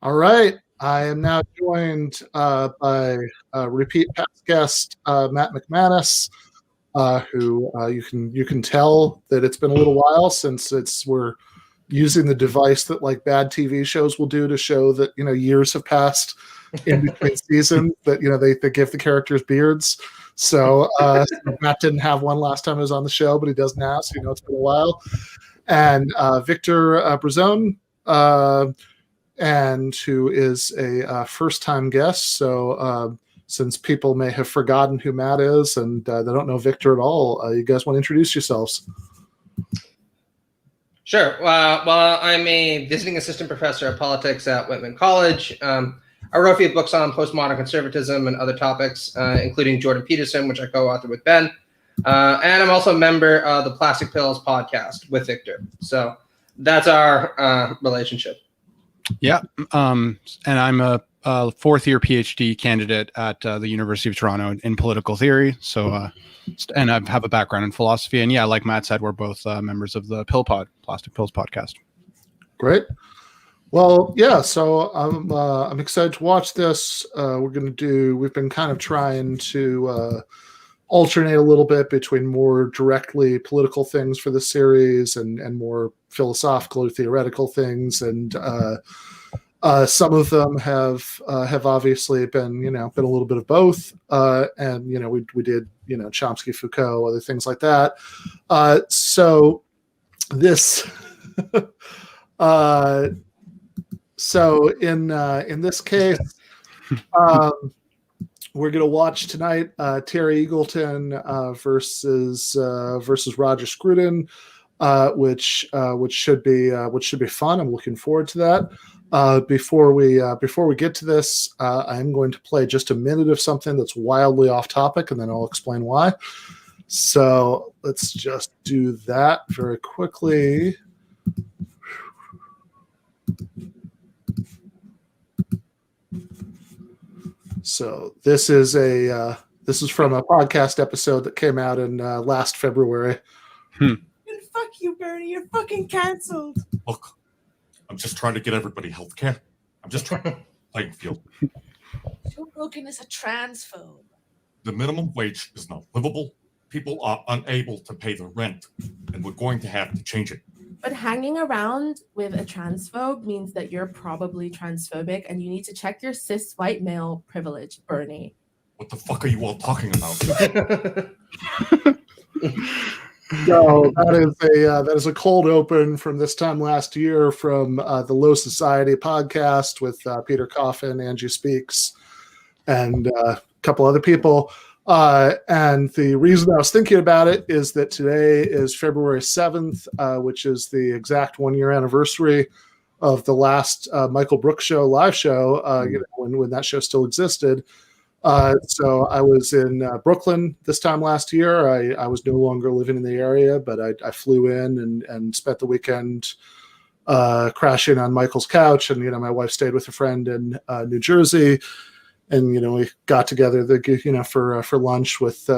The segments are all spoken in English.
All right. I am now joined by repeat past guest Matt McManus, who you can tell that it's been a little while since we're using the device that like bad TV shows will do to show that years have passed in between seasons. That they give the characters beards. So Matt didn't have one last time he was on the show, but he does now. So it's been a while. And Victor Bruzzone. And who is a first-time guest. So since people may have forgotten who Matt is and they don't know Victor at all, you guys want to introduce yourselves? Sure. Well, I'm a visiting assistant professor of politics at Whitman College. I wrote a few books on postmodern conservatism and other topics, including Jordan Peterson, which I co-authored with Ben. And I'm also a member of the Plastic Pills podcast with Victor. So that's our relationship. Yeah, and I'm a fourth-year PhD candidate at the University of Toronto in political theory. So, and I have a background in philosophy. And yeah, like Matt said, we're both members of the Plastic Pills podcast. Great. Well, yeah. So I'm excited to watch this. We've been kind of trying to alternate a little bit between more directly political things for the series and more philosophical or theoretical things, and some of them have obviously been a little bit of both, and we did Chomsky, Foucault, other things like that. So this so in this case. We're going to watch tonight Terry Eagleton versus Roger Scruton, which should be fun. I'm looking forward to that. Before we get to this, I'm going to play just a minute of something that's wildly off topic, and then I'll explain why. So let's just do that very quickly. So this is from a podcast episode that came out in last February. And fuck you, Bernie. You're fucking canceled. Look, I'm just trying to get everybody health care. I'm just trying to playing field. Joe Rogan is a transphobe. The minimum wage is not livable. People are unable to pay the rent, and we're going to have to change it. But hanging around with a transphobe means that you're probably transphobic, and you need to check your cis white male privilege, Bernie. What the fuck are you all talking about? So that is a cold open from this time last year from the Low Society podcast with Peter Coffin, Angie Speaks, and a couple other people. And the reason I was thinking about it is that today is February 7th, which is the exact 1 year anniversary of the last Michael Brooks show, live show, when that show still existed. So I was in Brooklyn this time last year. I was no longer living in the area, but I flew in and spent the weekend crashing on Michael's couch. And, my wife stayed with a friend in New Jersey. And, we got together for lunch with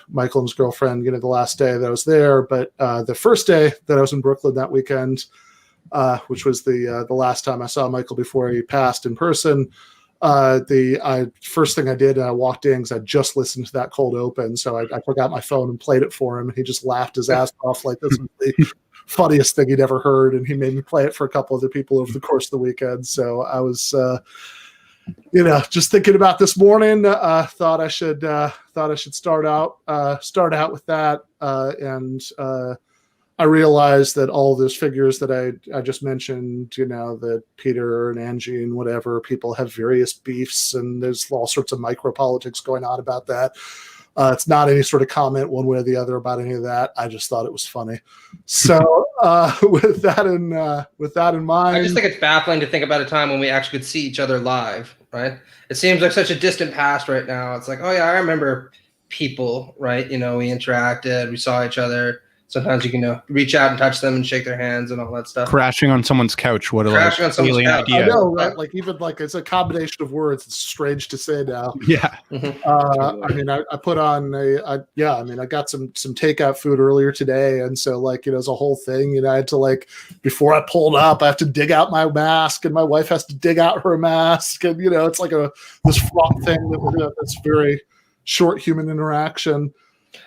Michael and his girlfriend, the last day that I was there. But the first day that I was in Brooklyn that weekend, which was the last time I saw Michael before he passed in person, first thing I did, I walked in because I just listened to that cold open. So I took out my phone and played it for him. And he just laughed his ass off like this was the funniest thing he'd ever heard. And he made me play it for a couple other people over the course of the weekend. So I was... just thinking about this morning, thought I should start out with that, and I realized that all those figures that I just mentioned, that Peter and Angie and whatever people have various beefs, and there's all sorts of micro politics going on about that. It's not any sort of comment one way or the other about any of that. I just thought it was funny. So with that in mind, I just think it's baffling to think about a time when we actually could see each other live, right? It seems like such a distant past right now. It's like, oh yeah, I remember people, right? We interacted, we saw each other. sometimes you can reach out and touch them and shake their hands and all that stuff. Crashing on someme's couch. What a Crashing on someone's alien couch. idea. I know, right? Like even like it's a combination of words. It's strange to say now. Yeah. I mean, I put on I got some takeout food earlier today, and so like it's a whole thing. I had to like before I pulled up, I have to dig out my mask, and my wife has to dig out her mask, and it's like this fraught thing that we're gonna this very short human interaction.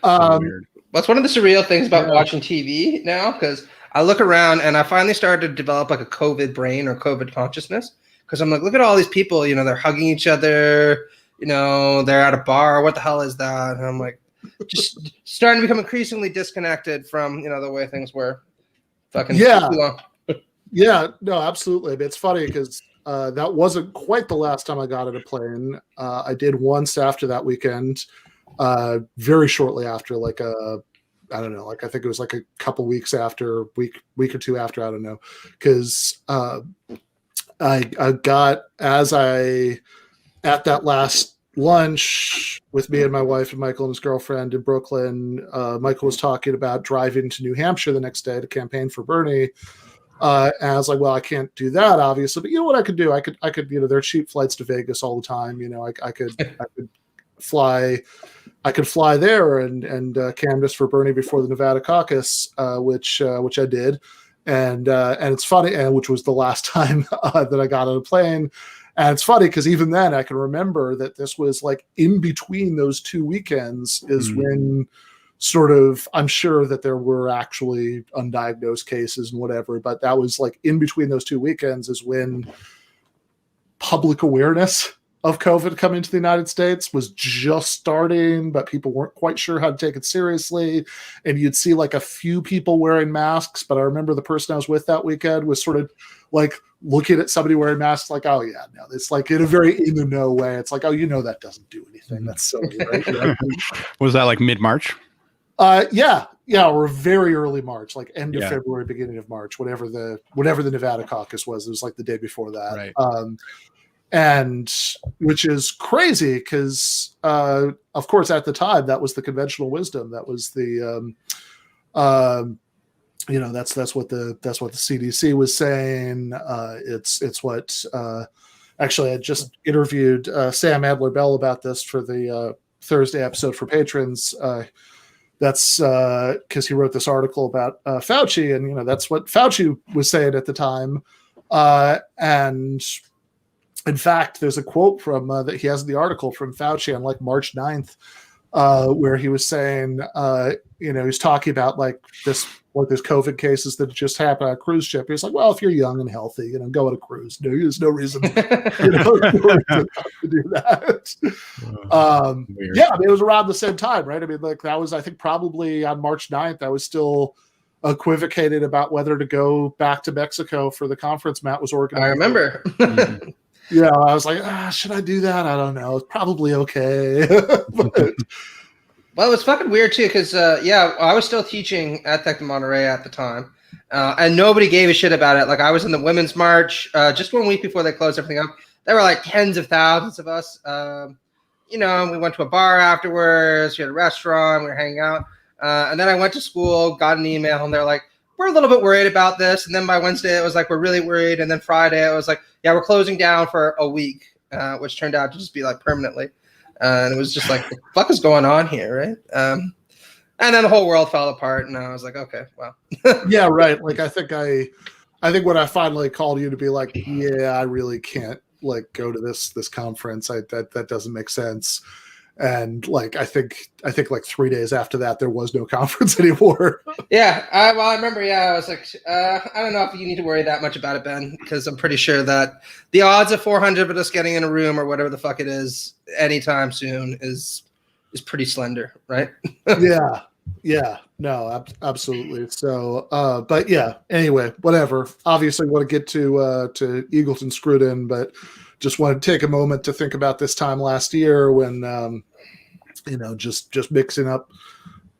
Weird. That's one of the surreal things about watching TV now, because I look around and I finally started to develop like a COVID brain or COVID consciousness. Because I'm like, look at all these people, they're hugging each other, they're at a bar. What the hell is that? And I'm like, just starting to become increasingly disconnected from, the way things were. Fucking too long. Yeah, no, absolutely. I mean, it's funny because that wasn't quite the last time I got on a plane. I did once after that weekend. Very shortly after, I don't know, I think it was like a couple weeks after, week or two after, I don't know, because I got at that last lunch with me and my wife and Michael and his girlfriend in Brooklyn. Michael was talking about driving to New Hampshire the next day to campaign for Bernie. And I was like, well, I can't do that, obviously, but you know what I could do? I could, there are cheap flights to Vegas all the time. I could fly there and canvass for Bernie before the Nevada caucus, which I did, and it's funny, and which was the last time that I got on a plane. And it's funny because even then I can remember that this was like in between those two weekends is when sort of, I'm sure that there were actually undiagnosed cases and whatever, but that was like in between those two weekends is when public awareness of COVID coming to the United States was just starting, but people weren't quite sure how to take it seriously. And you'd see like a few people wearing masks, but I remember the person I was with that weekend was sort of like looking at somebody wearing masks like, oh yeah, no, it's like in a very in the know way. It's like, oh, that doesn't do anything. That's silly, right? Was that like mid-March? Yeah, or very early March, like end of February, beginning of March, whatever the Nevada caucus was. It was like the day before that. Right. And which is crazy because, of course, at the time that was the conventional wisdom. That was the, that's what the CDC was saying. It's what actually I just interviewed Sam Adler-Bell about this for the Thursday episode for patrons. That's because he wrote this article about Fauci, and that's what Fauci was saying at the time, and. In fact, there's a quote from that he has in the article from Fauci on like March 9th, where he was saying, he's talking about like this COVID cases that just happened on a cruise ship. He's like, well, if you're young and healthy, go on a cruise. No, there's no reason, to do that. Yeah, I mean, it was around the same time, right? I mean, like that was, I think, probably on March 9th. I was still equivocated about whether to go back to Mexico for the conference Matt was organizing. I remember. Yeah, I was like, should I do that? I don't know. It's probably okay. But, well, it's fucking weird too, because I was still teaching at Tech de Monterey at the time, and nobody gave a shit about it. Like I was in the Women's March just 1 week before they closed everything up. There were like tens of thousands of us. We went to a bar afterwards. We had a restaurant. We were hanging out, and then I went to school, got an email, and they're like, we're a little bit worried about this. And then by Wednesday, it was like, we're really worried. And then Friday, it was like, yeah, we're closing down for a week, which turned out to just be like permanently. And it was just like, what the fuck is going on here, right? And then the whole world fell apart. And I was like, okay, well. Yeah, right. Like, I think when I finally called you to be like, yeah, I really can't like go to this conference. That doesn't make sense. And like I think like 3 days after that there was no conference anymore. Yeah, I remember. Yeah, I was like, I don't know if you need to worry that much about it, Ben, because I'm pretty sure that the odds of 400 of us getting in a room or whatever the fuck it is anytime soon is pretty slender, right? Yeah, no, absolutely. So, but yeah. Anyway, whatever. Obviously, want to get to Eagleton Scruton, but. Just want to take a moment to think about this time last year when, just mixing up,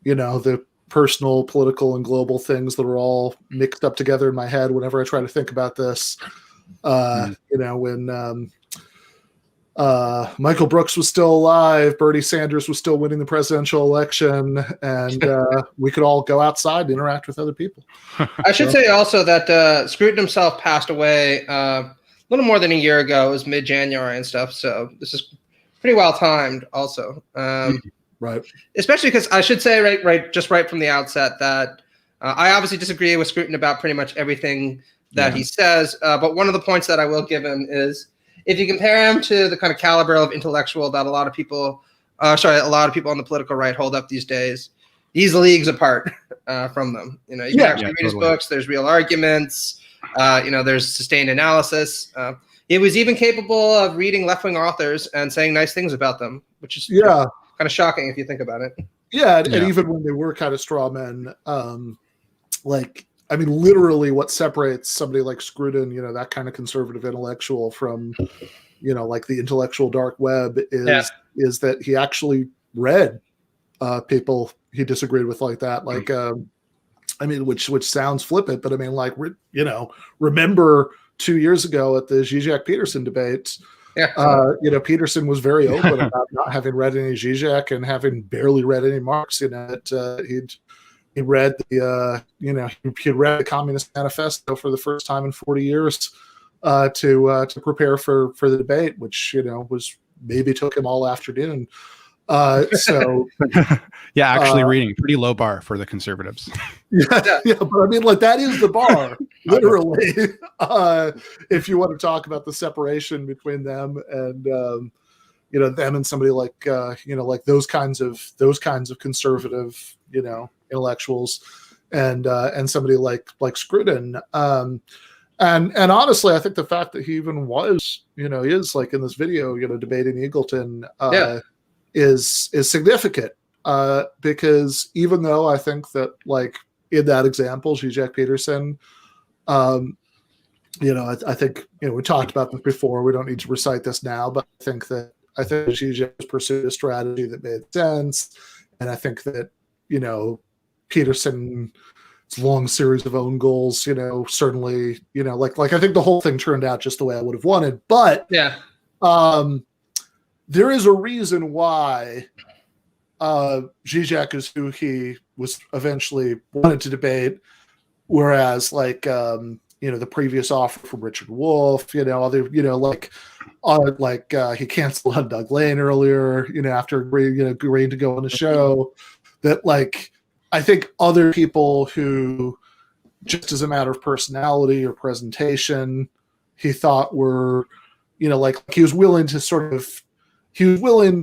the personal, political, and global things that are all mixed up together in my head whenever I try to think about this. When Michael Brooks was still alive, Bernie Sanders was still winning the presidential election, and we could all go outside and interact with other people. I should say also that Scruton himself passed away a little more than a year ago. It was mid-January and stuff, so this is pretty well timed also. Right. Especially because I should say right from the outset that I obviously disagree with Scruton about pretty much everything that he says, but one of the points that I will give him is if you compare him to the kind of caliber of intellectual that a lot of people on the political right hold up these days, he's leagues apart from them. You know, you can actually read his books. There's real arguments. There's sustained analysis. He was even capable of reading left-wing authors and saying nice things about them, which is kind of shocking if you think about it. Yeah, and even when they were kind of straw men, literally what separates somebody like Scruton, that kind of conservative intellectual from, like the intellectual dark web is that he actually read people he disagreed with like that. Like, which sounds flippant, but remember 2 years ago at the Zizek Peterson debates, Peterson was very open about not having read any Zizek and having barely read any Marx. He'd read he'd read the Communist Manifesto for the first time in 40 years to prepare for the debate, which was maybe took him all afternoon. Reading pretty low bar for the conservatives. But that is the bar, literally. If you want to talk about the separation between them and them and somebody like like those kinds of conservative intellectuals and somebody like Scruton. And honestly, I think the fact that he even was is like in this video debating Eagleton is significant because even though I think that like in that example, Zizek Peterson, I think we talked about this before. We don't need to recite this now, but I think Zizek pursued a strategy that made sense, and I think that Peterson's long series of own goals, certainly, like I think the whole thing turned out just the way I would have wanted, but there is a reason why Zizek is who he was eventually wanted to debate, whereas the previous offer from Richard Wolff, he canceled on Doug Lane earlier, after agreeing to go on the show. That I think other people who, just as a matter of personality or presentation, he thought were, he was willing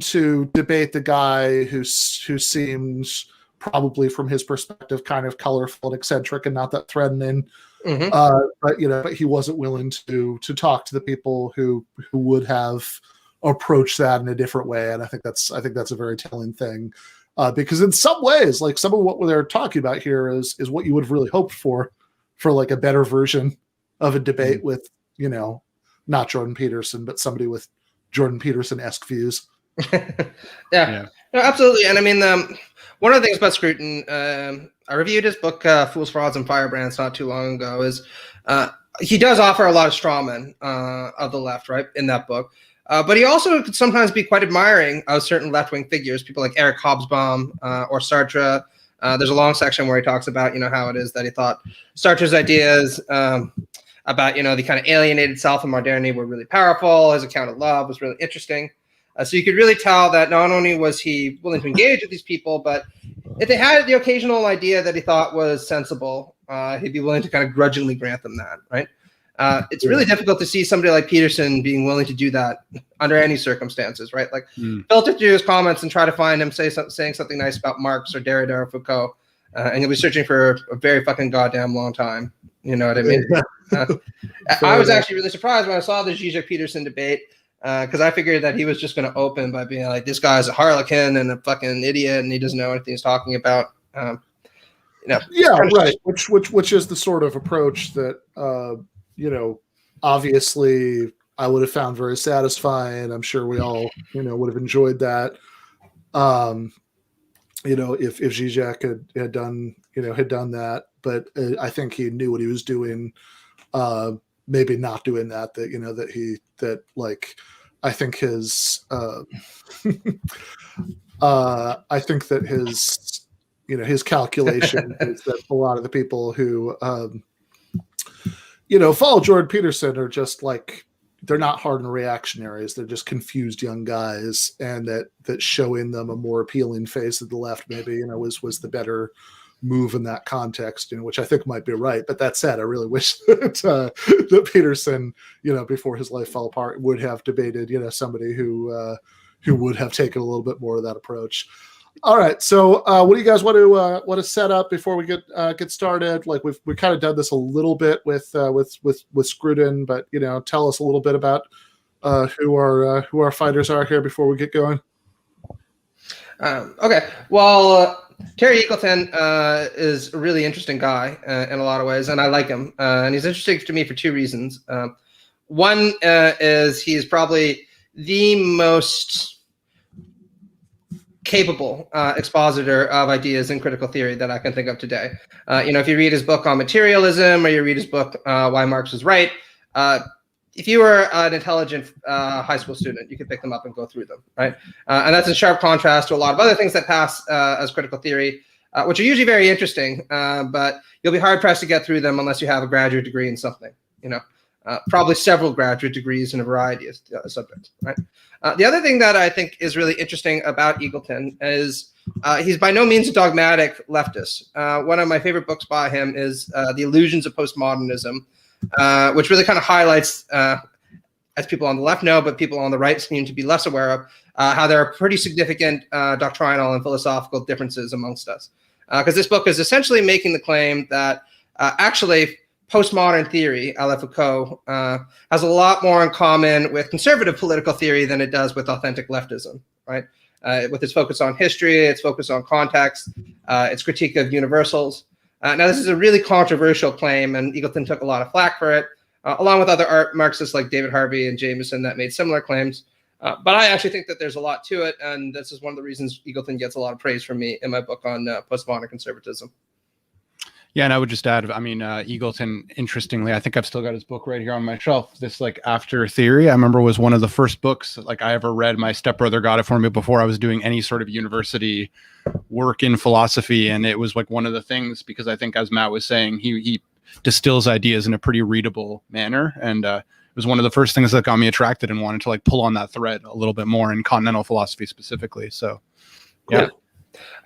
to debate the guy who seems probably from his perspective kind of colorful and eccentric and not that threatening. But he wasn't willing to talk to the people who would have approached that in a different way. And I think that's a very telling thing. Because in some ways, like some of what they're talking about here is what you would have really hoped for like a better version of a debate with, not Jordan Peterson, but somebody with Jordan Peterson-esque views. No, absolutely. And I mean, one of the things about Scruton, I reviewed his book, Fools, Frauds, and Firebrands not too long ago, is he does offer a lot of strawmen of the left, right, in that book. But he also could sometimes be quite admiring of certain left-wing figures, people like Eric Hobsbawm or Sartre. There's a long section where he talks about, how it is that he thought Sartre's ideas about, the kind of alienated self and modernity were really powerful. His account of love was really interesting. So you could really tell that not only was he willing to engage with these people, but if they had the occasional idea that he thought was sensible, he'd be willing to kind of grudgingly grant them that, right? It's really difficult to see somebody like Peterson being willing to do that under any circumstances, right? Like filter through his comments and try to find him saying something nice about Marx or Derrida or Foucault, and you'll be searching for a very fucking goddamn long time. You know what I mean? I was actually really surprised when I saw the Zizek Peterson debate because I figured that he was just going to open by being like, this guy's a harlequin and a fucking idiot and he doesn't know anything he's talking about. Right. Which is the sort of approach that, obviously I would have found very satisfying. I'm sure we all, would have enjoyed that. If Zizek had done that, but I think he knew what he was doing. Maybe not doing that I think his I think that his his calculation is that a lot of the people who follow Jordan Peterson are just like, they're not hardened reactionaries. They're just confused young guys, and that showing them a more appealing face of the left maybe was the better move in that context, which I think might be right. But that said, I really wish that Peterson, before his life fell apart, would have debated, somebody who would have taken a little bit more of that approach. All right, so what do you guys want to set up before we get started? Like we've kind of done this a little bit with Scruton, but tell us a little bit about who our fighters are here before we get going. Okay, well, Terry Eagleton is a really interesting guy in a lot of ways, and I like him. And he's interesting to me for two reasons. One is he's probably the most capable expositor of ideas in critical theory that I can think of today. If you read his book on materialism, or you read his book Why Marx Was Right, if you were an intelligent high school student, you could pick them up and go through them, right? And that's in sharp contrast to a lot of other things that pass as critical theory, which are usually very interesting, but you'll be hard pressed to get through them unless you have a graduate degree in something, probably several graduate degrees in a variety of subjects, right? The other thing that I think is really interesting about Eagleton is he's by no means a dogmatic leftist. One of my favorite books by him is The Illusions of Postmodernism, which really kind of highlights, as people on the left know, but people on the right seem to be less aware of, how there are pretty significant doctrinal and philosophical differences amongst us. Because this book is essentially making the claim that actually postmodern theory, à la Foucault, has a lot more in common with conservative political theory than it does with authentic leftism, right? With its focus on history, its focus on context, its critique of universals. Now, this is a really controversial claim, and Eagleton took a lot of flack for it, along with other Marxists like David Harvey and Jameson that made similar claims. But I actually think that there's a lot to it, and this is one of the reasons Eagleton gets a lot of praise from me in my book on postmodern conservatism. Yeah, and I would just add, Eagleton, interestingly, I think I've still got his book right here on my shelf. This After Theory, I remember, was one of the first books I ever read. My stepbrother got it for me before I was doing any sort of university work in philosophy. And it was one of the things, because I think, as Matt was saying, he distills ideas in a pretty readable manner. And it was one of the first things that got me attracted and wanted to pull on that thread a little bit more in continental philosophy specifically. So, yeah. Cool.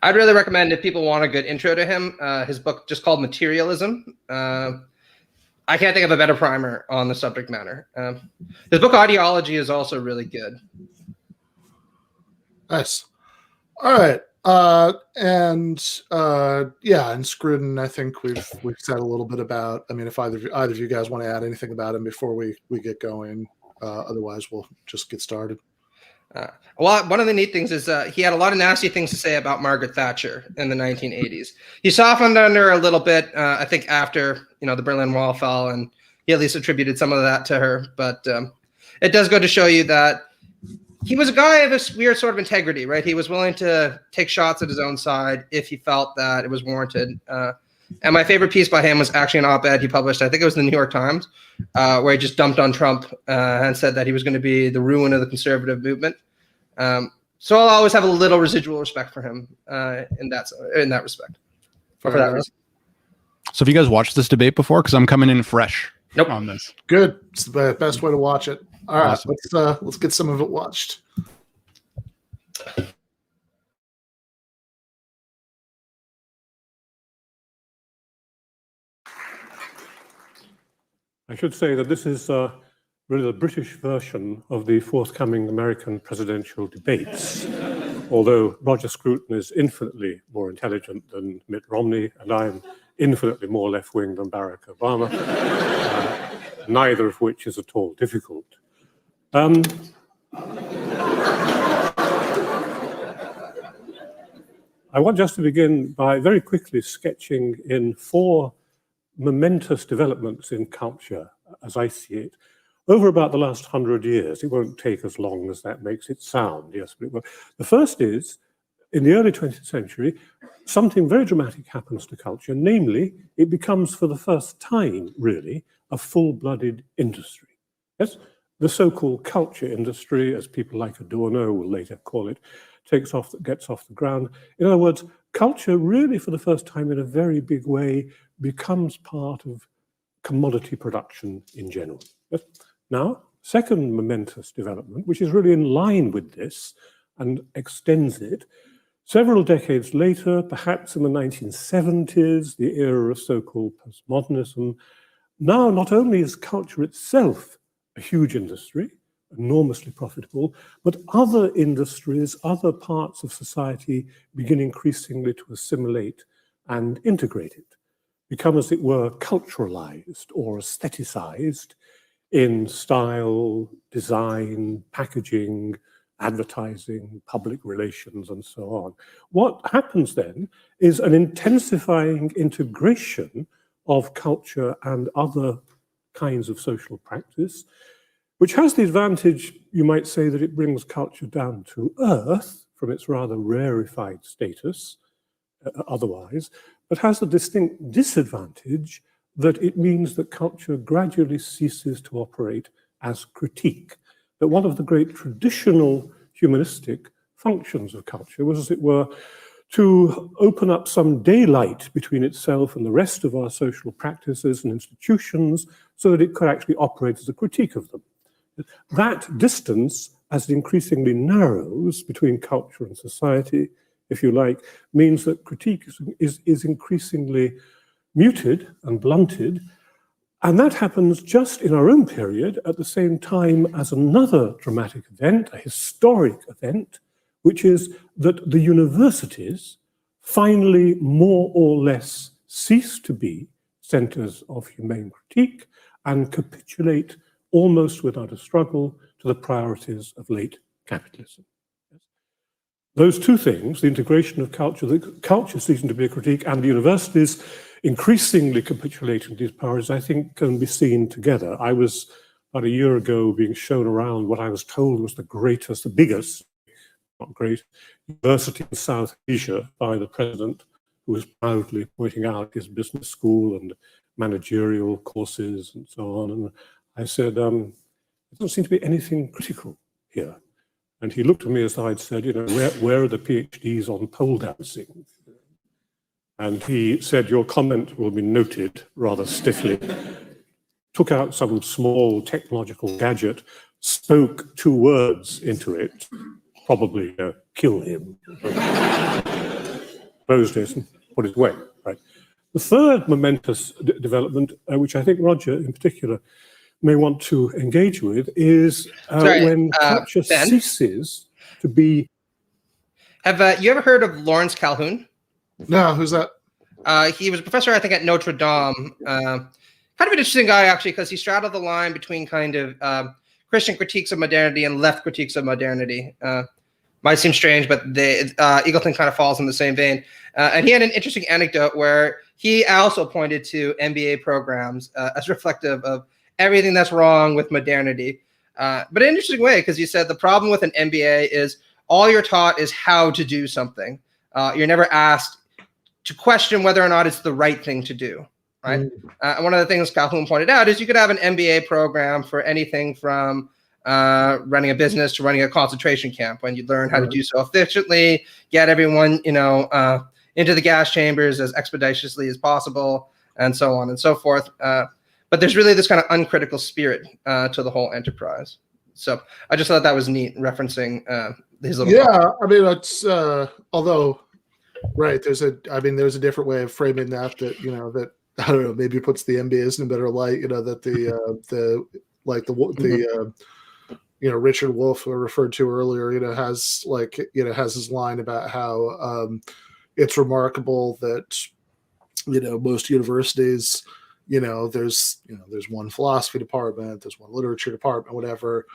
I'd really recommend, if people want a good intro to him, his book just called Materialism. I can't think of a better primer on the subject matter. His book Ideology is also really good. Nice. All right. And Scruton, I think we've said a little bit about. I mean, if either of you guys want to add anything about him before we get going, otherwise we'll just get started. Well, one of the neat things is he had a lot of nasty things to say about Margaret Thatcher in the 1980s. He softened under a little bit, I think, after the Berlin Wall fell, and he at least attributed some of that to her. But it does go to show you that he was a guy of a weird sort of integrity, right? He was willing to take shots at his own side if he felt that it was warranted. And my favorite piece by him was actually an op-ed he published, I think it was in the New York Times, where he just dumped on Trump and said that he was going to be the ruin of the conservative movement. So I'll always have a little residual respect for him in that respect. For that reason. So have you guys watched this debate before? Because I'm coming in fresh on this. Good. It's the best way to watch it. All right, awesome. Let's get some of it watched. I should say that this is really the British version of the forthcoming American presidential debates, although Roger Scruton is infinitely more intelligent than Mitt Romney, and I'm infinitely more left-wing than Barack Obama, neither of which is at all difficult. I want just to begin by very quickly sketching in 4 momentous developments in culture, as I see it, over about the last 100 years. It won't take as long as that makes it sound, yes, but it will. The first is, in the early 20th century, something very dramatic happens to culture, namely, it becomes for the first time, really, a full-blooded industry. Yes, the so-called culture industry, as people like Adorno will later call it, gets off the ground. In other words, culture really, for the first time in a very big way, becomes part of commodity production in general. Yes? Now, second momentous development, which is really in line with this and extends it, several decades later, perhaps in the 1970s, the era of so-called postmodernism, now not only is culture itself a huge industry, enormously profitable, but other industries, other parts of society begin increasingly to assimilate and integrate it, become, as it were, culturalized or aestheticized in style, design, packaging, advertising, public relations, and so on. What happens then is an intensifying integration of culture and other kinds of social practice, which has the advantage, you might say, that it brings culture down to earth from its rather rarefied status otherwise, but has the distinct disadvantage that it means that culture gradually ceases to operate as critique. That one of the great traditional humanistic functions of culture was, as it were, to open up some daylight between itself and the rest of our social practices and institutions so that it could actually operate as a critique of them. That distance, as it increasingly narrows between culture and society, if you like, means that critique is increasingly muted and blunted. And that happens just in our own period at the same time as another dramatic event, a historic event, which is that the universities finally more or less cease to be centers of humane critique and capitulate almost without a struggle to the priorities of late capitalism. Those two things, the integration of culture, the culture ceasing to be a critique, and the universities increasingly capitulating these powers, I think can be seen together. I was about a year ago being shown around what I was told was the biggest, not great, university in South Asia by the president, who was proudly pointing out his business school and managerial courses and so on. And I said, there doesn't seem to be anything critical here. And he looked at me as though I'd said, where are the PhDs on pole dancing? And he said, your comment will be noted rather stiffly. Took out some small technological gadget, spoke 2 words into it, probably kill him. Closed it and put it away. Right. The third momentous development, which I think Roger in particular may want to engage with, is when culture ceases to be. Have you ever heard of Lawrence Calhoun? No, who's that? He was a professor, I think, at Notre Dame. Kind of an interesting guy, actually, because he straddled the line between kind of Christian critiques of modernity and left critiques of modernity. Might seem strange, but Eagleton kind of falls in the same vein. And he had an interesting anecdote where he also pointed to MBA programs as reflective of everything that's wrong with modernity. But in an interesting way, because you said the problem with an MBA is all you're taught is how to do something. You're never asked to question whether or not it's the right thing to do, right? And one of the things Calhoun pointed out is you could have an MBA program for anything from running a business to running a concentration camp, when you learn how to do so efficiently, get everyone, into the gas chambers as expeditiously as possible, and so on and so forth. But there's really this kind of uncritical spirit to the whole enterprise. So I just thought that was neat, referencing his little. Yeah, I mean, it's although, right? There's a different way of framing that that I don't know, maybe puts the MBAs in a better light. That the Richard Wolff referred to earlier, has his line about how it's remarkable that most universities. There's one philosophy department, there's one literature department, whatever.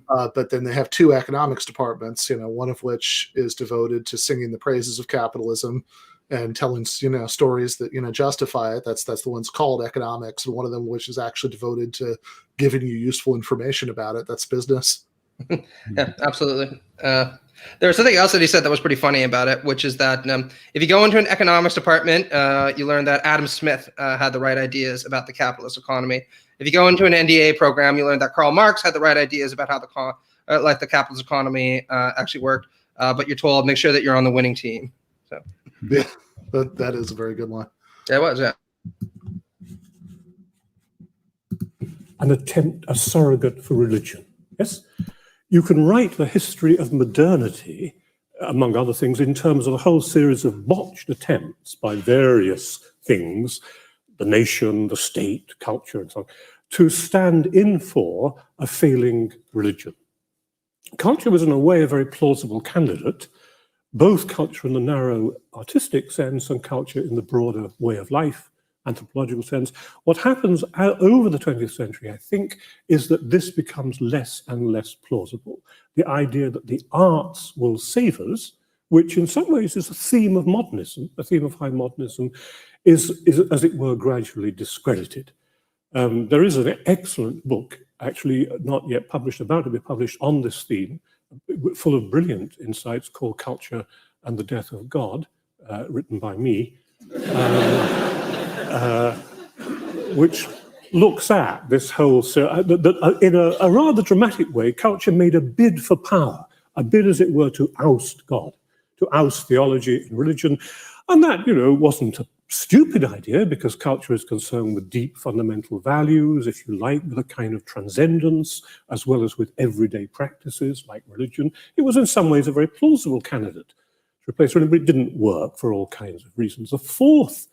But then they have 2 economics departments, one of which is devoted to singing the praises of capitalism and telling, stories that, justify it. That's the one's called economics. And one of them, which is actually devoted to giving you useful information about it. That's business. Yeah, absolutely. There was something else that he said that was pretty funny about it, which is that if you go into an economics department, you learn that Adam Smith had the right ideas about the capitalist economy. If you go into an NDA program, you learn that Karl Marx had the right ideas about how the capitalist economy actually worked, but you're told make sure that you're on the winning team. So Yeah, that is a very good one. yeah, it was, yeah. An attempt, a surrogate for religion. Yes? You can write the history of modernity, among other things, in terms of a whole series of botched attempts by various things, the nation, the state, culture, and so on, to stand in for a failing religion. Culture was in a way a very plausible candidate, both culture in the narrow artistic sense and culture in the broader way of life, anthropological sense. What happens over the 20th century, I think, is that this becomes less and less plausible. The idea that the arts will save us, which in some ways is a theme of modernism, a theme of high modernism, is as it were, gradually discredited. There is an excellent book, actually not yet published, about to be published on this theme, full of brilliant insights, called Culture and the Death of God, written by me. Which looks at this whole, in a rather dramatic way, culture made a bid for power, a bid, as it were, to oust God, to oust theology and religion. And that, wasn't a stupid idea, because culture is concerned with deep fundamental values, if you like, with a kind of transcendence, as well as with everyday practices like religion. It was in some ways a very plausible candidate to replace religion, but it didn't work for all kinds of reasons. The fourth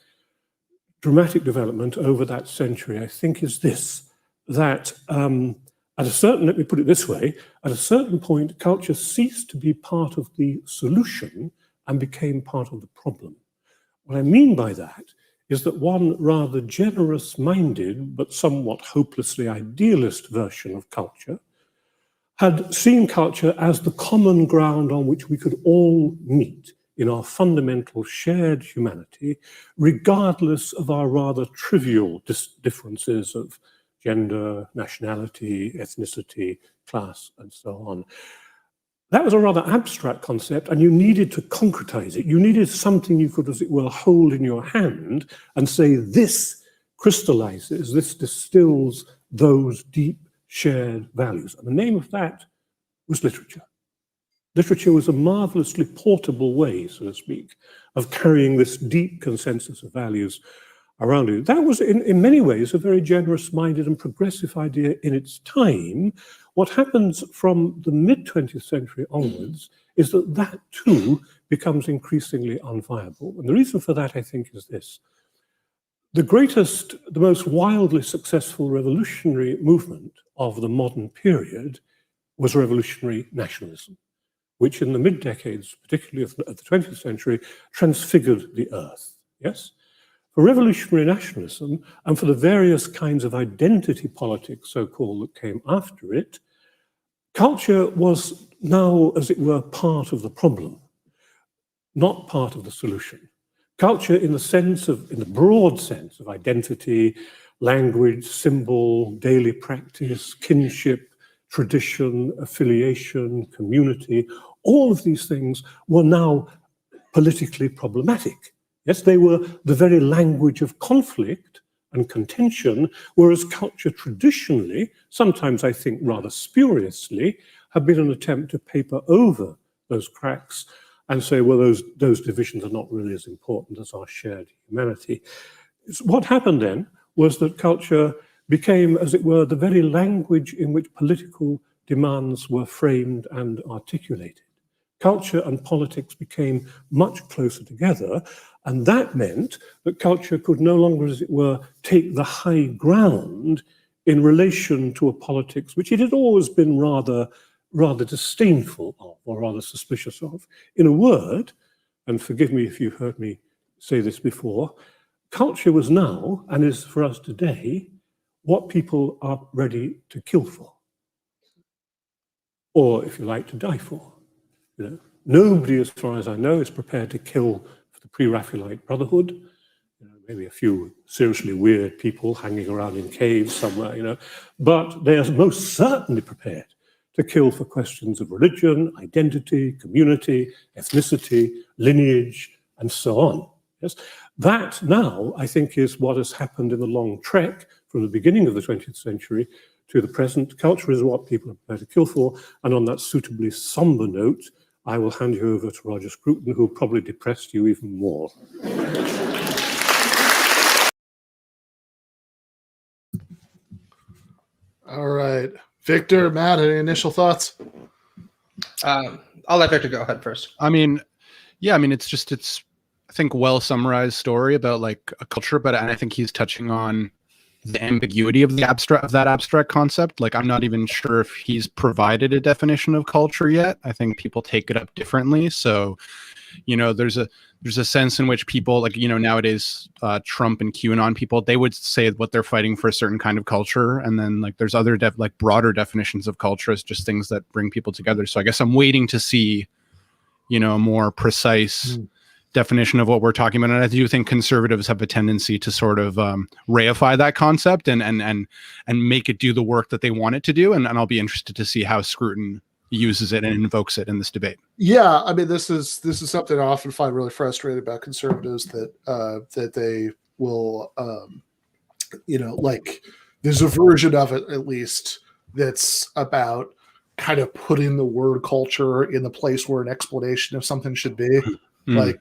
dramatic development over that century, I think, is this, that at a certain, let me put it this way, at a certain point, culture ceased to be part of the solution and became part of the problem. What I mean by that is that one rather generous-minded but somewhat hopelessly idealist version of culture had seen culture as the common ground on which we could all meet in our fundamental shared humanity, regardless of our rather trivial differences of gender, nationality, ethnicity, class, and so on. That was a rather abstract concept, and you needed to concretize it. You needed something you could, as it were, hold in your hand and say, this crystallizes, this distills those deep shared values. And the name of that was literature. Literature was a marvelously portable way, so to speak, of carrying this deep consensus of values around you. That was, in many ways, a very generous-minded and progressive idea in its time. What happens from the mid-20th century onwards is that that, too, becomes increasingly unviable. And the reason for that, I think, is this. The most wildly successful revolutionary movement of the modern period was revolutionary nationalism, which in the mid-decades, particularly of the 20th century, transfigured the earth, yes? For revolutionary nationalism, and for the various kinds of identity politics, so-called, that came after it, culture was now, as it were, part of the problem, not part of the solution. Culture in the broad sense of identity, language, symbol, daily practice, kinship, tradition, affiliation, community, all of these things were now politically problematic. Yes, they were the very language of conflict and contention, whereas culture traditionally, sometimes I think rather spuriously, had been an attempt to paper over those cracks and say, well, those divisions are not really as important as our shared humanity. What happened then was that culture became, as it were, the very language in which political demands were framed and articulated. Culture and politics became much closer together, and that meant that culture could no longer, as it were, take the high ground in relation to a politics which it had always been rather disdainful of, or rather suspicious of. In a word, and forgive me if you've heard me say this before, culture was now, and is for us today, what people are ready to kill for, or, if you like, to die for. Nobody, as far as I know, is prepared to kill for the pre-Raphaelite Brotherhood. Maybe a few seriously weird people hanging around in caves somewhere, but they are most certainly prepared to kill for questions of religion, identity, community, ethnicity, lineage, and so on. Yes, that now, I think, is what has happened in the long trek from the beginning of the 20th century to the present. Culture is what people are prepared to kill for. And on that suitably somber note, I will hand you over to Roger Scruton, who probably depressed you even more. All right. Victor, Matt, any initial thoughts? I'll let Victor go ahead first. I mean, it's I think well summarized story about like a culture, but I think he's touching on the ambiguity of that abstract concept. Like, I'm not even sure if he's provided a definition of culture yet. I think people take it up differently. So, there's a sense in which people, like, nowadays, Trump and QAnon people, they would say what they're fighting for a certain kind of culture. And then like there's other broader definitions of culture as just things that bring people together. So I guess I'm waiting to see, a more precise definition of what we're talking about. And I do think conservatives have a tendency to sort of reify that concept and make it do the work that they want it to do. And I'll be interested to see how Scruton uses it and invokes it in this debate. Yeah, I mean, this is something I often find really frustrating about conservatives, that they will, like, there's a version of it at least that's about kind of putting the word culture in the place where an explanation of something should be. Like,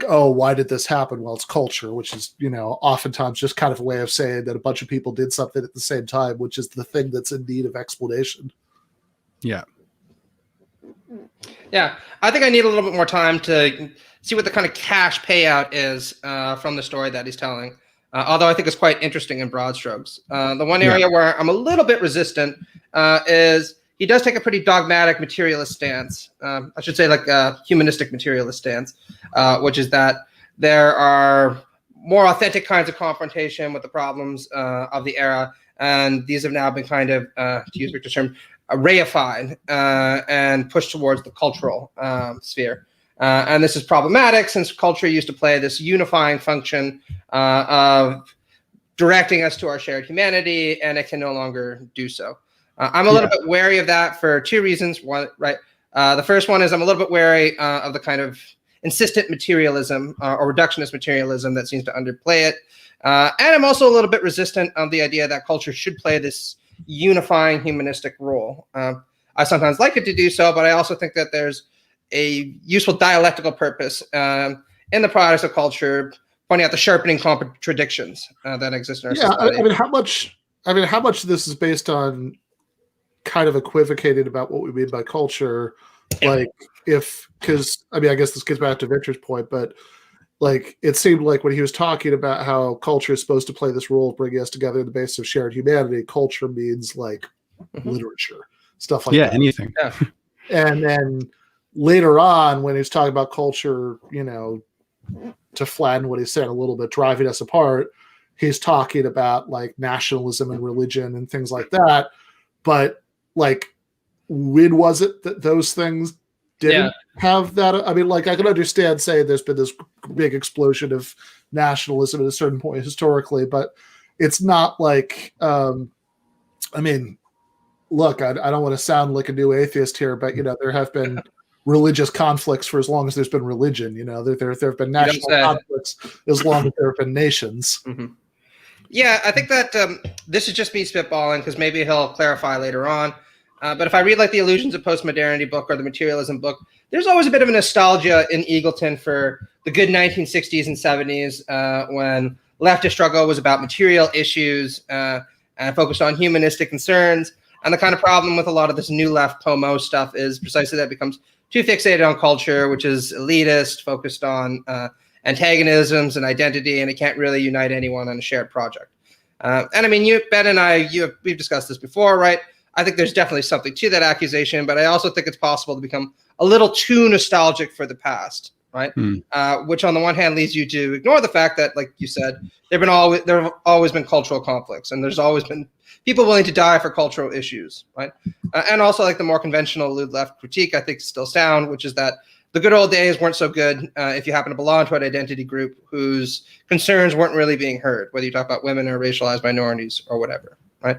oh, why did this happen? Well, it's culture, which is, oftentimes just kind of a way of saying that a bunch of people did something at the same time, which is the thing that's in need of explanation. Yeah. Yeah, I think I need a little bit more time to see what the kind of cash payout is from the story that he's telling. Although I think it's quite interesting in broad strokes. The one area where I'm a little bit resistant is he does take a pretty dogmatic materialist stance. I should say like a humanistic materialist stance, which is that there are more authentic kinds of confrontation with the problems of the era. And these have now been kind of, to use Victor's term, reified and pushed towards the cultural sphere. And this is problematic since culture used to play this unifying function of directing us to our shared humanity, and it can no longer do so. I'm a little bit wary of that for two reasons. One, right? The first one is I'm a little bit wary of the kind of insistent materialism or reductionist materialism that seems to underplay it. And I'm also a little bit resistant of the idea that culture should play this unifying humanistic role. I sometimes like it to do so, but I also think that there's a useful dialectical purpose in the products of culture, pointing out the sharpening contradictions that exist in our society. I mean, how much of this is based on kind of equivocating about what we mean by culture? Like, because I guess this gets back to Victor's point, but like, it seemed like when he was talking about how culture is supposed to play this role of bringing us together in the basis of shared humanity, culture means like literature, stuff like that. Yeah, anything. Yeah. And then later on, when he's talking about culture, to flatten what he said a little bit, driving us apart, he's talking about like nationalism and religion and things like that. But like, when was it that those things didn't have that? I mean, like, I can understand saying there's been this big explosion of nationalism at a certain point historically, but it's not like, I mean, look, I don't want to sound like a new atheist here, but, there have been religious conflicts for as long as there's been religion. There have been national conflicts as long as there have been nations. Mm-hmm. Yeah, I think that this is just me spitballing because maybe he'll clarify later on. But if I read like the Illusions of Postmodernity book or the Materialism book, there's always a bit of a nostalgia in Eagleton for the good 1960s and 70s when leftist struggle was about material issues and focused on humanistic concerns. And the kind of problem with a lot of this new left POMO stuff is precisely that it becomes too fixated on culture, which is elitist, focused on antagonisms and identity, and it can't really unite anyone on a shared project. And I mean, Ben and I, we've discussed this before, right? I think there's definitely something to that accusation, but I also think it's possible to become a little too nostalgic for the past, right? Which on the one hand leads you to ignore the fact that, like you said, there have always been cultural conflicts, and there's always been people willing to die for cultural issues, right? And also like the more conventional left critique, I think is still sound, which is that the good old days weren't so good if you happen to belong to an identity group whose concerns weren't really being heard, whether you talk about women or racialized minorities or whatever, right?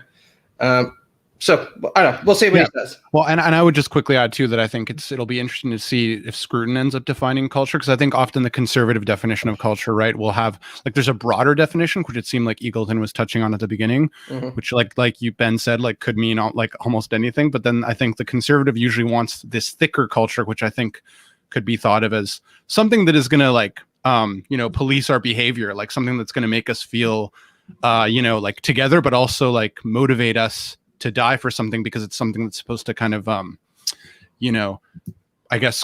So I don't know. We'll see what he says. Well, and I would just quickly add too that I think it'll be interesting to see if Scruton ends up defining culture, because I think often the conservative definition of culture, right, will have like there's a broader definition, which it seemed like Eagleton was touching on at the beginning, which like you Ben said, like could mean like almost anything. But then I think the conservative usually wants this thicker culture, which I think could be thought of as something that is going to like police our behavior, like something that's going to make us feel like together, but also like motivate us to die for something, because it's something that's supposed to kind of I guess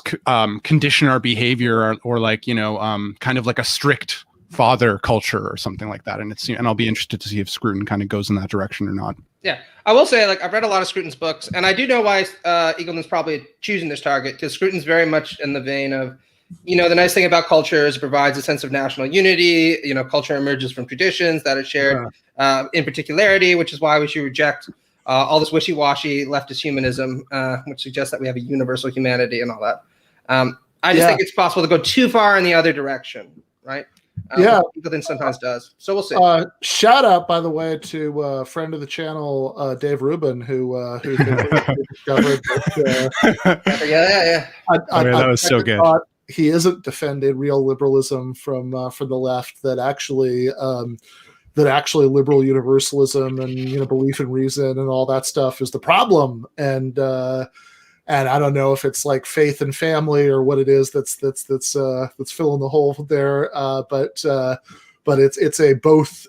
condition our behavior, or like kind of like a strict father culture or something like that. And I'll be interested to see if Scruton kind of goes in that direction or not. Yeah, I will say, like, I've read a lot of Scruton's books, and I do know why Eagleton's probably choosing this target, because Scruton's very much in the vein of, the nice thing about culture is it provides a sense of national unity. Culture emerges from traditions that are shared in particularity, which is why we should reject all this wishy-washy leftist humanism, which suggests that we have a universal humanity and all that. I just think it's possible to go too far in the other direction, right? Eagleton sometimes does. So we'll see. Shout out, by the way, to a friend of the channel, Dave Rubin, who discovered that. That was so good. He isn't defending real liberalism from the left. That actually liberal universalism and belief in reason and all that stuff is the problem. And I don't know if it's like faith and family or what it is that's filling the hole there. But it's a both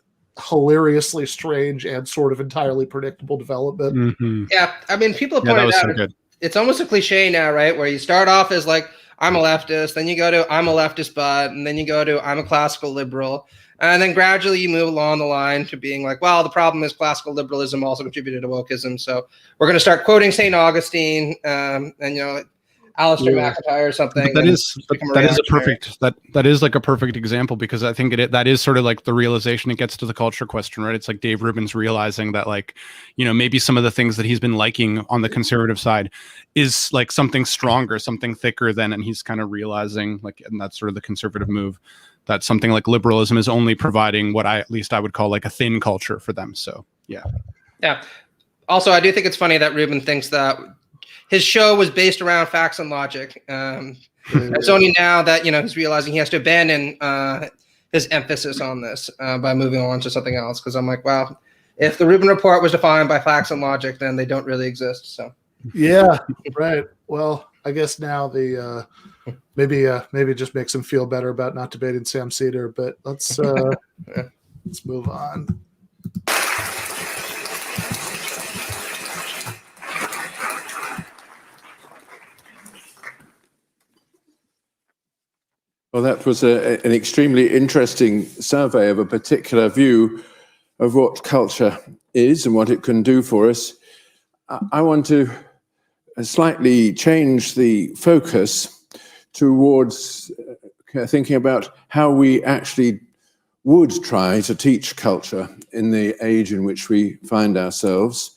hilariously strange and sort of entirely predictable development. Mm-hmm. Yeah, I mean, people have pointed out it's almost a cliche now, right? Where you start off as like, I'm a leftist, then you go to I'm a leftist but, and then you go to I'm a classical liberal. And then gradually you move along the line to being like, well, the problem is classical liberalism also contributed to wokeism. So we're going to start quoting St. Augustine and Alistair McIntyre or something. That is like a perfect example, because I think that is sort of like the realization it gets to the culture question, right? It's like Dave Rubin's realizing that, like, maybe some of the things that he's been liking on the conservative side is like something stronger, something thicker than, and he's kind of realizing, like, and that's sort of the conservative move, that something like liberalism is only providing what I would call like a thin culture for them. So yeah. Also, I do think it's funny that Rubin thinks that his show was based around facts and logic. It's only now that he's realizing he has to abandon his emphasis on this by moving on to something else. Because I'm like, wow, if the Rubin Report was defined by facts and logic, then they don't really exist. So yeah, right. Well, I guess now the maybe it just makes him feel better about not debating Sam Cedar. But let's move on. Well, that was an extremely interesting survey of a particular view of what culture is and what it can do for us. I want to slightly change the focus towards thinking about how we actually would try to teach culture in the age in which we find ourselves,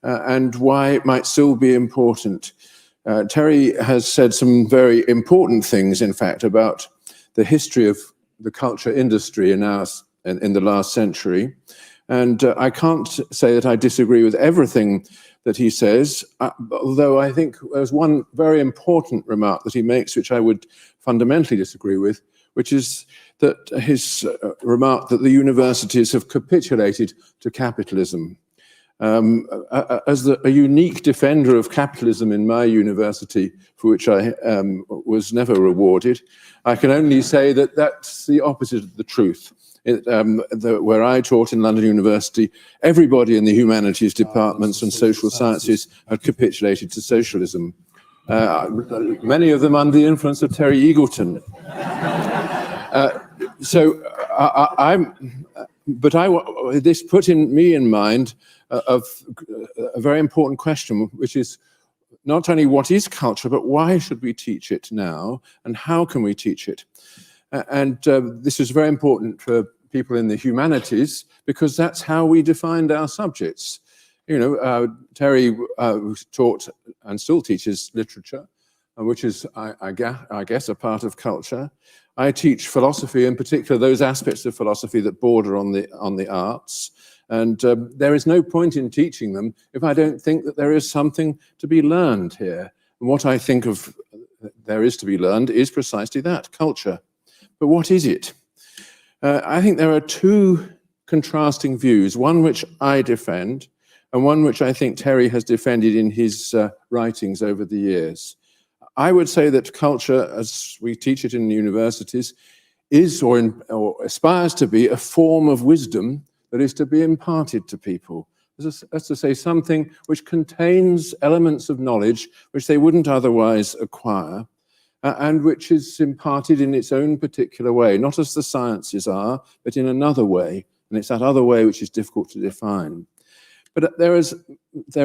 and why it might still be important. Terry has said some very important things, in fact, about the history of the culture industry in the last century. And I can't say that I disagree with everything that he says, although I think there's one very important remark that he makes which I would fundamentally disagree with, which is that his remark that the universities have capitulated to capitalism. As a unique defender of capitalism in my university, for which I was never rewarded, I can only say that that's the opposite of the truth. Where I taught in London University, everybody in the humanities departments and social sciences had capitulated to socialism. Many of them under the influence of Terry Eagleton. This put me in mind of a very important question, which is not only what is culture, but why should we teach it now, and how can we teach it? And this is very important for people in the humanities, because that's how we defined our subjects. Terry taught and still teaches literature, which is, I guess, a part of culture. I teach philosophy, in particular those aspects of philosophy that border on the arts, And there is no point in teaching them if I don't think that there is something to be learned here. And what I think of there is to be learned is precisely that, culture. But what is it? I think there are two contrasting views, one which I defend and one which I think Terry has defended in his writings over the years. I would say that culture, as we teach it in universities, is or aspires to be a form of wisdom that is to be imparted to people. That's to say, something which contains elements of knowledge which they wouldn't otherwise acquire, and which is imparted in its own particular way, not as the sciences are, but in another way. And it's that other way which is difficult to define. But there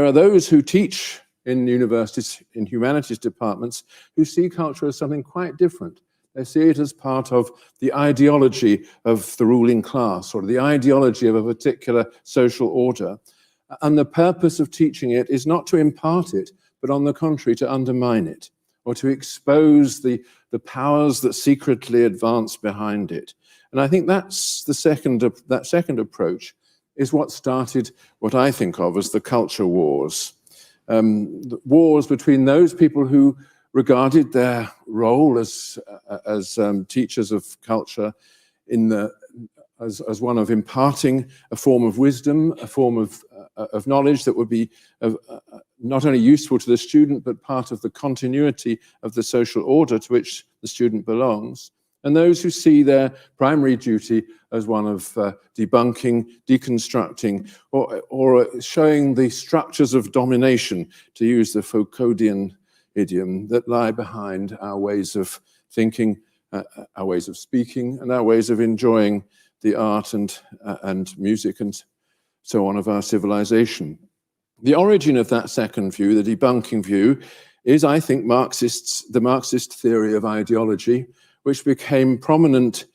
are those who teach in universities, in humanities departments, who see culture as something quite different. They see it as part of the ideology of the ruling class or the ideology of a particular social order. And the purpose of teaching it is not to impart it, but on the contrary, to undermine it or to expose the powers that secretly advance behind it. And I think that's that second approach is what started what I think of as the culture wars. Wars between those people who regarded their role as teachers of culture as one of imparting a form of wisdom, a form of knowledge that would be not only useful to the student, but part of the continuity of the social order to which the student belongs. And those who see their primary duty as one of debunking, deconstructing, or showing the structures of domination, to use the Foucauldian idiom, that lie behind our ways of thinking, our ways of speaking, and our ways of enjoying the art and music and so on of our civilization. The origin of that second view, the debunking view, is, I think, the Marxist theory of ideology, which became prominent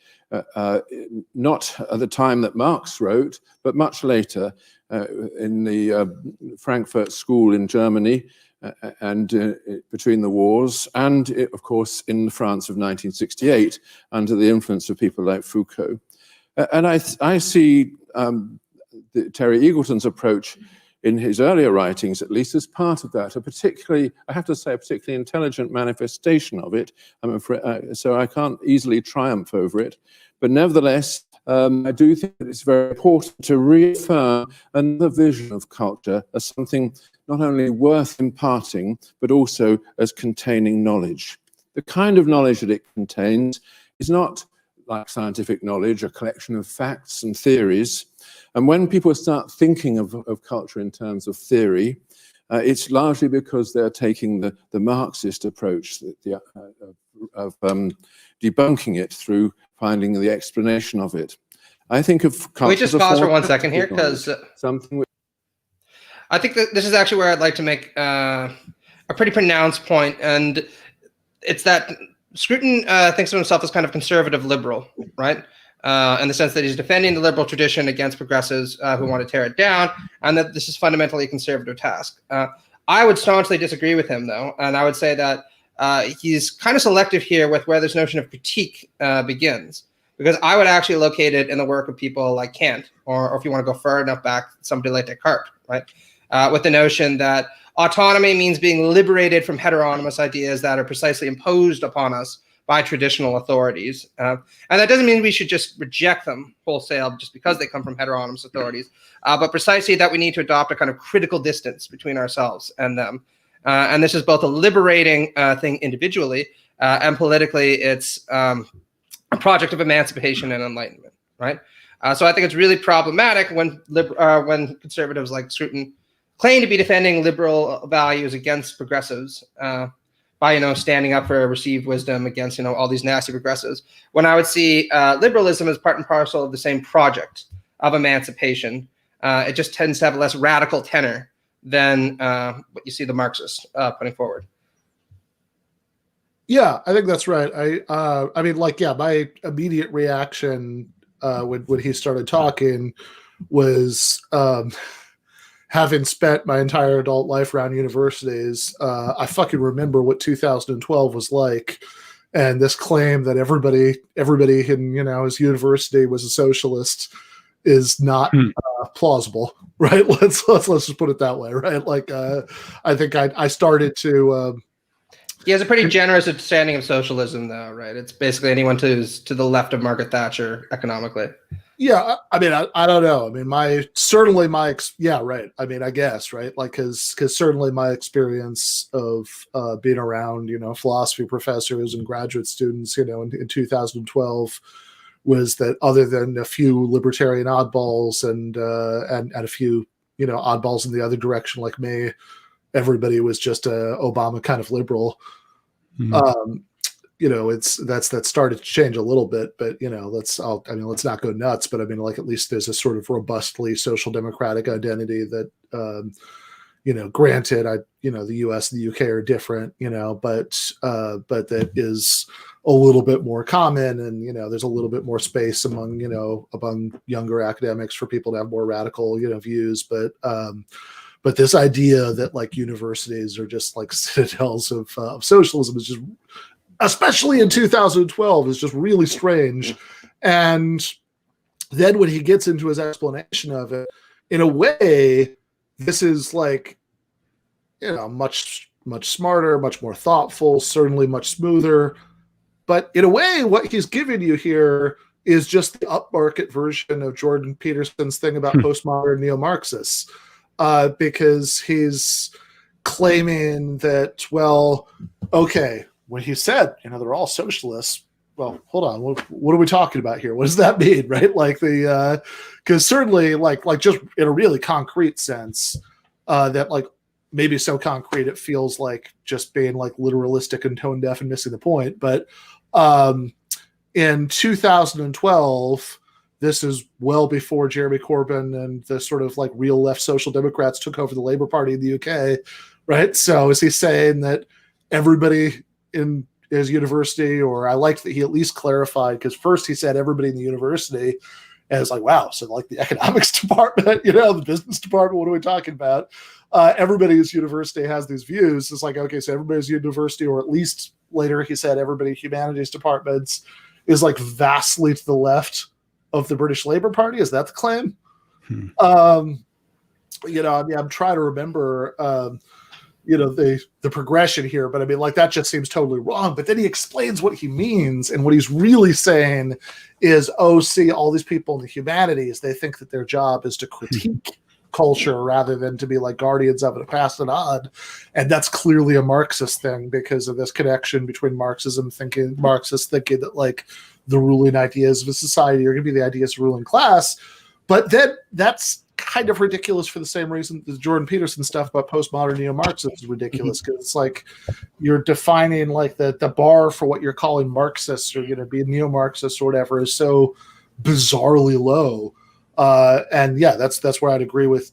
not at the time that Marx wrote, but much later in the Frankfurt School in Germany and between the wars, and of course in France of 1968 under the influence of people like Foucault. And I see Terry Eagleton's approach in his earlier writings, at least, as part of that, I have to say, a particularly intelligent manifestation of it. I'm afraid, so I can't easily triumph over it. But nevertheless, I do think that it's very important to reaffirm another vision of culture as something not only worth imparting, but also as containing knowledge. The kind of knowledge that it contains is not like scientific knowledge, a collection of facts and theories. And when people start thinking of culture in terms of theory, it's largely because they're taking the Marxist approach of debunking it through finding the explanation of it. I think of culture. Can we just pause for 1 second here? Because I think that this is actually where I'd like to make a pretty pronounced point, and it's that Scruton thinks of himself as kind of conservative liberal, right? In the sense that he's defending the liberal tradition against progressives who want to tear it down, and that this is fundamentally a conservative task. I would staunchly disagree with him, though, and I would say that he's kind of selective here with where this notion of critique begins, because I would actually locate it in the work of people like Kant, or if you want to go far enough back, somebody like Descartes, right? With the notion that autonomy means being liberated from heteronomous ideas that are precisely imposed upon us by traditional authorities. And that doesn't mean we should just reject them wholesale just because they come from heteronomous authorities, but precisely that we need to adopt a kind of critical distance between ourselves and them. And this is both a liberating thing individually, and politically it's a project of emancipation and enlightenment, right? So I think it's really problematic when conservatives like Scruton claim to be defending liberal values against progressives, by standing up for received wisdom against all these nasty progressives, when I would see liberalism as part and parcel of the same project of emancipation. It just tends to have a less radical tenor than what you see the Marxists putting forward. Yeah, I think that's right. I mean, my immediate reaction when he started talking was, having spent my entire adult life around universities, I fucking remember what 2012 was like, and this claim that everybody in his university was a socialist is not plausible, right? Let's just put it that way, right? Like I think I started to. He has a pretty generous understanding of socialism, though, right? It's basically anyone who's to the left of Margaret Thatcher economically. Yeah, I mean, I don't know. I mean, yeah, right. I mean, I guess, right? Like, because certainly my experience of being around, philosophy professors and graduate students, in 2012, was that other than a few libertarian oddballs and a few, oddballs in the other direction, like me, everybody was just a Obama kind of liberal. Mm-hmm. That started to change a little bit, but let's not go nuts. But I mean, like, at least there's a sort of robustly social democratic identity that, granted, the U.S. and the U.K. are different, but that is a little bit more common, and there's a little bit more space among younger academics for people to have more radical views, but this idea that like universities are just like citadels of socialism is just, especially in 2012, is just really strange. And then when he gets into his explanation of it, in a way, this is like, much smarter, much more thoughtful, certainly much smoother. But in a way, what he's giving you here is just the upmarket version of Jordan Peterson's thing about postmodern neo-Marxists. Because he's claiming that, well, okay, when he said, they're all socialists, well, hold on, what are we talking about here? What does that mean, right? Like because certainly, like just in a really concrete sense, that like maybe so concrete it feels like just being like literalistic and tone deaf and missing the point. But in 2012. This is well before Jeremy Corbyn and the sort of like real left social democrats took over the Labour Party in the UK, right? So is he saying that everybody in his university, or I liked that he at least clarified, because first he said everybody in the university, and it's like, wow, so like the economics department, the business department, what are we talking about? Everybody who's university has these views. It's like, okay, so everybody's university, or at least later he said everybody humanities departments is like vastly to the left of the British Labour Party. Is that the claim? I'm trying to remember, the progression here, but I mean, like, that just seems totally wrong. But then he explains what he means, and what he's really saying is, see, all these people in the humanities, they think that their job is to critique culture rather than to be like guardians of it and pass it on. And that's clearly a Marxist thing, because of this connection between Marxists thinking that like the ruling ideas of a society are going to be the ideas of ruling class. But then that's kind of ridiculous for the same reason the Jordan Peterson stuff about postmodern neo-Marxism is ridiculous, because it's like you're defining like the bar for what you're calling Marxists or be neo-Marxists or whatever is so bizarrely low. And yeah, that's where I'd agree with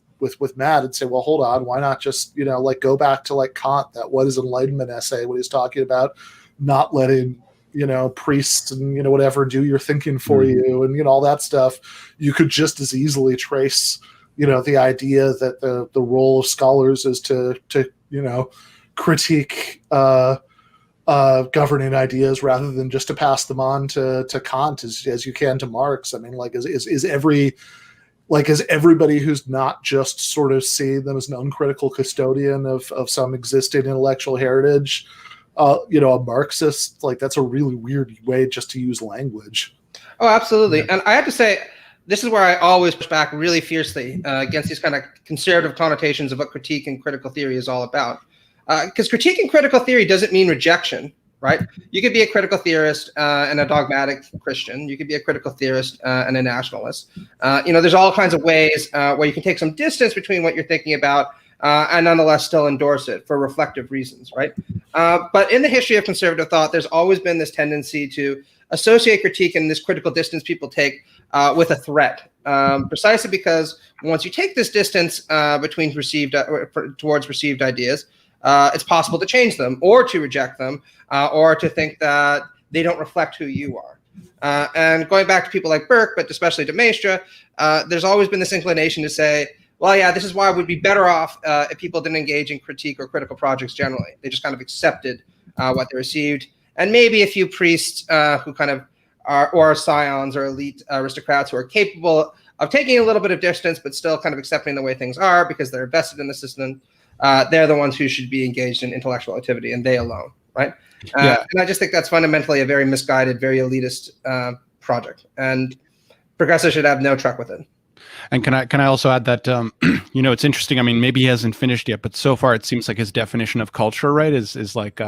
Matt and say, well, hold on, why not just like go back to like Kant, that What is Enlightenment essay, when he's talking about not letting priests and whatever do your thinking for you, and all that stuff. You could just as easily trace the idea that the role of scholars is to critique governing ideas rather than just to pass them on to Kant as you can to Marx. I mean, like, is everybody who's not just sort of seeing them as an uncritical custodian of some existing intellectual heritage, a Marxist? Like, that's a really weird way just to use language. Oh, absolutely. And I have to say, this is where I always push back really fiercely against these kind of conservative connotations of what critique and critical theory is all about. Because critique and critical theory doesn't mean rejection, right? You could be a critical theorist and a dogmatic Christian. You could be a critical theorist and a nationalist. There's all kinds of ways where you can take some distance between what you're thinking about and nonetheless still endorse it for reflective reasons, right? But in the history of conservative thought, there's always been this tendency to associate critique and this critical distance people take with a threat, precisely because once you take this distance between towards perceived ideas, it's possible to change them or to reject them or to think that they don't reflect who you are. And going back to people like Burke, but especially to Maestra, there's always been this inclination to say, well, yeah, this is why we'd be better off if people didn't engage in critique or critical projects generally. They just kind of accepted what they received. And maybe a few priests who kind of are, or scions or elite aristocrats who are capable of taking a little bit of distance, but still kind of accepting the way things are because they're invested in the system. They're the ones who should be engaged in intellectual activity, and they alone, right? And I just think that's fundamentally a very misguided, very elitist project, and progressives should have no truck with it. And can I also add that it's interesting. I mean, maybe he hasn't finished yet, but so far it seems like his definition of culture, right, is like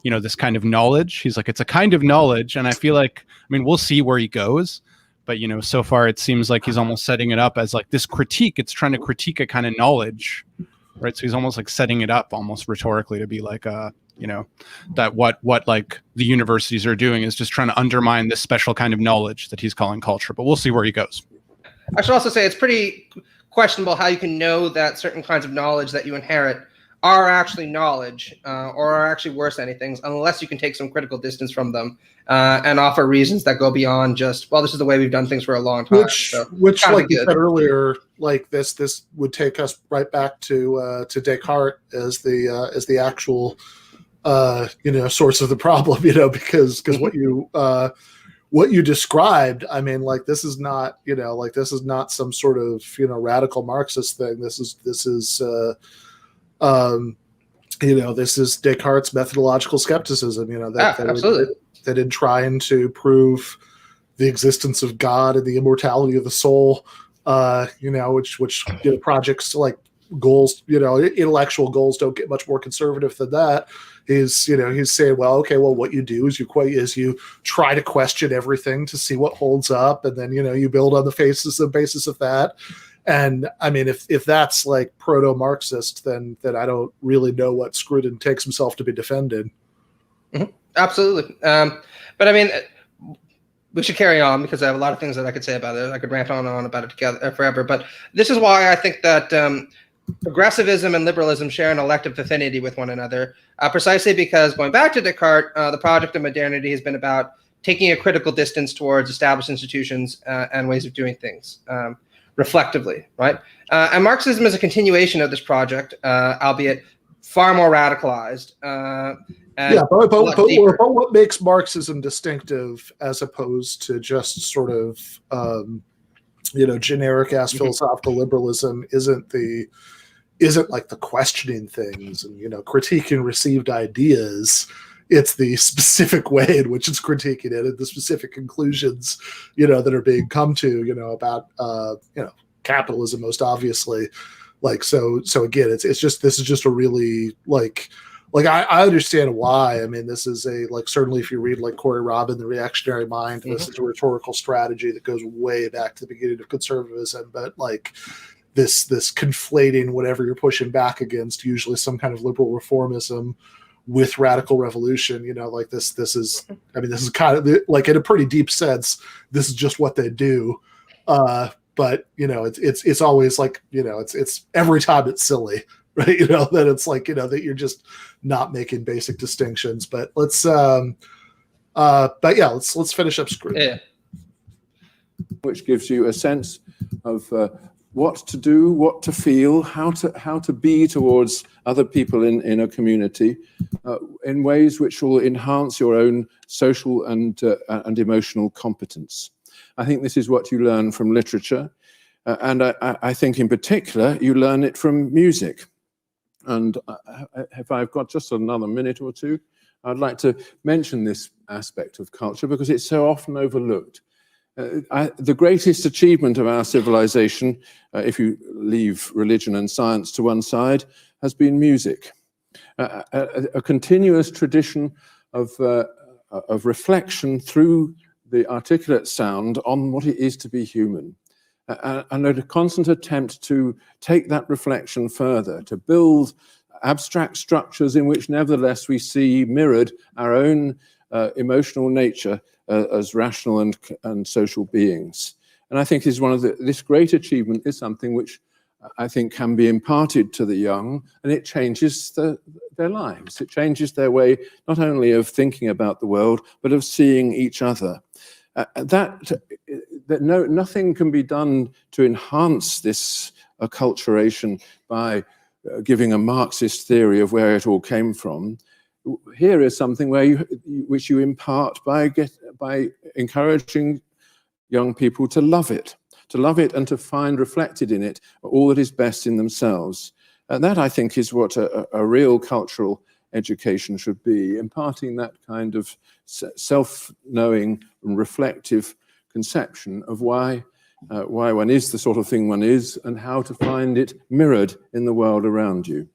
this kind of knowledge. He's like, it's a kind of knowledge, and I feel like, I mean, we'll see where he goes, but so far it seems like he's almost setting it up as like this critique. It's trying to critique a kind of knowledge, right? So he's almost like setting it up almost rhetorically to be like that what like the universities are doing is just trying to undermine this special kind of knowledge that he's calling culture. But we'll see where he goes. I should also say it's pretty questionable how you can know that certain kinds of knowledge that you inherit are actually knowledge or are actually worth anything unless you can take some critical distance from them and offer reasons that go beyond just, well, this is the way we've done things for a long time. Which like you said earlier, like this would take us right back to Descartes as the actual source of the problem, because what you described, I mean, like this is not some sort of radical Marxist thing. This is Descartes' methodological skepticism. That in trying to prove the existence of God and the immortality of the soul, which projects like goals, intellectual goals don't get much more conservative than that. He's saying, well, okay, well, what you do is you try to question everything to see what holds up, and then you build on the basis of that. And I mean, if that's like proto-Marxist, then I don't really know what Scruton takes himself to be defending. Mm-hmm. Absolutely, but I mean, we should carry on because I have a lot of things that I could say about it. I could rant on and on about it together forever. But this is why I think that progressivism and liberalism share an elective affinity with one another, precisely because, going back to Descartes, the project of modernity has been about taking a critical distance towards established institutions and ways of doing things reflectively, right? And Marxism is a continuation of this project, albeit far more radicalized. But what makes Marxism distinctive as opposed to just sort of generic ass philosophical liberalism isn't like the questioning things and critiquing received ideas. It's the specific way in which it's critiquing it and the specific conclusions that are being come to about capitalism, most obviously. Like so again, this is just a really like I understand why. I mean, this is certainly if you read like Corey Robin, The Reactionary Mind, this is a rhetorical strategy that goes way back to the beginning of conservatism. But like this conflating whatever you're pushing back against, usually some kind of liberal reformism with radical revolution, this is kind of like in a pretty deep sense, this is just what they do. But it's always like, it's every time it's silly. Right, that it's like that you're just not making basic distinctions. But let's finish up Scruton. Yeah. Which gives you a sense of what to do, what to feel, how to be towards other people in a community, in ways which will enhance your own social and emotional competence. I think this is what you learn from literature, and I think in particular you learn it from music. And if I've got just another minute or two, I'd like to mention this aspect of culture because it's so often overlooked. The greatest achievement of our civilization, if you leave religion and science to one side, has been music. A continuous tradition of reflection through the articulate sound on what it is to be human. And a constant attempt to take that reflection further, to build abstract structures in which nevertheless we see mirrored our own emotional nature as rational and social beings. And I think this great achievement is something which I think can be imparted to the young, and it changes their lives. It changes their way not only of thinking about the world, but of seeing each other. Nothing can be done to enhance this acculturation by giving a Marxist theory of where it all came from. Here is something which you impart by encouraging young people to love it, to love it and to find reflected in it all that is best in themselves. And that, I think, is what a real cultural education should be, imparting that kind of self-knowing and reflective conception of why one is the sort of thing one is and how to find it mirrored in the world around you.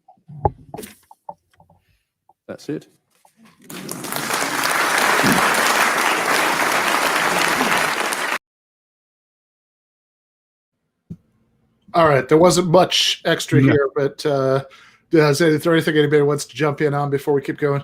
That's it. All right, there wasn't much extra here, but is there anything anybody wants to jump in on before we keep going?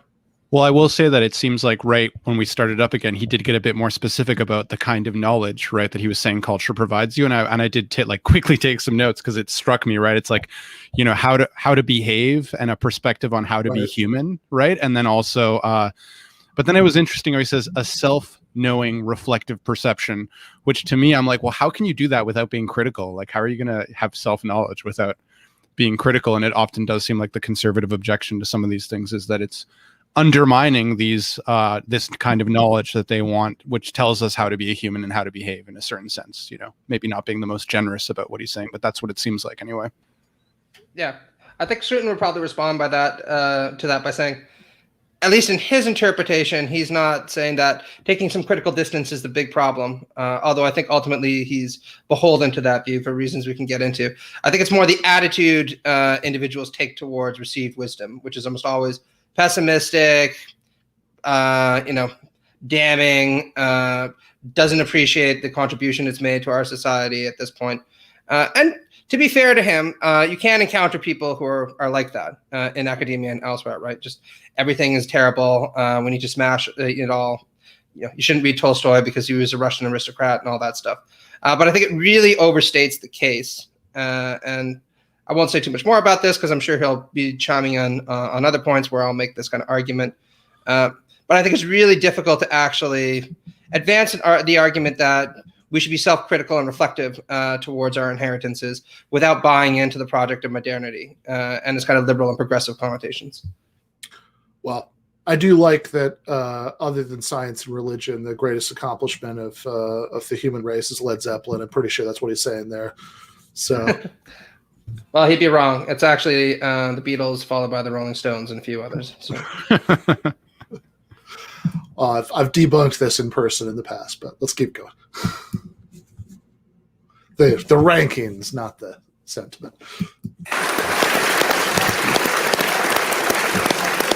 Well, I will say that it seems like right when we started up again, he did get a bit more specific about the kind of knowledge, right, that he was saying culture provides you. And I did quickly take some notes because it struck me, right? It's like, you know, how to behave and a perspective on how to be human, right? And then also, but then it was interesting how he says a self-knowing reflective perception, which to me, I'm like, well, how can you do that without being critical? Like, how are you going to have self-knowledge without being critical? And it often does seem like the conservative objection to some of these things is that it's undermining these this kind of knowledge that they want, which tells us how to be a human and how to behave in a certain sense, you know, maybe not being the most generous about what he's saying, but that's what it seems like anyway. Yeah, I think Scruton would probably respond by that to that by saying, at least in his interpretation, he's not saying that taking some critical distance is the big problem. Although I think ultimately he's beholden to that view for reasons we can get into. I think it's more the attitude individuals take towards received wisdom, which is almost always pessimistic, damning, doesn't appreciate the contribution it's made to our society at this point. And to be fair to him, you can encounter people who are like that in academia and elsewhere, right? Just everything is terrible. We need to smash it all. You know, you shouldn't read Tolstoy because he was a Russian aristocrat and all that stuff. But I think it really overstates the case. And I won't say too much more about this because I'm sure he'll be chiming in on other points where I'll make this kind of argument. But I think it's really difficult to actually advance the argument that we should be self-critical and reflective towards our inheritances without buying into the project of modernity and its kind of liberal and progressive connotations. Well, I do like that other than science and religion, the greatest accomplishment of the human race is Led Zeppelin. I'm pretty sure that's what he's saying there. So... Well, he'd be wrong. It's actually the Beatles, followed by the Rolling Stones and a few others. So. I've debunked this in person in the past, but let's keep going. The rankings, not the sentiment.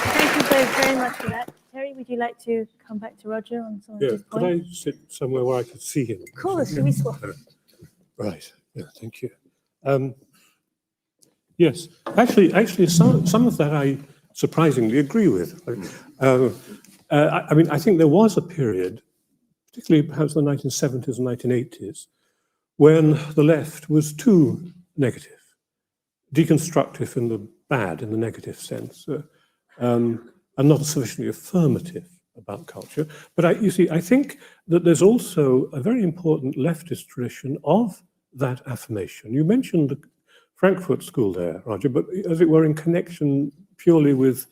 Thank you both very much for that. Terry, would you like to come back to Roger on some of his points? Could I sit somewhere where I could see him? Of course, should we swap? Right. Yeah, thank you. Yes, actually, some of that I surprisingly agree with. I mean, I think there was a period, particularly perhaps the 1970s and 1980s, when the left was too negative, deconstructive in the bad, in the negative sense, and not sufficiently affirmative about culture. But you see, I think that there's also a very important leftist tradition of that affirmation. You mentioned the Frankfurt School there, Roger, but as it were in connection purely with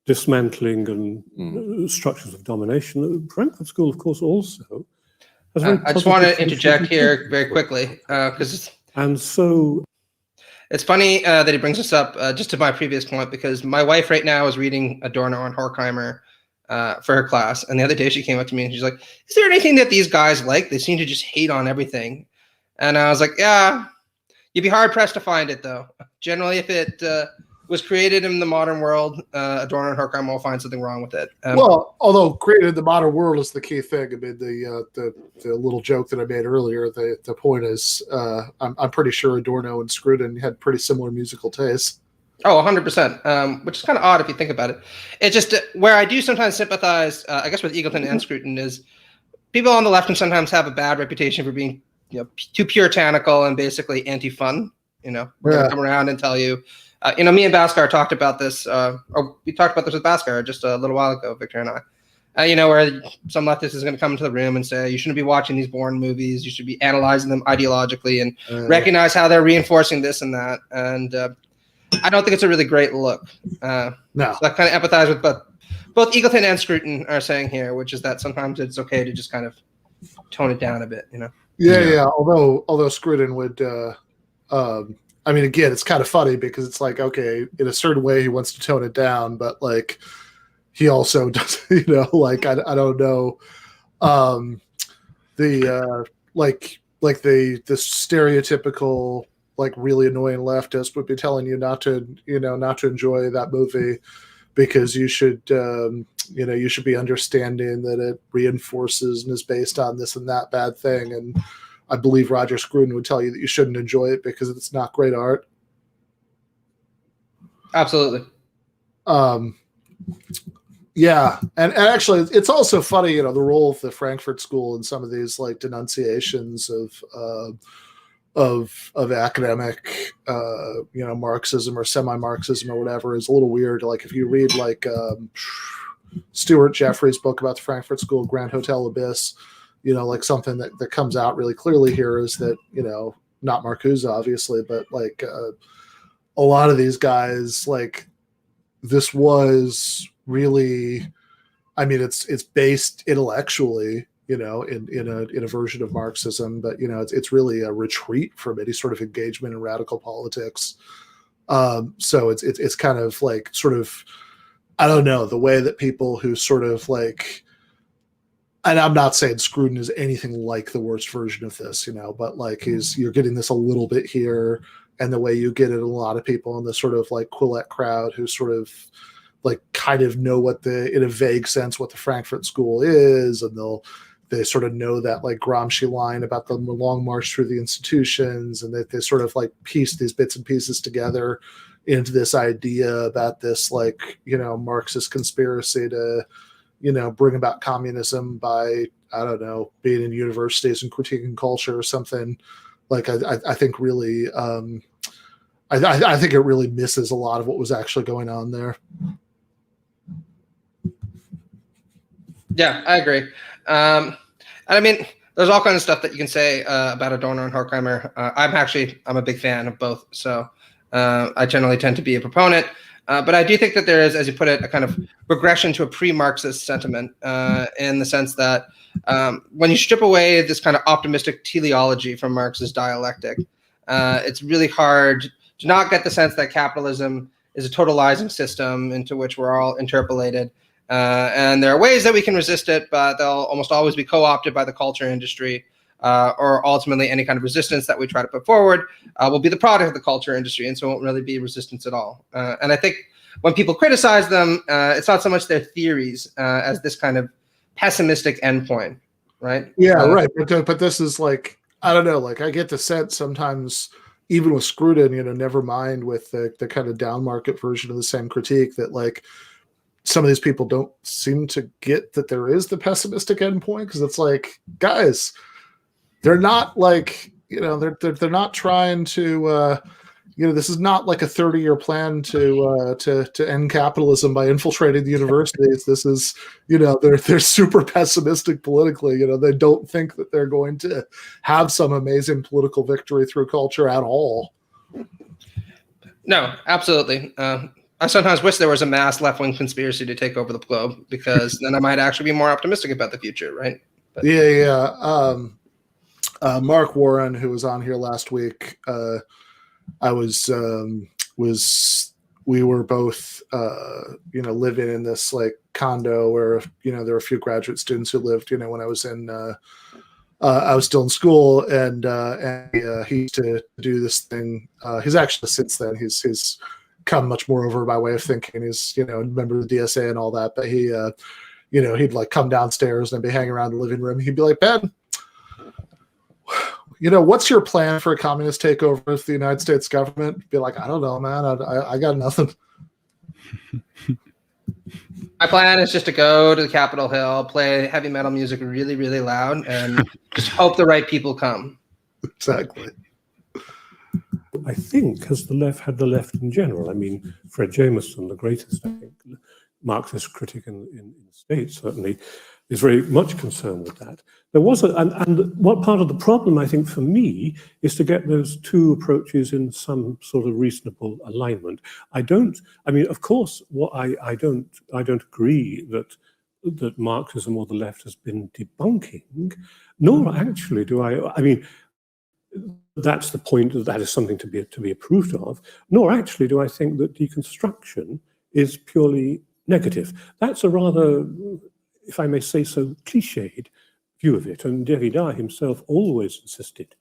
dismantling and structures of domination. The Frankfurt School, of course, also has I just want to interject here very quickly because it's funny that he brings this up just to my previous point, because my wife right now is reading Adorno and Horkheimer for her class, and the other day she came up to me and she's like, "Is there anything that these guys like? They seem to just hate on everything." And I was like, "Yeah." You'd be hard-pressed to find it, though. Generally, if it was created in the modern world, Adorno and Horkheimer will find something wrong with it. Well, although created in the modern world is the key thing. I mean, the little joke that I made earlier, the point is I'm pretty sure Adorno and Scruton had pretty similar musical tastes. Oh, 100%, which is kind of odd if you think about it. It's just where I do sometimes sympathize, I guess, with Eagleton and Scruton is people on the left can sometimes have a bad reputation for being too puritanical and basically anti-fun. They're gonna come around and tell you, me and Bhaskar talked about this, or we talked about this with Bhaskar just a little while ago, Victor and I. Where some leftist is going to come into the room and say, you shouldn't be watching these Bourne movies. You should be analyzing them ideologically and recognize how they're reinforcing this and that. And I don't think it's a really great look. No. So I kind of empathize with both Eagleton and Scruton are saying here, which is that sometimes it's okay to just kind of tone it down a bit, Yeah. Although Scruton would, I mean, again, it's kind of funny because it's like, okay, in a certain way, he wants to tone it down, but like, he also does, like I don't know, the the stereotypical like really annoying leftist would be telling you not to enjoy that movie because you should you should be understanding that it reinforces and is based on this and that bad thing. And I believe Roger Scruton would tell you that you shouldn't enjoy it because it's not great art. Absolutely. Yeah, and actually, it's also funny, the role of the Frankfurt School in some of these like denunciations of academic, Marxism or semi-Marxism or whatever is a little weird. Like if you read like Stuart Jeffrey's book about the Frankfurt School, Grand Hotel Abyss, like something that comes out really clearly here is that not Marcuse obviously, but like a lot of these guys like this was really, I mean, it's based intellectually, in a version of Marxism, but it's really a retreat from any sort of engagement in radical politics. So it's kind of like sort of, I don't know, the way that people who sort of like, and I'm not saying Scruton is anything like the worst version of this, but like you're getting this a little bit here, and the way you get it in a lot of people in the sort of like Quillette crowd who sort of like kind of know in a vague sense what the Frankfurt School is, and they sort of know that like Gramsci line about the long march through the institutions, and that they sort of like piece these bits and pieces together into this idea about this like Marxist conspiracy to bring about communism by, I don't know, being in universities and critiquing culture or something. Like I think really I think it really misses a lot of what was actually going on there. Yeah, I agree. And I mean, there's all kinds of stuff that you can say about Adorno and Horkheimer. I'm a big fan of both. So I generally tend to be a proponent. But I do think that there is, as you put it, a kind of regression to a pre-Marxist sentiment in the sense that when you strip away this kind of optimistic teleology from Marx's dialectic, it's really hard to not get the sense that capitalism is a totalizing system into which we're all interpolated. And there are ways that we can resist it, but they'll almost always be co-opted by the culture industry, or ultimately any kind of resistance that we try to put forward will be the product of the culture industry, and so it won't really be resistance at all. And I think when people criticize them, it's not so much their theories as this kind of pessimistic endpoint, right? Yeah, right. But this is like, I don't know, like I get the sense sometimes, even with Scruton, never mind with the kind of down market version of the same critique, that like some of these people don't seem to get that there is the pessimistic endpoint, because it's like, guys, they're not like, they're not trying to, this is not like a 30-year plan to end capitalism by infiltrating the universities. This is, they're super pessimistic politically. They don't think that they're going to have some amazing political victory through culture at all. No, absolutely. I sometimes wish there was a mass left-wing conspiracy to take over the globe, because then I might actually be more optimistic about the future, right? But, yeah. Mark Warren, who was on here last week, we were both, living in this like condo where, there were a few graduate students who lived, when I was I was still in school, and he used to do this thing. He's actually, since then, he's come much more over my way of thinking. He's, a member of the DSA and all that, but he, he'd like come downstairs and I'd be hanging around the living room. He'd be like, Ben, what's your plan for a communist takeover of the United States government? Be like, I don't know, man. I got nothing. My plan is just to go to the Capitol Hill, play heavy metal music really, really loud, and just hope the right people come. Exactly. I think has the left in general. I mean, Fred Jameson, the greatest, I think, Marxist critic in the States, certainly, is very much concerned with that. There was and what part of the problem, I think, for me, is to get those two approaches in some sort of reasonable alignment. Of course, what I don't agree that that Marxism or the left has been debunking, nor actually do I mean, that's the point, that is something to be approved of, nor actually do I think that deconstruction is purely negative. That's a rather, if I may say so, cliched view of it. And Derrida himself always insisted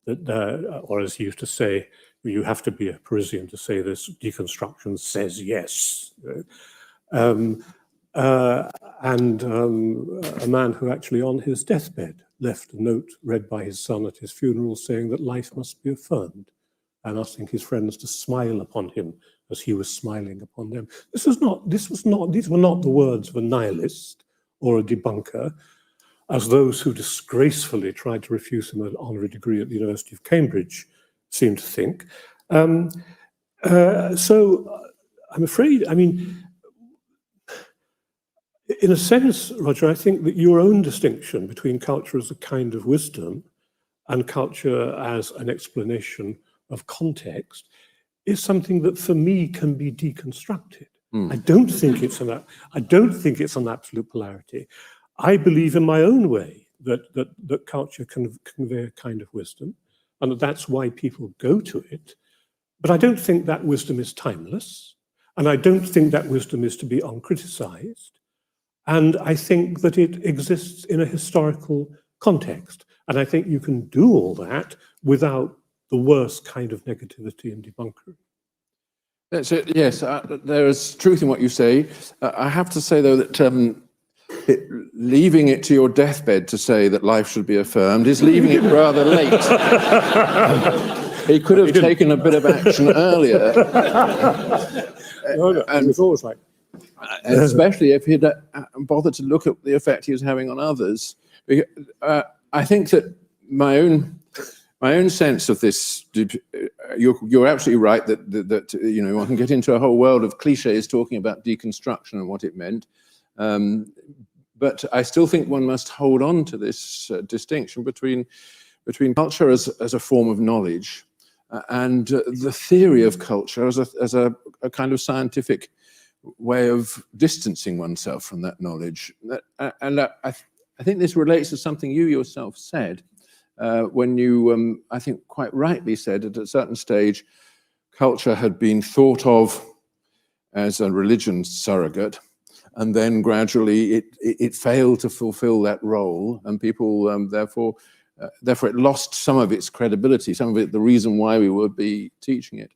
that, or as he used to say, you have to be a Parisian to say this, deconstruction says yes. A man who actually on his deathbed left a note read by his son at his funeral saying that life must be affirmed, and asking his friends to smile upon him as he was smiling upon them. These were not the words of a nihilist or a debunker, as those who disgracefully tried to refuse him an honorary degree at the University of Cambridge seem to think. So I'm afraid, I mean, in a sense, Roger, I think that your own distinction between culture as a kind of wisdom and culture as an explanation of context is something that for me can be deconstructed. I don't think it's an absolute polarity. I believe in my own way that culture can convey a kind of wisdom, and that's why people go to it. But I don't think that wisdom is timeless, and I don't think that wisdom is to be uncriticized. And I think that it exists in a historical context. And I think you can do all that without the worst kind of negativity and debunkery. That's it. Yes, there is truth in what you say. I have to say, though, that leaving it to your deathbed to say that life should be affirmed is leaving it rather late. He could have taken a bit of action earlier. And it's always like, especially if he'd bothered to look at the effect he was having on others. I think that my own sense of this, you're absolutely right that you know, one can get into a whole world of cliches talking about deconstruction and what it meant. But I still think one must hold on to this distinction between culture as a form of knowledge and the theory of culture as a kind of scientific way of distancing oneself from that knowledge. And I think this relates to something you yourself said when you, I think quite rightly said, at a certain stage, culture had been thought of as a religion surrogate, and then gradually it failed to fulfill that role, and people therefore it lost some of its credibility, some of it the reason why we would be teaching it.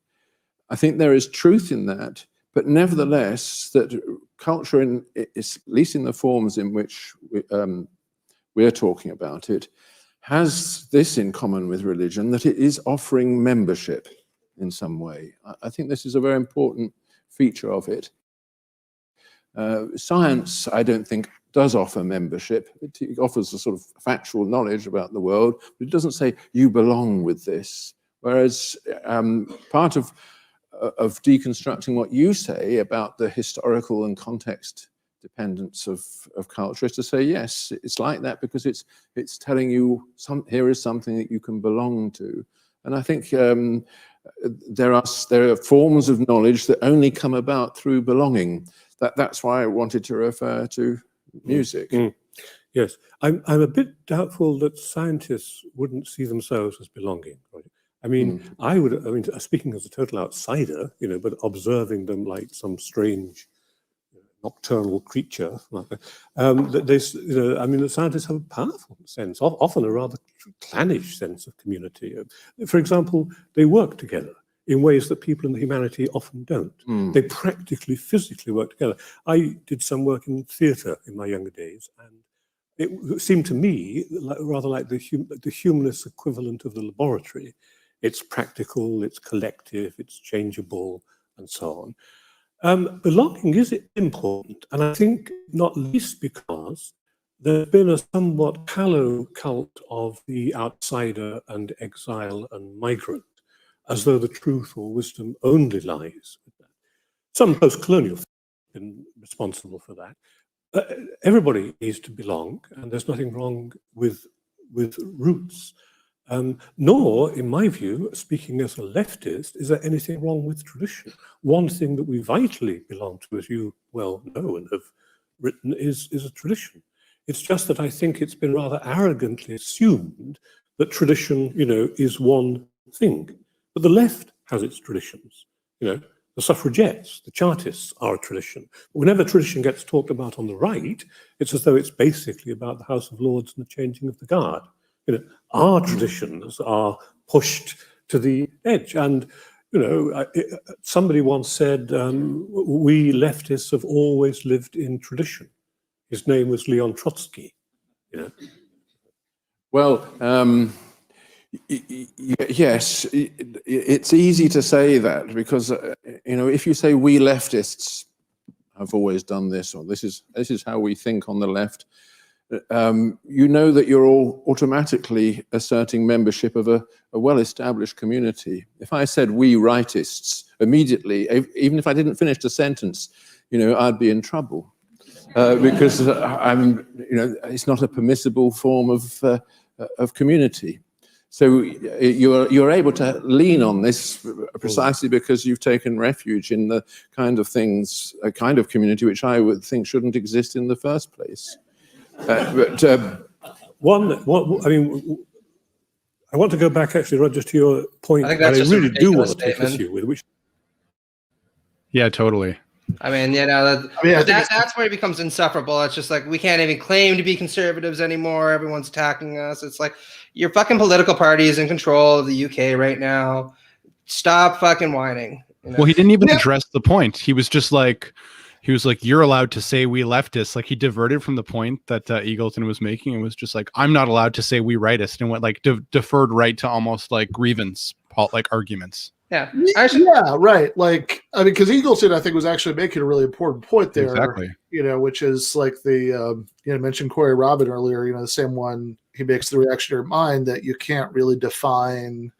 I think there is truth in that. But nevertheless, that culture, at least in the forms in which we're talking about it, has this in common with religion, that it is offering membership in some way. I think this is a very important feature of it. Science, I don't think, does offer membership. It offers a sort of factual knowledge about the world, but it doesn't say you belong with this. Whereas part of deconstructing what you say about the historical and context dependence of culture is to say, yes, it's like that because it's telling you here is something that you can belong to. And I think there are forms of knowledge that only come about through belonging. That's why I wanted to refer to music. Yes, I'm a bit doubtful that scientists wouldn't see themselves as belonging. Right? I mean, speaking as a total outsider, you know, but observing them like some strange nocturnal creature, the scientists have a powerful sense, often a rather clannish sense of community. For example, they work together in ways that people in the humanity often don't. They practically, physically work together. I did some work in theatre in my younger days, and it seemed to me rather like the humanist equivalent of the laboratory. It's practical, it's collective, it's changeable, and so on. Belonging is important, and I think not least because there's been a somewhat callow cult of the outsider and exile and migrant, as though the truth or wisdom only lies with that. Some post-colonial have been responsible for that. Everybody needs to belong, and there's nothing wrong with roots. Nor, in my view, speaking as a leftist, is there anything wrong with tradition. One thing that we vitally belong to, as you well know and have written is a tradition. It's just that I think it's been rather arrogantly assumed that tradition, is one thing. But the left has its traditions. The suffragettes, the Chartists are a tradition. But whenever tradition gets talked about on the right, it's as though it's basically about the House of Lords and the changing of the guard. Our traditions are pushed to the edge. And, somebody once said, we leftists have always lived in tradition. His name was Leon Trotsky. Well, yes, it's easy to say that because, if you say we leftists have always done this, or this is how we think on the left, that you're all automatically asserting membership of a well-established community. If I said we rightists immediately, even if I didn't finish the sentence, I'd be in trouble because it's not a permissible form of community. So you're able to lean on this precisely because you've taken refuge in the kind of community which I would think shouldn't exist in the first place. I want to go back actually, Roger, to your point. I think that's I really do want to take issue with which. Yeah, totally. That's where it becomes insufferable. It's just like we can't even claim to be conservatives anymore. Everyone's attacking us. It's like your fucking political party is in control of the UK right now. Stop fucking whining. Well, he didn't even address the point. He was just like, you're allowed to say we leftists. Like he diverted from the point that Eagleton was making and was just like, I'm not allowed to say we rightist, and went like deferred right to almost like grievance arguments. Yeah. Yeah, right. Like, because Eagleton, I think, was actually making a really important point there. Exactly. Which is like the, mentioned Corey Robin earlier, the same one he makes the reactionary mind that you can't really define,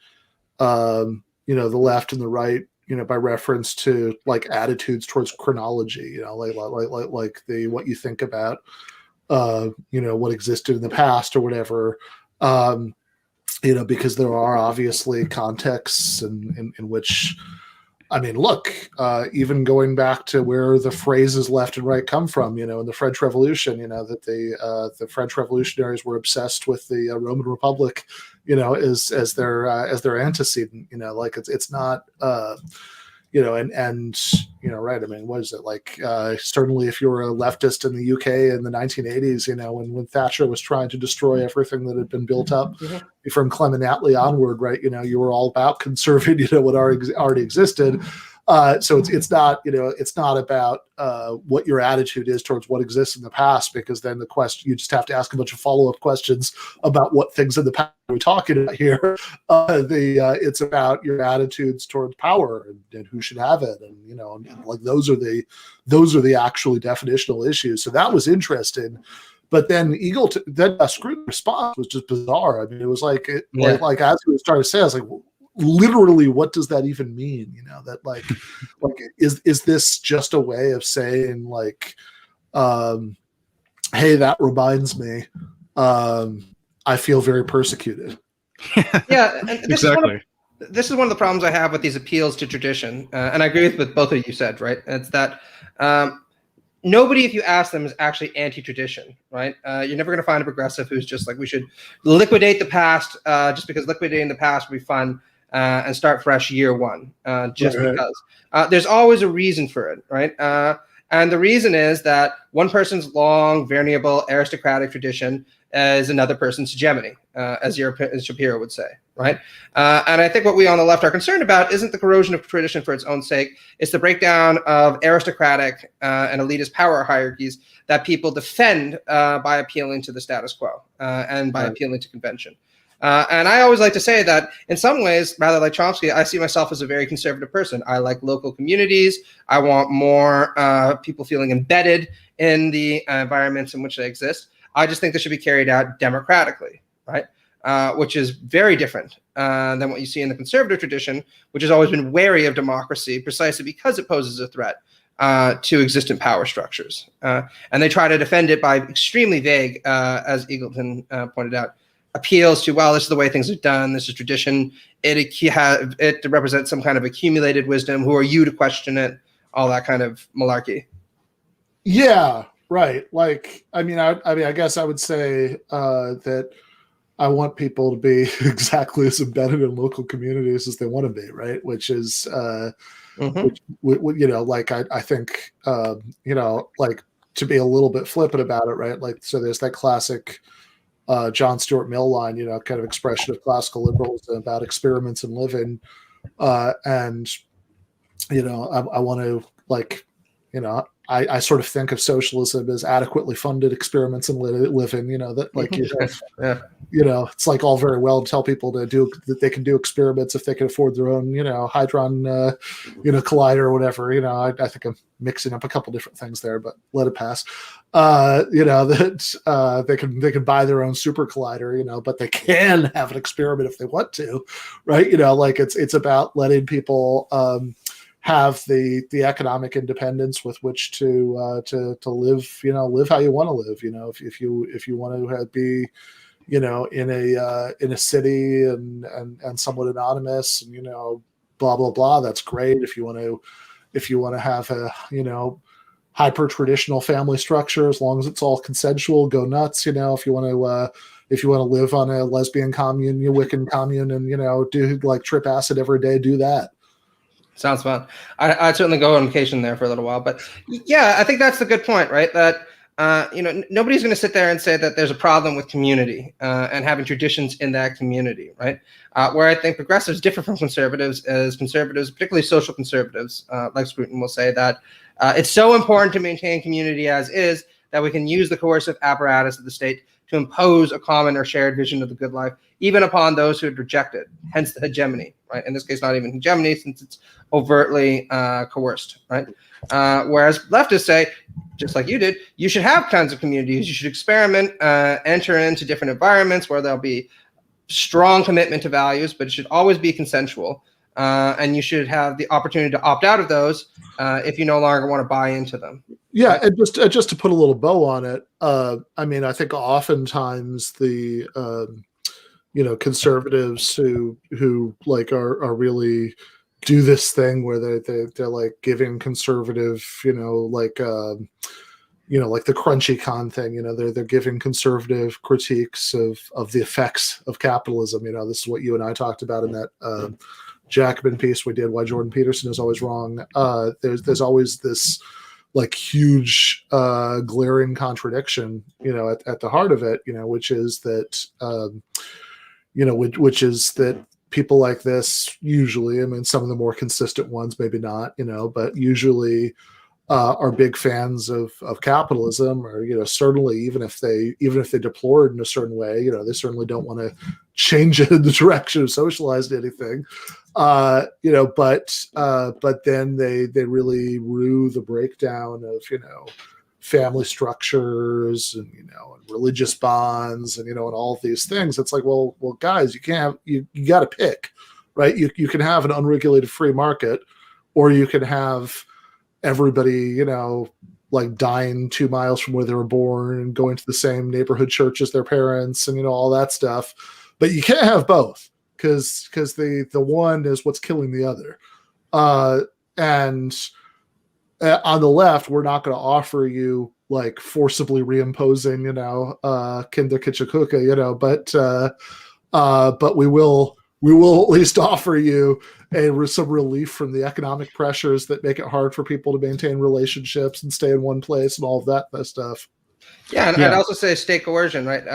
the left and the right, by reference to like attitudes towards chronology, like what you think about, what existed in the past or whatever. Because there are obviously contexts in which, even going back to where the phrases left and right come from, in the French Revolution, that the French revolutionaries were obsessed with the Roman Republic, as their antecedent, it's not, right. What is it like? Certainly, if you were a leftist in the UK in the 1980s, when Thatcher was trying to destroy everything that had been built up from Clement Attlee onward, right? You were all about conserving, what already existed. So it's not about what your attitude is towards what exists in the past, because then you just have to ask a bunch of follow-up questions about what things in the past we're talking about here. It's about your attitudes towards power and who should have it, and like those are the actually definitional issues. So that was interesting. But then Scruton's response was just bizarre. It was like as we were starting to say, I was like, literally, what does that even mean? That like is this just a way of saying like, hey, that reminds me, I feel very persecuted. Yeah, and exactly. This is one of the problems I have with these appeals to tradition, and I agree with both of you said, right? It's that nobody, if you ask them, is actually anti-tradition, right? You're never going to find a progressive who's just like, we should liquidate the past just because liquidating the past would be fun. And start fresh year one, because there's always a reason for it, right? And the reason is that one person's long, venerable, aristocratic tradition is another person's hegemony, as Shapiro would say, right? And I think what we on the left are concerned about isn't the corrosion of tradition for its own sake. It's the breakdown of aristocratic and elitist power hierarchies that people defend by appealing to the status quo and by appealing to convention. And I always like to say that in some ways, rather like Chomsky, I see myself as a very conservative person. I like local communities. I want more people feeling embedded in the environments in which they exist. I just think this should be carried out democratically, right? Which is very different than what you see in the conservative tradition, which has always been wary of democracy precisely because it poses a threat to existent power structures. And they try to defend it by extremely vague, as Eagleton pointed out, appeals to, well, this is the way things are done. This is tradition. It represents some kind of accumulated wisdom. Who are you to question it? All that kind of malarkey. Yeah. Right. Like, I guess I would say that I want people to be exactly as embedded in local communities as they want to be, right? Which is, like I think, like to be a little bit flippant about it, right? Like, so there's that classic John Stuart Mill line, kind of expression of classical liberalism about experiments in living, and I want to like, I sort of think of socialism as adequately funded experiments in living, that like, it's like all very well to tell people that they can do experiments if they can afford their own, Hadron, collider or whatever. I think I'm mixing up a couple different things there, but let it pass. That they can buy their own super collider, but they can have an experiment if they want to, right? Like it's about letting people have the economic independence with which to live, live how you want to live. If you want to be, in a city and somewhat anonymous and, blah, blah, blah, that's great. If you want to have a, hyper traditional family structure, as long as it's all consensual, go nuts. If you want to live on a lesbian commune, Wiccan commune, and, do like trip acid every day, do that. Sounds fun. I'd certainly go on vacation there for a little while, but yeah, I think that's the good point, right? That nobody's going to sit there and say that there's a problem with community and having traditions in that community, right? Where I think progressives differ from conservatives is conservatives, particularly social conservatives, like Scruton will say that it's so important to maintain community as is that we can use the coercive apparatus of the state to impose a common or shared vision of the good life, even upon those who had rejected, hence the hegemony, right? In this case, not even hegemony, since it's overtly coerced, right? Whereas leftists say, just like you did, you should have kinds of communities, you should experiment, enter into different environments where there'll be strong commitment to values, but it should always be consensual. And you should have the opportunity to opt out of those if you no longer want to buy into them. Yeah, and just to put a little bow on it, I think oftentimes the conservatives who like are really do this thing where they're like giving conservative, like the crunchy con thing, they're giving conservative critiques of the effects of capitalism. This is what you and I talked about in that Jacobin piece we did, Why Jordan Peterson is Always Wrong. There's always this like huge glaring contradiction, at the heart of it, which is that which is that people like this usually, some of the more consistent ones, maybe not, but usually are big fans of capitalism, or certainly even if they deplore it in a certain way, they certainly don't want to change it in the direction of socialized anything, but then they really rue the breakdown of family structures and and religious bonds and and all of these things. It's like, well guys, you can't have, you got to pick, right? You can have an unregulated free market, or you can have everybody like dying 2 miles from where they were born and going to the same neighborhood church as their parents and all that stuff. But you can't have both, because the one is what's killing the other. And on the left, we're not going to offer you like forcibly reimposing, Kinder Kichikuka, but we will at least offer you some relief from the economic pressures that make it hard for people to maintain relationships and stay in one place and all of that stuff. Yeah, and I'd also say state coercion, right?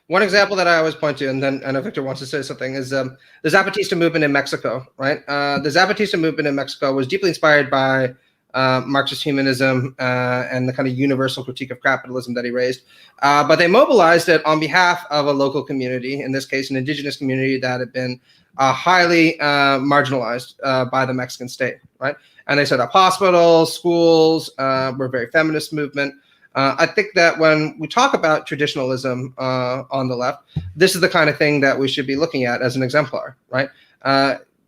One example that I always point to, and then I know Victor wants to say something, is the Zapatista movement in Mexico, right? The Zapatista movement in Mexico was deeply inspired by Marxist humanism and the kind of universal critique of capitalism that he raised. But they mobilized it on behalf of a local community, in this case, an indigenous community that had been highly marginalized by the Mexican state, right? And they set up hospitals, schools, were a very feminist movement. I think that when we talk about traditionalism on the left, this is the kind of thing that we should be looking at as an exemplar, right?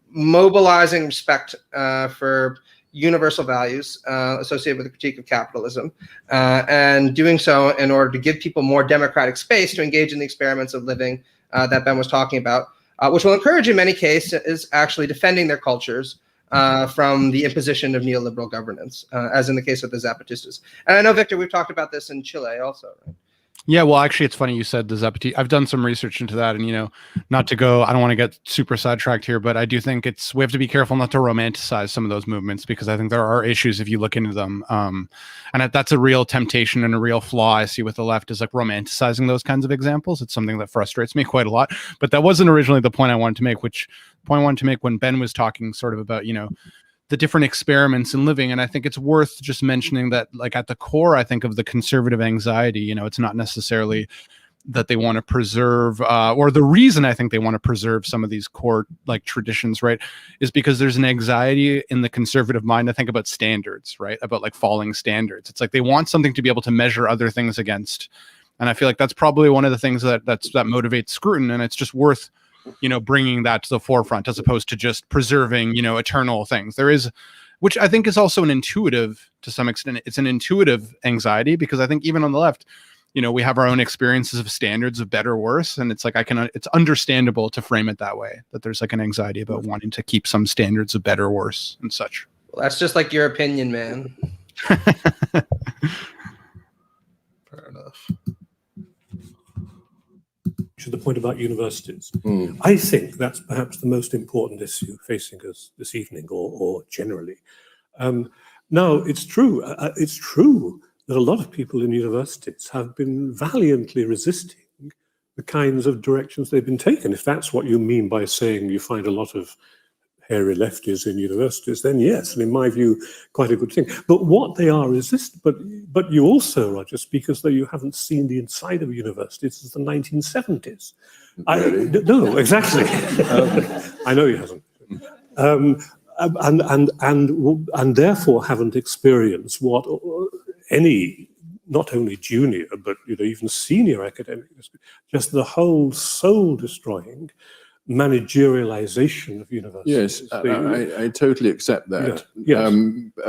Mobilizing respect for universal values associated with the critique of capitalism, and doing so in order to give people more democratic space to engage in the experiments of living that Ben was talking about, which will encourage in many cases is actually defending their cultures from the imposition of neoliberal governance, as in the case of the Zapatistas. And I know, Victor, we've talked about this in Chile also, right? Yeah, well, actually, it's funny you said the Zapatista. I've done some research into that, and not to go, I don't want to get super sidetracked here, but I do think we have to be careful not to romanticize some of those movements, because I think there are issues if you look into them, and that's a real temptation and a real flaw I see with the left, is like romanticizing those kinds of examples. It's something that frustrates me quite a lot. But that wasn't originally the point I wanted to make. Which point I wanted to make when Ben was talking sort of about the different experiments in living. And I think it's worth just mentioning that, like, at the core, I think, of the conservative anxiety, it's not necessarily that they want to preserve, or the reason I think they want to preserve some of these core like traditions, right, is because there's an anxiety in the conservative mind, I think, about standards, right, about like falling standards. It's like they want something to be able to measure other things against. And I feel like that's probably one of the things that motivates Scruton. And it's just worth bringing that to the forefront, as opposed to just preserving, eternal things. There is, which I think is also an intuitive, to some extent, it's an intuitive anxiety, because I think even on the left, we have our own experiences of standards of better, worse. And it's like, it's understandable to frame it that way, that there's like an anxiety about wanting to keep some standards of better, worse and such. Well, that's just like your opinion, man. Fair enough. To the point about universities, I think that's perhaps the most important issue facing us this evening, or generally. Now, it's true that a lot of people in universities have been valiantly resisting the kinds of directions they've been taken. If that's what you mean by saying you find a lot of hairy lefties in universities, then yes, and in my view, quite a good thing. But what they are but you also, Roger, speak as though you haven't seen the inside of universities since the 1970s. Really? No, exactly. I know you haven't. And therefore haven't experienced what any, not only junior, but even senior academic, just the whole soul-destroying managerialization of universities. Yes, I totally accept that. Yes.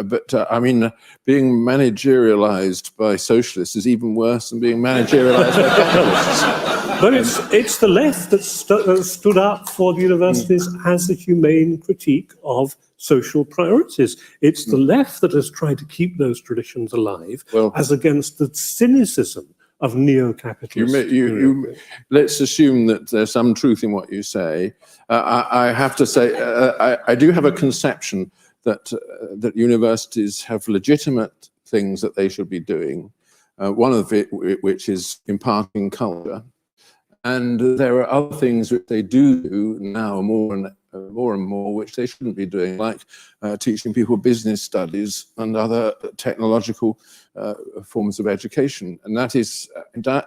But I mean, being managerialized by socialists is even worse than being managerialized by capitalists. But it's the left that stood up for the universities as a humane critique of social priorities. It's the left that has tried to keep those traditions alive, as against the cynicism of neo-capitalism. Let's assume that there's some truth in what you say. I have to say, I do have a conception that universities have legitimate things that they should be doing. One of it, which is imparting culture, and there are other things which they do now more and more, which they shouldn't be doing, like teaching people business studies and other technological forms of education. And that is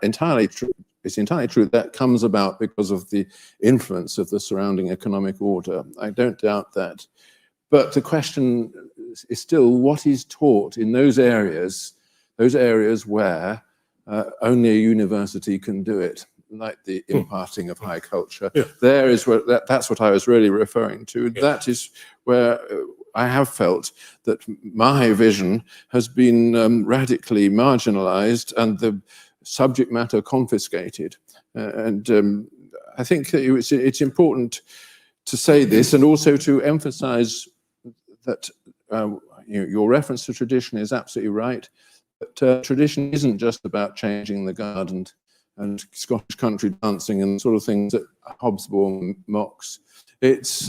entirely true. It's entirely true. That comes about because of the influence of the surrounding economic order. I don't doubt that. But the question is still, what is taught in those areas where only a university can do it, like the imparting of high culture. Yeah. There is where that's what I was really referring to. Yeah. That is where I have felt that my vision has been radically marginalized and the subject matter confiscated. And I think it's important to say this, and also to emphasize that your reference to tradition is absolutely right. But tradition isn't just about changing the guard and Scottish country dancing and the sort of things that Hobsbawm mocks. It's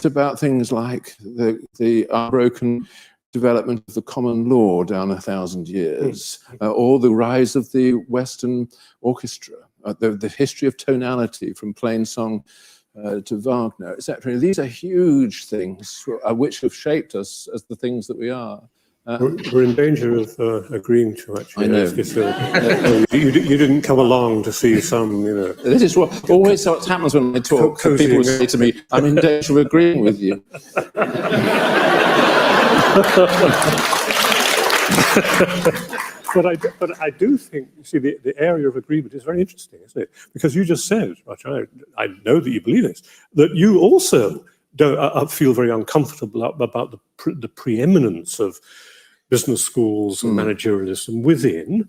about things like the unbroken development of the common law down 1,000 years, or the rise of the Western orchestra, the history of tonality from plain song to Wagner, etc. These are huge things which have shaped us as the things that we are. We're in danger of agreeing to actually. I know. You didn't come along to see some, This is what always happens when I talk. People say to me, "I'm in danger of agreeing with you." But I do think, you see, the area of agreement is very interesting, isn't it? Because you just said, Roger, I know that you believe this, that you also feel very uncomfortable about the preeminence of business schools and managerialism within,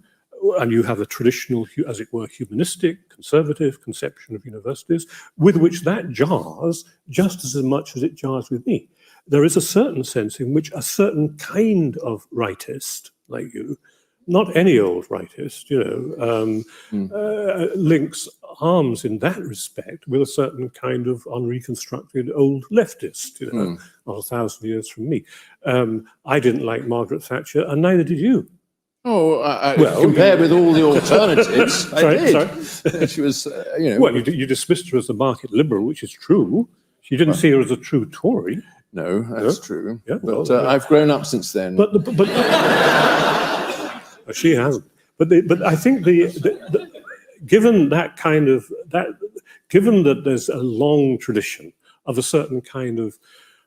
and you have a traditional, as it were, humanistic, conservative conception of universities, with which that jars just as much as it jars with me. there is a certain sense in which a certain kind of rightist, like you, not any old rightist, links arms in that respect with a certain kind of unreconstructed old leftist, not 1,000 years from me. I didn't like Margaret Thatcher, and neither did you. Oh, well, compared with all the alternatives, sorry. She was, Well, you dismissed her as a market liberal, which is true. You didn't see her as a true Tory. No, that's true. Yeah, but I've grown up since then. But she hasn't. But I think given that kind of given that there's a long tradition of a certain kind of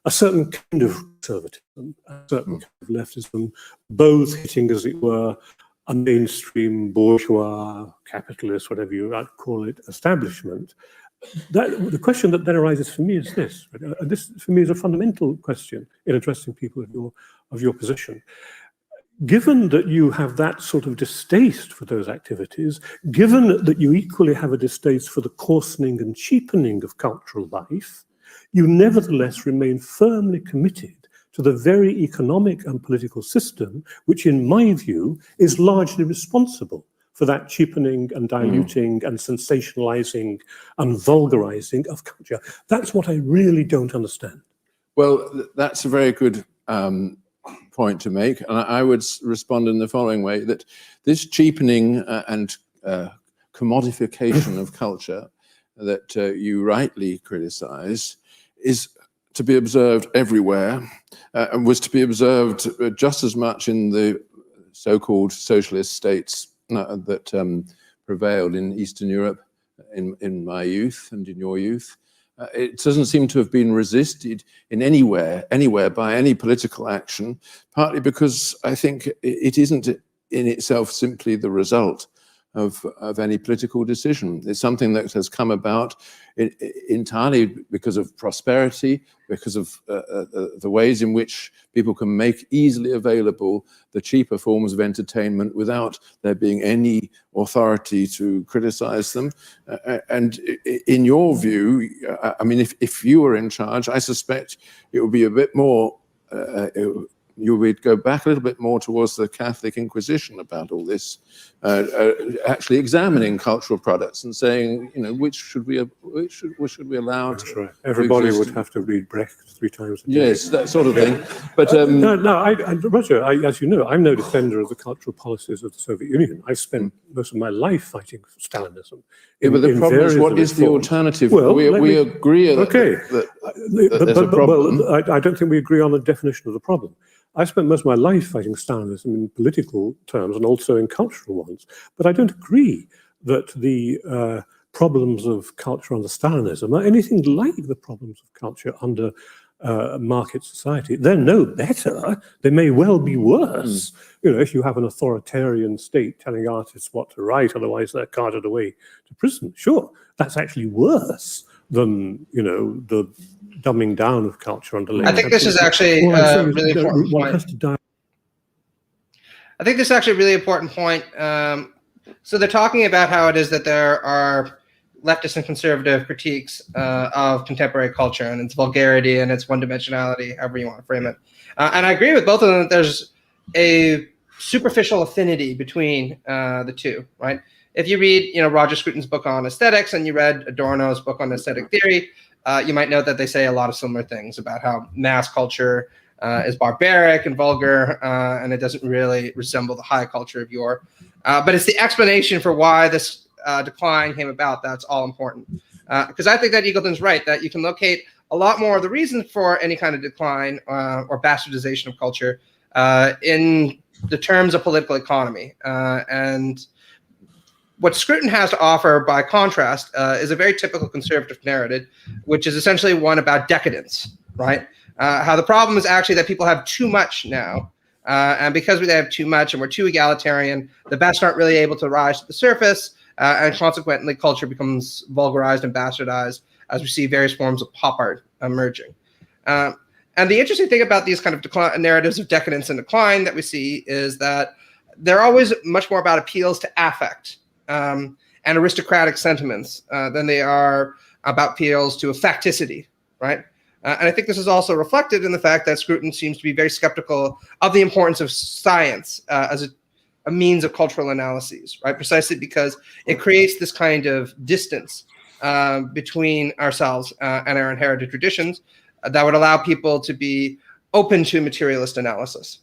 conservatism, a certain kind of leftism, both hitting, as it were, a mainstream bourgeois, capitalist, whatever you might call it, establishment. The question that then arises for me is this, right? And this for me is a fundamental question in addressing people of your position. Given that you have that sort of distaste for those activities, given that you equally have a distaste for the coarsening and cheapening of cultural life, you nevertheless remain firmly committed to the very economic and political system, which in my view is largely responsible for that cheapening and diluting and sensationalizing and vulgarizing of culture. That's what I really don't understand. Well, that's a very good point to make. And I would respond in the following way, that this cheapening and commodification of culture that you rightly criticize is to be observed everywhere and was to be observed just as much in the so-called socialist states that prevailed in Eastern Europe in my youth and in your youth. It doesn't seem to have been resisted in anywhere by any political action, partly because I think it isn't in itself simply the result of any political decision. It's something that has come about entirely because of prosperity, because of the ways in which people can make easily available the cheaper forms of entertainment without there being any authority to criticize them. And in your view, I mean, if you were in charge, I suspect it would be a bit more you would go back a little bit more towards the Catholic Inquisition about all this, actually examining cultural products and saying, which should we allow? That's right. Everybody would have to read Brecht 3 times a day. Yes, that sort of thing. But Roger, as you know, I'm no defender of the cultural policies of the Soviet Union. I've spent most of my life fighting Stalinism. But the problem is, what is the alternative? Well, we agree that there's a problem. Well, I don't think we agree on the definition of the problem. I spent most of my life fighting Stalinism in political terms and also in cultural ones, but I don't agree that the problems of culture under Stalinism are anything like the problems of culture under market society. They're no better. They may well be worse. If you have an authoritarian state telling artists what to write, otherwise they're carted away to prison. Sure, that's actually worse than the dumbing down of culture under labor. I think this is actually a really important point. I think this is actually a really important point. So they're talking about how it is that there are leftist and conservative critiques of contemporary culture and its vulgarity and its one-dimensionality, however you want to frame it. And I agree with both of them that there's a superficial affinity between the two, right? If you read, Roger Scruton's book on aesthetics and you read Adorno's book on aesthetic theory, you might note that they say a lot of similar things about how mass culture is barbaric and vulgar, and it doesn't really resemble the high culture of yore. But it's the explanation for why this decline came about that's all important. Because I think that Eagleton's right, that you can locate a lot more of the reason for any kind of decline or bastardization of culture in the terms of political economy. And what Scruton has to offer, by contrast, is a very typical conservative narrative, which is essentially one about decadence, right? How the problem is actually that people have too much now. And because we have too much and we're too egalitarian, the best aren't really able to rise to the surface. And consequently, culture becomes vulgarized and bastardized as we see various forms of pop art emerging. And the interesting thing about these kind of narratives of decadence and decline that we see is that they're always much more about appeals to affect and aristocratic sentiments than they are about appeals to effecticity, right? And I think this is also reflected in the fact that Scruton seems to be very skeptical of the importance of science as a means of cultural analyses, right? Precisely because it creates this kind of distance between ourselves and our inherited traditions that would allow people to be open to materialist analysis.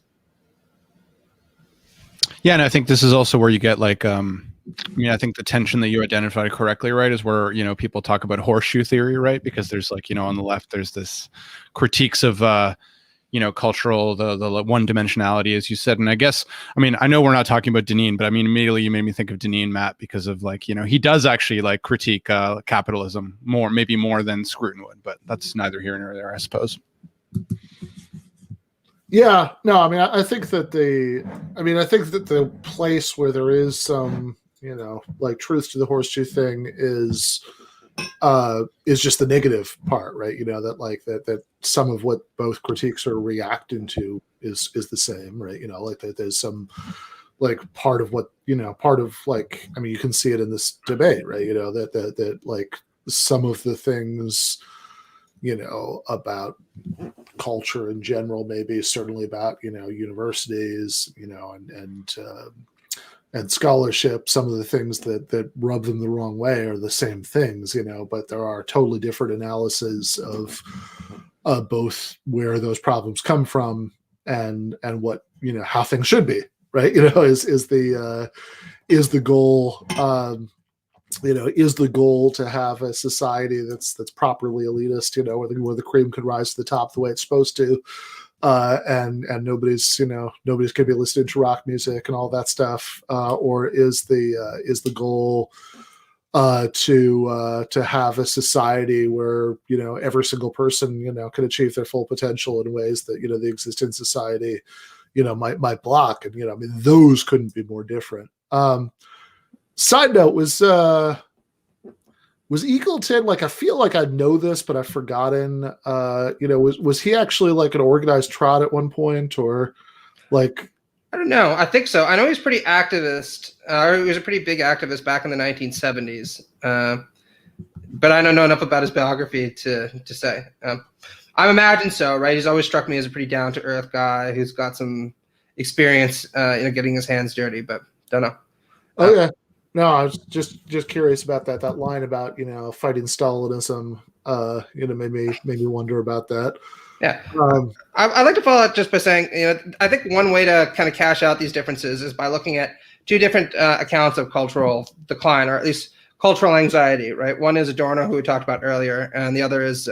Yeah, and I think this is also where you get like, I think the tension that you identified correctly, right, is where, people talk about horseshoe theory, right? Because there's like, on the left, there's this critiques of, cultural, the one dimensionality, as you said. And I guess, I know we're not talking about Deneen, but immediately you made me think of Deneen, Matt, because of like, he does actually like critique capitalism maybe more than Scruton would, but that's neither here nor there, I suppose. Yeah, no, I think that the place where there is some, like truth to the horseshoe thing is just the negative part, right? That some of what both critiques are reacting to is the same, right? Like that there's some like part of what, part of like, you can see it in this debate, right? That like some of the things, about culture in general, maybe certainly about, universities, and scholarship, some of the things that rub them the wrong way are the same things, but there are totally different analyses of both where those problems come from and what, how things should be, right? Is the goal, is the goal to have a society that's properly elitist, where the cream can rise to the top the way it's supposed to, and nobody's going to be listening to rock music and all that stuff, or is the goal to have a society where every single person can achieve their full potential in ways that the existing society might block, and those couldn't be more different. Side note, was Eagleton, like, I feel like I know this, but I've forgotten, was he actually like an organized trot at one point, or like? I don't know. I think so. I know he's pretty activist. He was a pretty big activist back in the 1970s. But I don't know enough about his biography to say. I imagine so, right? He's always struck me as a pretty down-to-earth guy who's got some experience, getting his hands dirty, but don't know. Oh, yeah. No, I was just curious about that line about fighting Stalinism. Made me wonder about that. Yeah, I'd like to follow up just by saying, I think one way to kind of cash out these differences is by looking at two different accounts of cultural decline, or at least cultural anxiety. Right, one is Adorno, who we talked about earlier, and the other is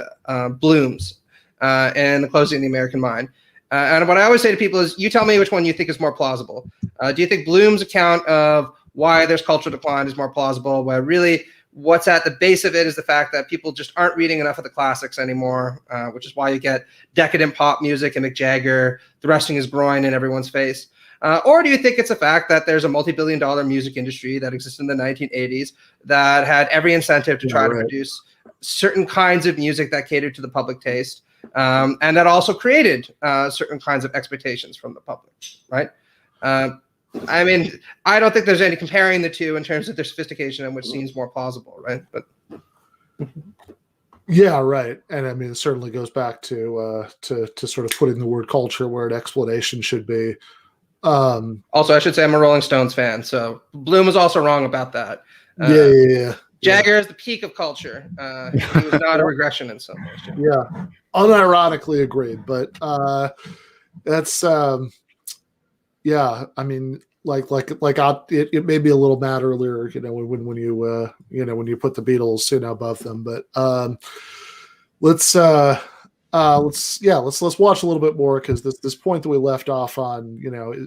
Bloom's and The Closing of the American Mind. And what I always say to people is, you tell me which one you think is more plausible. Do you think Bloom's account of why there's cultural decline is more plausible, where really what's at the base of it is the fact that people just aren't reading enough of the classics anymore, which is why you get decadent pop music and Mick Jagger thrusting his groin in everyone's face? Or do you think it's a fact that there's a multi-billion-dollar music industry that existed in the 1980s that had every incentive to try to produce certain kinds of music that catered to the public taste, and that also created certain kinds of expectations from the public, right? I don't think there's any comparing the two in terms of their sophistication, and which seems more plausible, right? But yeah, right. And it certainly goes back to sort of putting the word culture where an explanation should be. Also, I should say I'm a Rolling Stones fan, so Bloom was also wrong about that. Yeah. Jagger is the peak of culture. He was not a regression in some ways. Yeah, unironically agreed, but that's yeah. It made me a little mad earlier, when you put the Beatles above them, but let's watch a little bit more, because this point that we left off on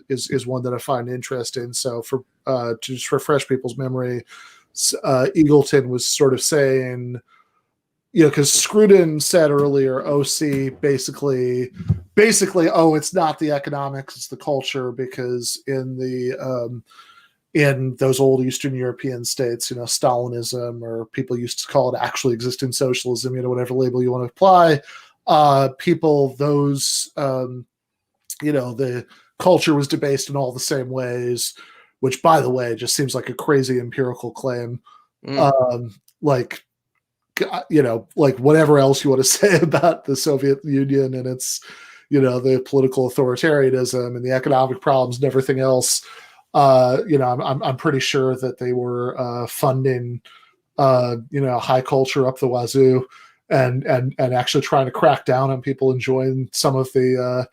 is one that I find interesting. So to just refresh people's memory, Eagleton was sort of saying, because Scruton said earlier, OC basically, it's not the economics, it's the culture, because in those old Eastern European states, Stalinism, or people used to call it actually existing socialism, whatever label you want to apply, the culture was debased in all the same ways, which, by the way, just seems like a crazy empirical claim. like whatever else you want to say about the Soviet Union and its, the political authoritarianism and the economic problems and everything else, I'm pretty sure that they were funding, high culture up the wazoo, and actually trying to crack down on people enjoying some of the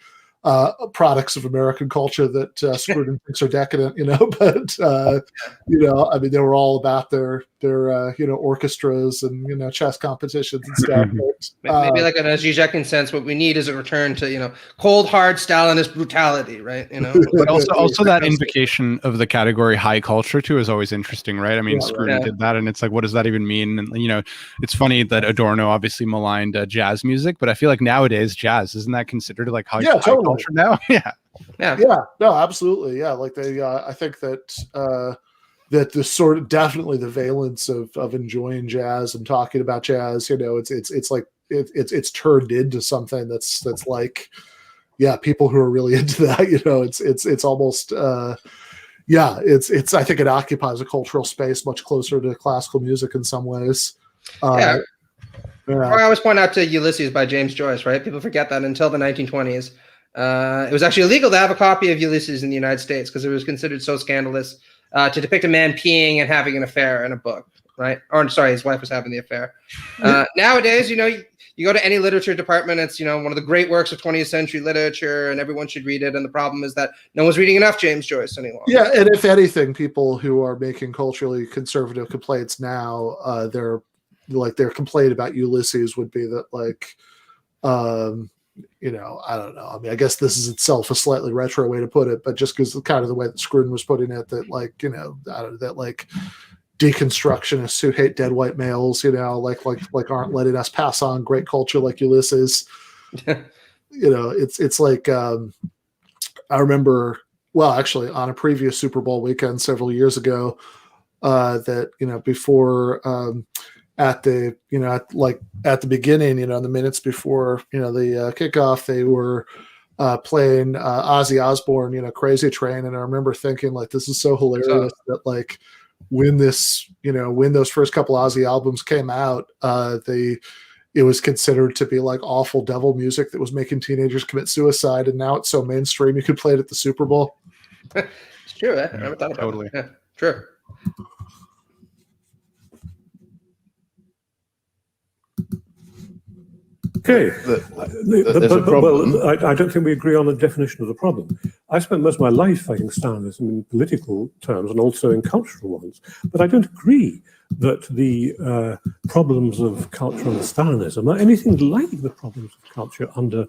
products of American culture that Scruton thinks are decadent, but I mean, they were all about their orchestras and chess competitions and stuff. But, maybe like in a Zizek'in sense, what we need is a return to cold hard Stalinist brutality, right? But also that invocation of the category high culture too is always interesting, right? I mean, Scruton did that, and it's like, what does that even mean? And it's funny that Adorno obviously maligned jazz music, but I feel like nowadays jazz isn't that considered like high culture now? Yeah, no, absolutely, yeah. Like I think that that the sort of definitely the valence of enjoying jazz and talking about jazz, it's like it's turned into something that's like, people who are really into that, it's almost it's I think it occupies a cultural space much closer to classical music in some ways. I always point out to Ulysses by James Joyce, right? People forget that until the 1920s. It was actually illegal to have a copy of Ulysses in the United States because it was considered so scandalous to depict a man peeing and having an affair in a book, right? Or sorry, his wife was having the affair. Nowadays, you go to any literature department, it's one of the great works of 20th century literature, and everyone should read it. And the problem is that no one's reading enough James Joyce anymore. Yeah, and if anything, people who are making culturally conservative complaints now, their complaint about Ulysses would be that I don't know. I mean, I guess this is itself a slightly retro way to put it, but just because kind of the way that Scruton was putting it, that that deconstructionists who hate dead white males, aren't letting us pass on great culture like Ulysses. It's like I remember, well, actually, on a previous Super Bowl weekend several years ago, that before. At the at the beginning, the minutes before the kickoff, they were playing Ozzy Osbourne, Crazy Train, and I remember thinking this is so hilarious that when those first couple Ozzy albums came out, it was considered to be awful devil music that was making teenagers commit suicide, and now it's so mainstream you could play it at the Super Bowl. It's true. I never thought about it. Yeah, true. Okay, I don't think we agree on the definition of the problem. I spent most of my life fighting Stalinism in political terms and also in cultural ones, but I don't agree that the problems of culture under Stalinism are anything like the problems of culture under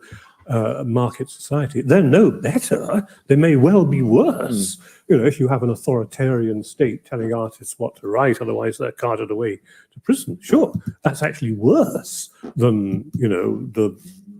market society. They're no better. They may well be worse. If you have an authoritarian state telling artists what to write, otherwise they're carted away to prison. Sure, that's actually worse than, the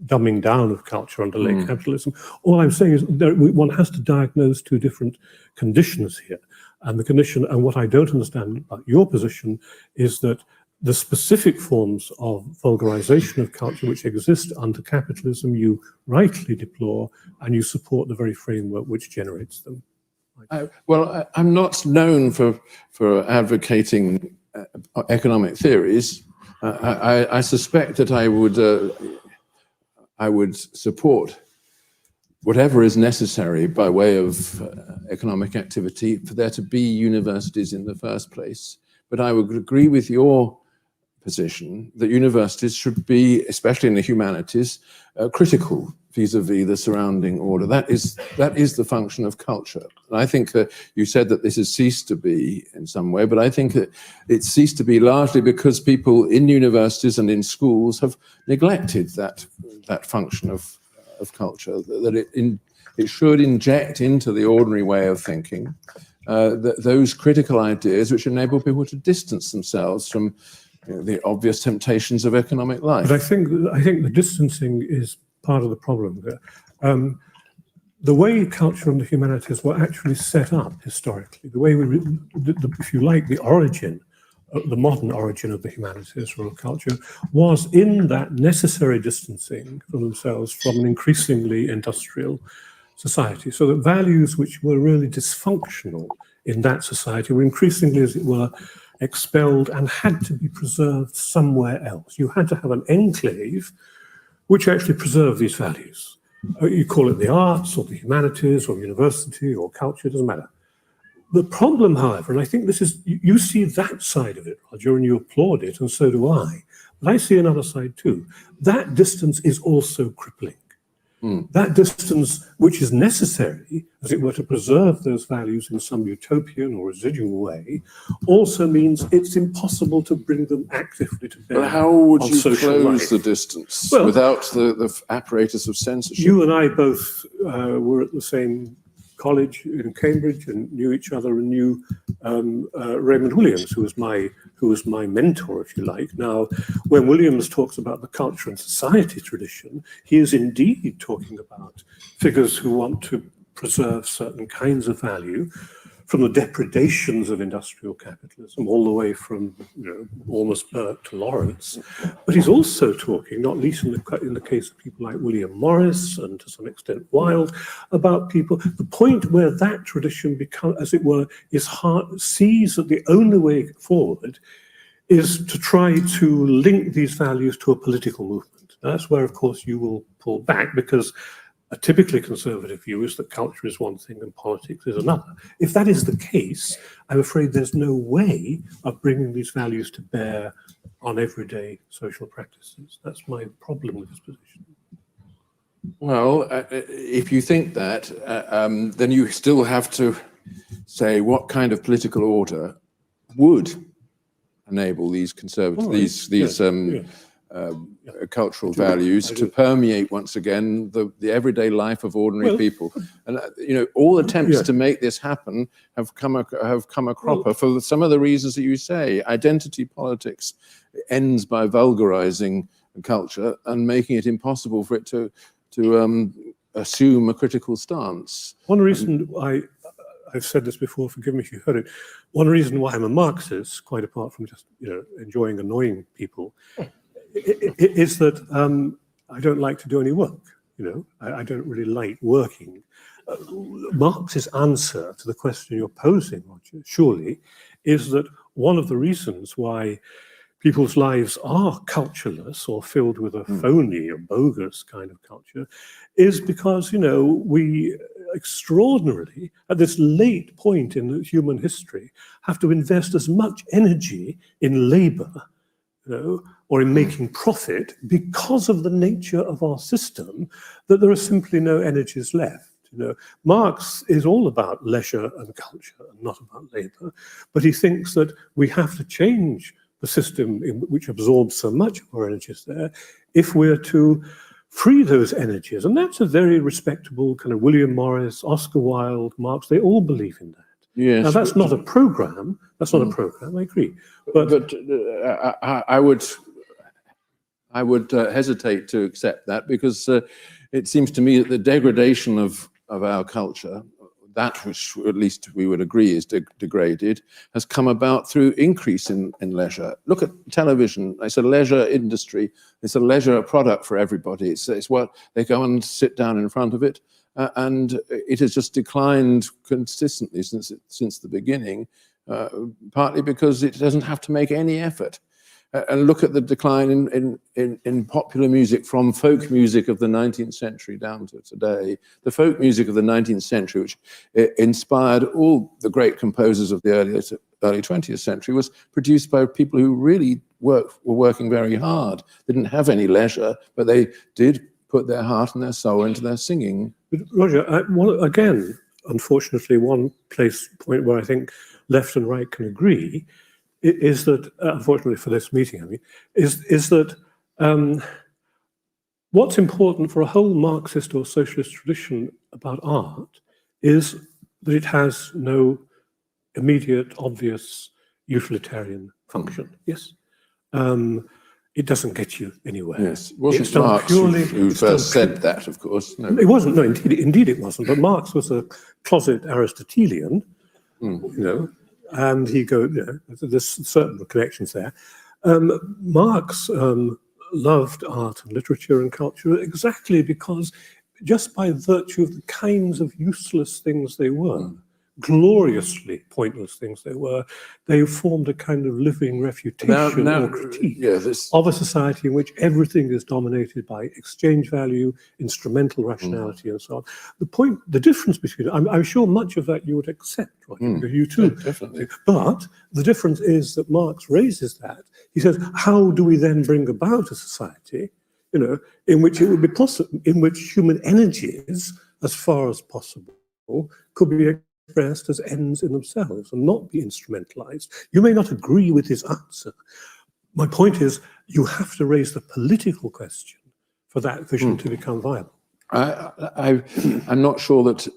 dumbing down of culture under late capitalism. All I'm saying is one has to diagnose two different conditions here. And the condition, and what I don't understand about your position, is that the specific forms of vulgarization of culture which exist under capitalism you rightly deplore, and you support the very framework which generates them. I'm not known for advocating economic theories. I suspect that I would support whatever is necessary by way of economic activity for there to be universities in the first place. But I would agree with your position that universities should be, especially in the humanities, critical vis-a-vis the surrounding order. That is the function of culture. And I think that you said that this has ceased to be in some way, but I think that it's ceased to be largely because people in universities and in schools have neglected that function of culture, that it should inject into the ordinary way of thinking those critical ideas which enable people to distance themselves from the obvious temptations of economic life. But I think the distancing is part of the problem there. The way culture and the humanities were actually set up historically, the way if you like, the modern origin of the humanities or of culture was in that necessary distancing from themselves from an increasingly industrial society. So that values which were really dysfunctional in that society were increasingly, as it were, expelled and had to be preserved somewhere else. You had to have an enclave which actually preserved these values. You call it the arts or the humanities or university or culture, it doesn't matter. The problem, however, and I think this is, you see that side of it, Roger, and you applaud it, and so do I, but I see another side too. That distance is also crippling. That distance, which is necessary, as it were, to preserve those values in some utopian or residual way, also means it's impossible to bring them actively to bear. But how would on you social close life. the distance Well, without the apparatus of censorship? You and I both were at the same college in Cambridge and knew each other and knew Raymond Williams, who was my mentor, if you like. Now, when Williams talks about the culture and society tradition, he is indeed talking about figures who want to preserve certain kinds of value, from the depredations of industrial capitalism all the way from almost Burke to Lawrence. But he's also talking, not least in the case of people like William Morris and to some extent Wilde, about people, the point where that tradition becomes, as it were, sees that the only way forward is to try to link these values to a political movement. That's where, of course, you will pull back, because a typically conservative view is that culture is one thing and politics is another. If that is the case, I'm afraid there's no way of bringing these values to bear on everyday social practices. That's my problem with this position. Well, if you think that, then you still have to say what kind of political order would enable these conservative, cultural values to permeate once again the everyday life of ordinary people. And all attempts to make this happen have come a cropper for some of the reasons that you say. Identity politics ends by vulgarizing culture and making it impossible for it to assume a critical stance. One reason I've said this before, forgive me if you heard it, one reason why I'm a Marxist, quite apart from just enjoying annoying people, is that I don't like to do any work. I don't really like working. Marx's answer to the question you're posing, Roger, surely, is that one of the reasons why people's lives are cultureless or filled with a phony or bogus kind of culture is because, we extraordinarily, at this late point in human history, have to invest as much energy in labor, or in making profit, because of the nature of our system, that there are simply no energies left. Marx is all about leisure and culture and not about labor, but he thinks that we have to change the system which absorbs so much of our energies there if we're to free those energies. And that's a very respectable kind of William Morris, Oscar Wilde, Marx, they all believe in that. Yes. Now, that's not a program. That's not a program, I agree. But I would hesitate to accept that, because it seems to me that the degradation of our culture, that which at least we would agree is degraded, has come about through increase in leisure. Look at television. It's a leisure industry. It's a leisure product for everybody. It's what they go and sit down in front of it. And it has just declined consistently since the beginning, partly because it doesn't have to make any effort. And look at the decline in popular music, from folk music of the 19th century down to today. The folk music of the 19th century, which inspired all the great composers of the early 20th century, was produced by people who really were working very hard. They didn't have any leisure, but they did put their heart and their soul into their singing. But Roger, again, unfortunately, one point where I think left and right can agree is that, unfortunately for this meeting, is that what's important for a whole Marxist or socialist tradition about art is that it has no immediate, obvious utilitarian function. Yes. It doesn't get you anywhere. Yes, it wasn't Marx who first said that, of course. No. It wasn't. No, indeed it wasn't. But Marx was a closet Aristotelian, and there's certain connections there. Marx loved art and literature and culture exactly because, just by virtue of the kinds of useless things they were, gloriously pointless things they were, they formed a kind of living refutation or critique of a society in which everything is dominated by exchange value, instrumental rationality, and so on. The difference between, I'm sure much of that you would accept, Roger, you too. Definitely. But the difference is that Marx raises that. He says, how do we then bring about a society, in which it would be possible, in which human energies, as far as possible, could be expressed as ends in themselves and not be instrumentalized. You may not agree with his answer. My point is, you have to raise the political question for that vision to become viable. I'm not sure that,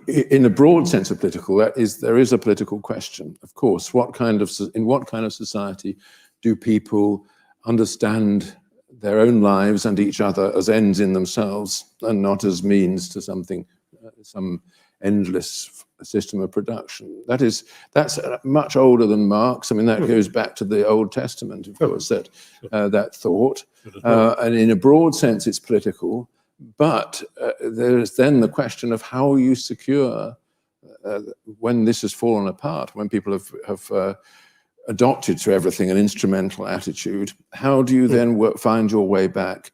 in a broad sense of political, there is a political question. Of course, in what kind of society do people understand their own lives and each other as ends in themselves and not as means to something, some endless system of production? That's much older than Marx. I mean, that goes back to the Old Testament, of course, that thought. And in a broad sense, it's political. But there's then the question of how you secure, when this has fallen apart, when people have adopted to everything an instrumental attitude, how do you then find your way back?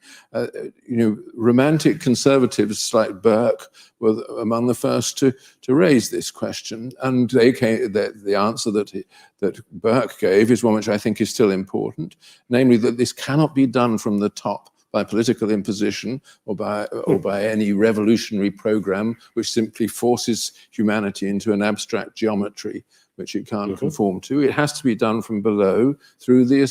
Romantic conservatives like Burke were among the first to raise this question, and the answer that Burke gave is one which I think is still important, namely that this cannot be done from the top by political imposition or by any revolutionary program which simply forces humanity into an abstract geometry which it can't conform to. It has to be done from below through the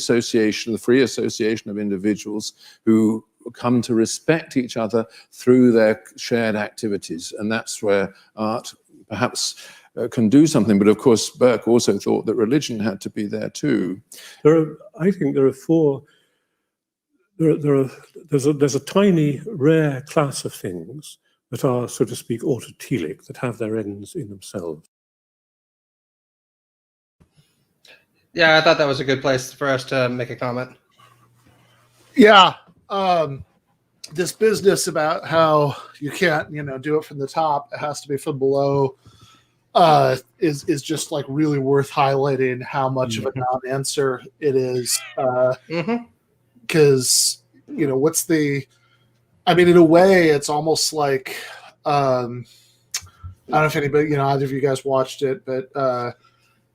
free association of individuals who come to respect each other through their shared activities. And that's where art perhaps can do something. But of course, Burke also thought that religion had to be there too. I think there are four. There's a tiny, rare class of things that are, so to speak, autotelic, that have their ends in themselves. Yeah, I thought that was a good place for us to make a comment. Yeah. This business about how you can't, do it from the top, it has to be from below, is just like really worth highlighting how much of a non-answer it is. Because, in a way, it's almost like, I don't know if anybody, either of you guys watched it, but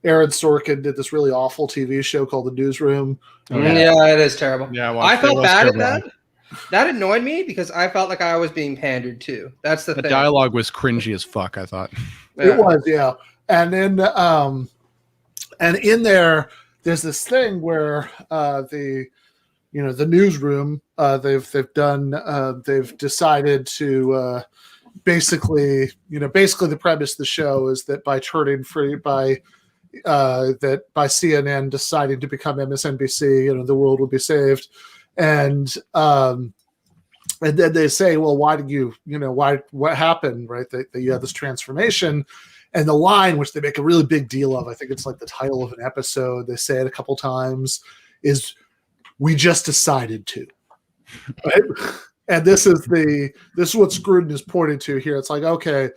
Aaron Sorkin did this really awful TV show called The Newsroom. Yeah, it is terrible. Yeah, I felt bad at that. That annoyed me because I felt like I was being pandered to. That's the thing. The dialogue was cringy as fuck, I thought. Yeah. It was, yeah. And then, and in there's this thing where the newsroom, they've decided to basically the premise of the show is that by turning free by CNN deciding to become MSNBC, the world will be saved. And then they say, well, why did what happened, right? That you had this transformation. And the line, which they make a really big deal of, I think it's like the title of an episode, they say it a couple times, is "We just decided to." Right? And this is what Scruton is pointing to here. It's like, okay,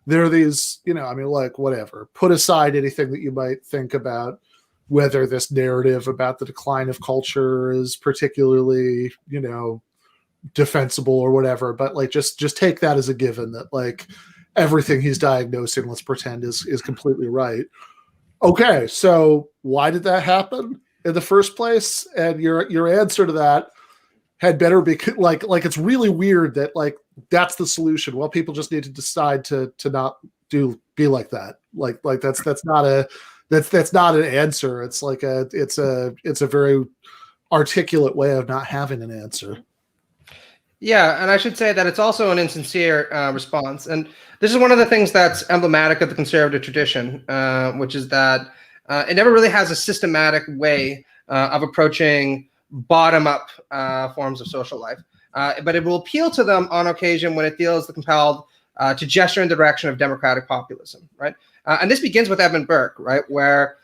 there are these, whatever. Put aside anything that you might think about whether this narrative about the decline of culture is particularly, defensible or whatever. But just take that as a given that everything he's diagnosing, let's pretend is completely right. Okay, so why did that happen in the first place? And your answer to that had better be it's really weird that that's the solution. Well, people just need to decide to not be like that. That's not an answer. It's it's a very articulate way of not having an answer. Yeah, and I should say that it's also an insincere response. And this is one of the things that's emblematic of the conservative tradition, which is that it never really has a systematic way of approaching bottom-up forms of social life. But it will appeal to them on occasion when it feels compelled to gesture in the direction of democratic populism, right? And this begins with Edmund Burke, right, where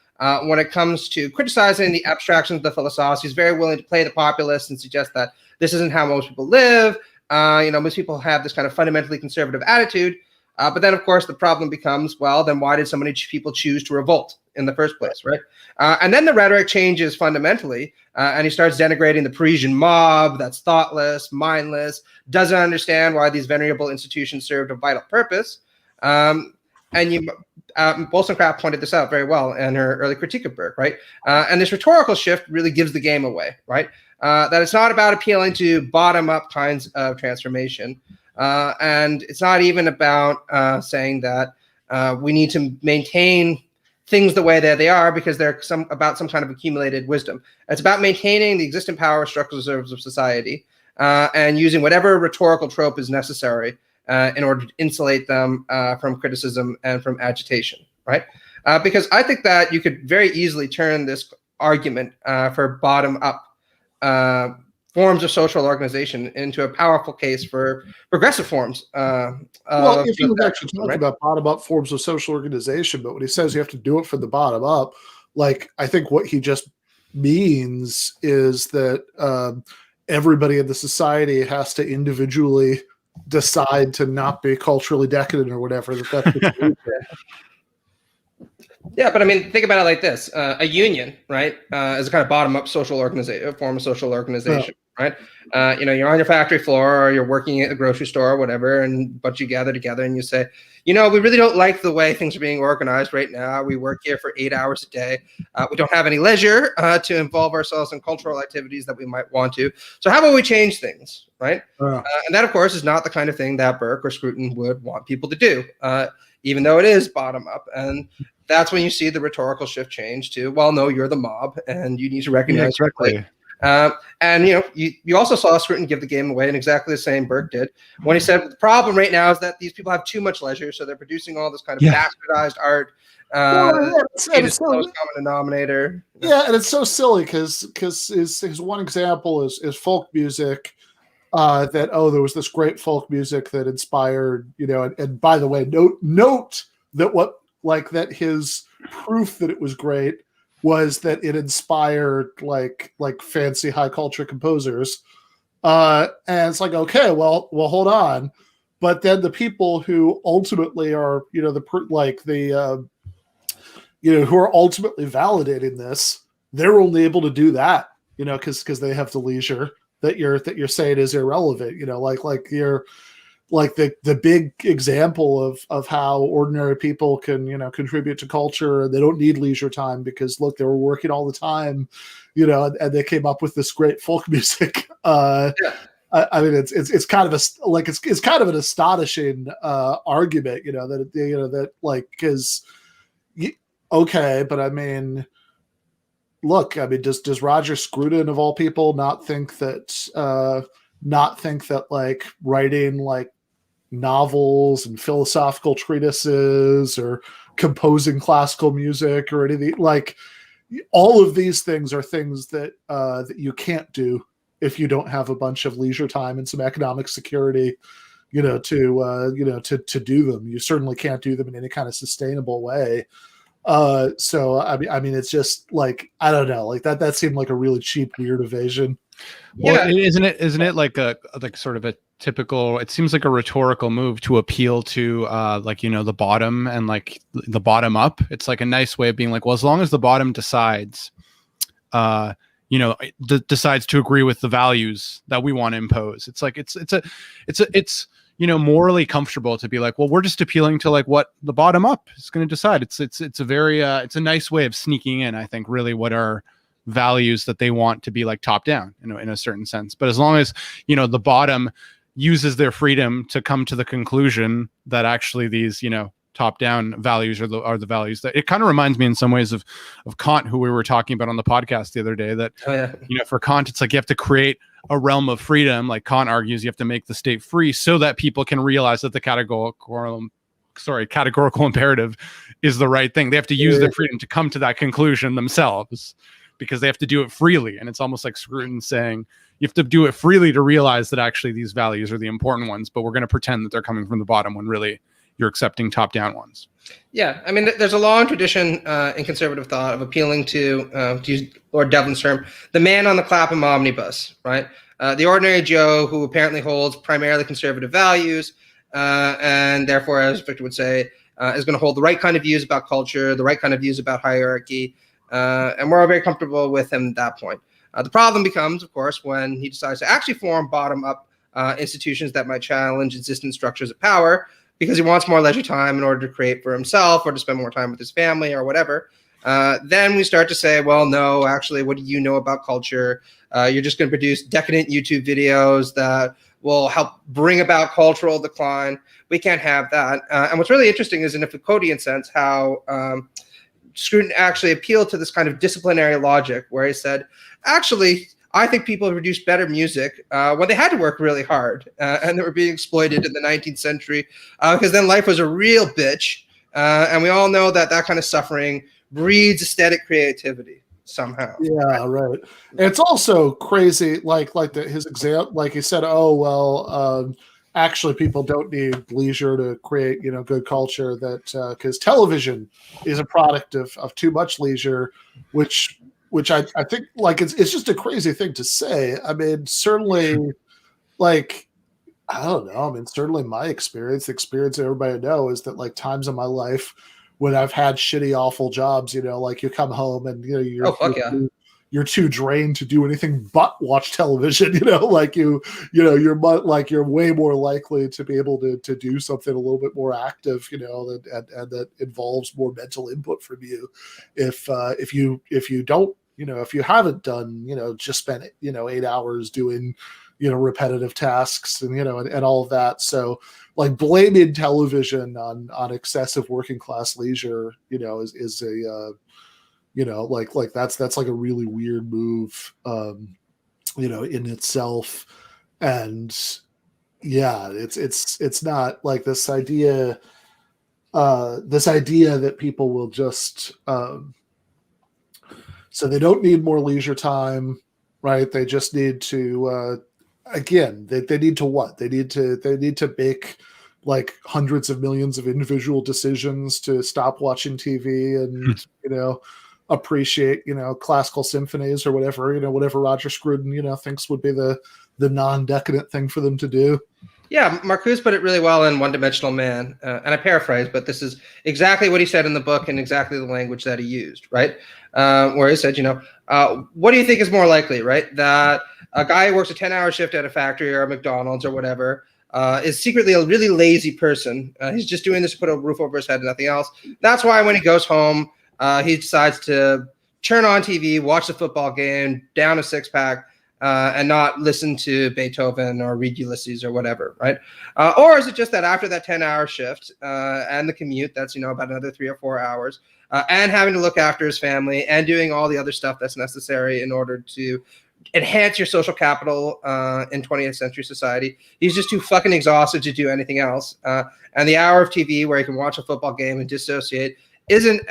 when it comes to criticizing the abstractions of the philosophy, he's very willing to play the populist and suggest that this isn't how most people live. Most people have this kind of fundamentally conservative attitude. But then, of course, the problem becomes, well, then why did so many people choose to revolt in the first place, right? And then the rhetoric changes fundamentally, and he starts denigrating the Parisian mob that's thoughtless, mindless, doesn't understand why these venerable institutions served a vital purpose. Wollstonecraft pointed this out very well in her early critique of Burke, right? And this rhetorical shift really gives the game away, right? That it's not about appealing to bottom-up kinds of transformation. And it's not even about saying that we need to maintain things the way that they are because they're about some kind of accumulated wisdom. It's about maintaining the existing power structures of society and using whatever rhetorical trope is necessary in order to insulate them from criticism and from agitation, right? Because I think that you could very easily turn this argument for bottom-up forms of social organization into a powerful case for progressive forms. Well, if he was actually talking about bottom-up forms of social organization, but when he says you have to do it from the bottom up, like I think what he just means is that everybody in the society has to individually decide to not be culturally decadent or whatever. That's Yeah, but I mean, think about it like this: a union, right, is a kind of bottom-up social organization, form of social organization, right? You're on your factory floor, or you're working at a grocery store, or whatever, but you gather together and you say, we really don't like the way things are being organized right now. We work here for 8 hours a day. We don't have any leisure to involve ourselves in cultural activities that we might want to. So how about we change things, right? And that, of course, is not the kind of thing that Burke or Scruton would want people to do, even though it is bottom-up. And that's when you see the rhetorical shift change to, well, no, you're the mob, and you need to recognize. Yeah, exactly. And you also saw Scruton give the game away in exactly the same Burke did when he said the problem right now is that these people have too much leisure, so they're producing all this kind of bastardized art. It's the lowest common denominator. Yeah, and it's so silly because his one example is folk music. That there was this great folk music that inspired, and by the way, note that that his proof that it was great was that it inspired like fancy high culture composers, and it's like, okay, well, hold on, but then the people who ultimately are who are ultimately validating this, they're only able to do that because they have the leisure that you're saying is irrelevant, like the big example of how ordinary people can contribute to culture, and they don't need leisure time because look, they were working all the time, and they came up with this great folk music. I mean, it's kind of it's kind of an astonishing argument, okay, but I mean, look, I mean, does Roger Scruton of all people not think that like writing like novels and philosophical treatises or composing classical music or anything, like all of these things are things that you can't do if you don't have a bunch of leisure time and some economic security, to do them. You certainly can't do them in any kind of sustainable way. So I mean, it's just like, I don't know, like that seemed like a really cheap, weird evasion. Well, isn't it like sort of a typical, it seems like a rhetorical move to appeal to the bottom and like the bottom up. It's like a nice way of being like, well, as long as the bottom decides decides to agree with the values that we want to impose, it's like it's morally comfortable to be like, well, we're just appealing to like what the bottom up is going to decide. It's a very it's a nice way of sneaking in, I think, really what are values that they want to be like top down, in a certain sense. But as long as the bottom uses their freedom to come to the conclusion that actually these top down values are the values, that it kind of reminds me in some ways of Kant, who we were talking about on the podcast the other day, that for Kant it's like you have to create a realm of freedom. Like Kant argues, you have to make the state free so that people can realize that the categorical imperative is the right thing. They have to use their freedom to come to that conclusion themselves, because they have to do it freely. And it's almost like Scruton saying you have to do it freely to realize that actually these values are the important ones, but we're going to pretend that they're coming from the bottom when really you're accepting top down ones. Yeah, I mean, there's a long tradition in conservative thought of appealing to use Lord Devlin's term, the man on the Clapham omnibus, right? The ordinary Joe who apparently holds primarily conservative values, and therefore, as Victor would say, is going to hold the right kind of views about culture, the right kind of views about hierarchy, and we're all very comfortable with him at that point. The problem becomes, of course, when he decides to actually form bottom-up institutions that might challenge existing structures of power because he wants more leisure time in order to create for himself or to spend more time with his family or whatever. Then we start to say, well, no, actually, what do you know about culture? You're just going to produce decadent YouTube videos that will help bring about cultural decline. We can't have that. And what's really interesting is in a Foucauldian sense how Scruton actually appealed to this kind of disciplinary logic where he said, actually, I think people produced better music when they had to work really hard and they were being exploited in the 19th century because then life was a real bitch. And we all know that that kind of suffering breeds aesthetic creativity somehow. Yeah, right. It's also crazy, his example, like he said, oh well, actually people don't need leisure to create, good culture. That because television is a product of too much leisure, which I think it's just a crazy thing to say. I mean, certainly, I don't know. I mean, certainly my experience, the experience that everybody knows is that times in my life when I've had shitty, awful jobs, you come home and you're too drained to do anything but watch television. You're way more likely to be able to do something a little bit more active, and that involves more mental input from you. If you don't, if you haven't done, just spent 8 hours doing repetitive tasks and and all of that. So blaming television on excessive working class leisure, is a that's like a really weird move, in itself. And yeah, it's not like this idea that people will just so they don't need more leisure time, right? They just need to again, they need to what? They need to make hundreds of millions of individual decisions to stop watching TV and appreciate classical symphonies or whatever whatever Roger Scruton thinks would be the non-decadent thing for them to do. Yeah, Marcuse put it really well in One Dimensional Man, and I paraphrase, but this is exactly what he said in the book and exactly the language that he used, right? Where he said, what do you think is more likely, right? That a guy who works a 10-hour shift at a factory or a McDonald's or whatever is secretly a really lazy person. He's just doing this to put a roof over his head and nothing else. That's why when he goes home, he decides to turn on TV, watch the football game, down a six-pack, and not listen to Beethoven or read Ulysses or whatever, right? Or is it just that after that 10-hour shift and the commute, that's, about another 3 or 4 hours, and having to look after his family and doing all the other stuff that's necessary in order to enhance your social capital in 20th century society, he's just too fucking exhausted to do anything else. And the hour of TV where he can watch a football game and dissociate isn't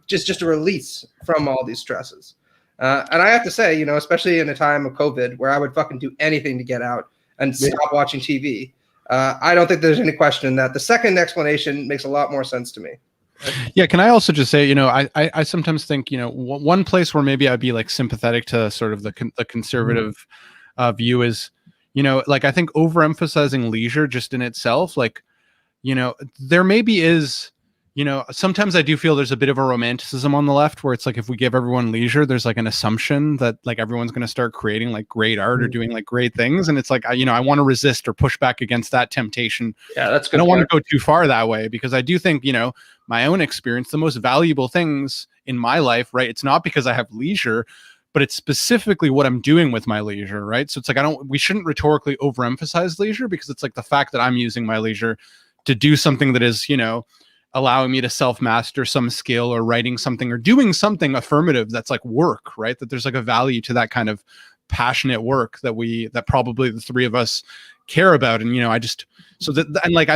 just a release from all these stresses. And I have to say, especially in a time of COVID where I would fucking do anything to get out and stop watching TV, I don't think there's any question that the second explanation makes a lot more sense to me. Yeah. Can I also just say, I sometimes think, one place where maybe I'd be sympathetic to sort of the conservative view is, I think overemphasizing leisure just in itself, there maybe is, sometimes I do feel there's a bit of a romanticism on the left where it's if we give everyone leisure, there's an assumption that everyone's going to start creating great art or doing great things. And it's I want to resist or push back against that temptation. Yeah, that's good. I don't want to go too far that way because I do think, my own experience, the most valuable things in my life, right? It's not because I have leisure, but it's specifically what I'm doing with my leisure, right? So it's we shouldn't rhetorically overemphasize leisure because it's the fact that I'm using my leisure to do something that is, allowing me to self-master some skill or writing something or doing something affirmative that's work, right? That there's a value to that kind of passionate work that probably the three of us care about. And, I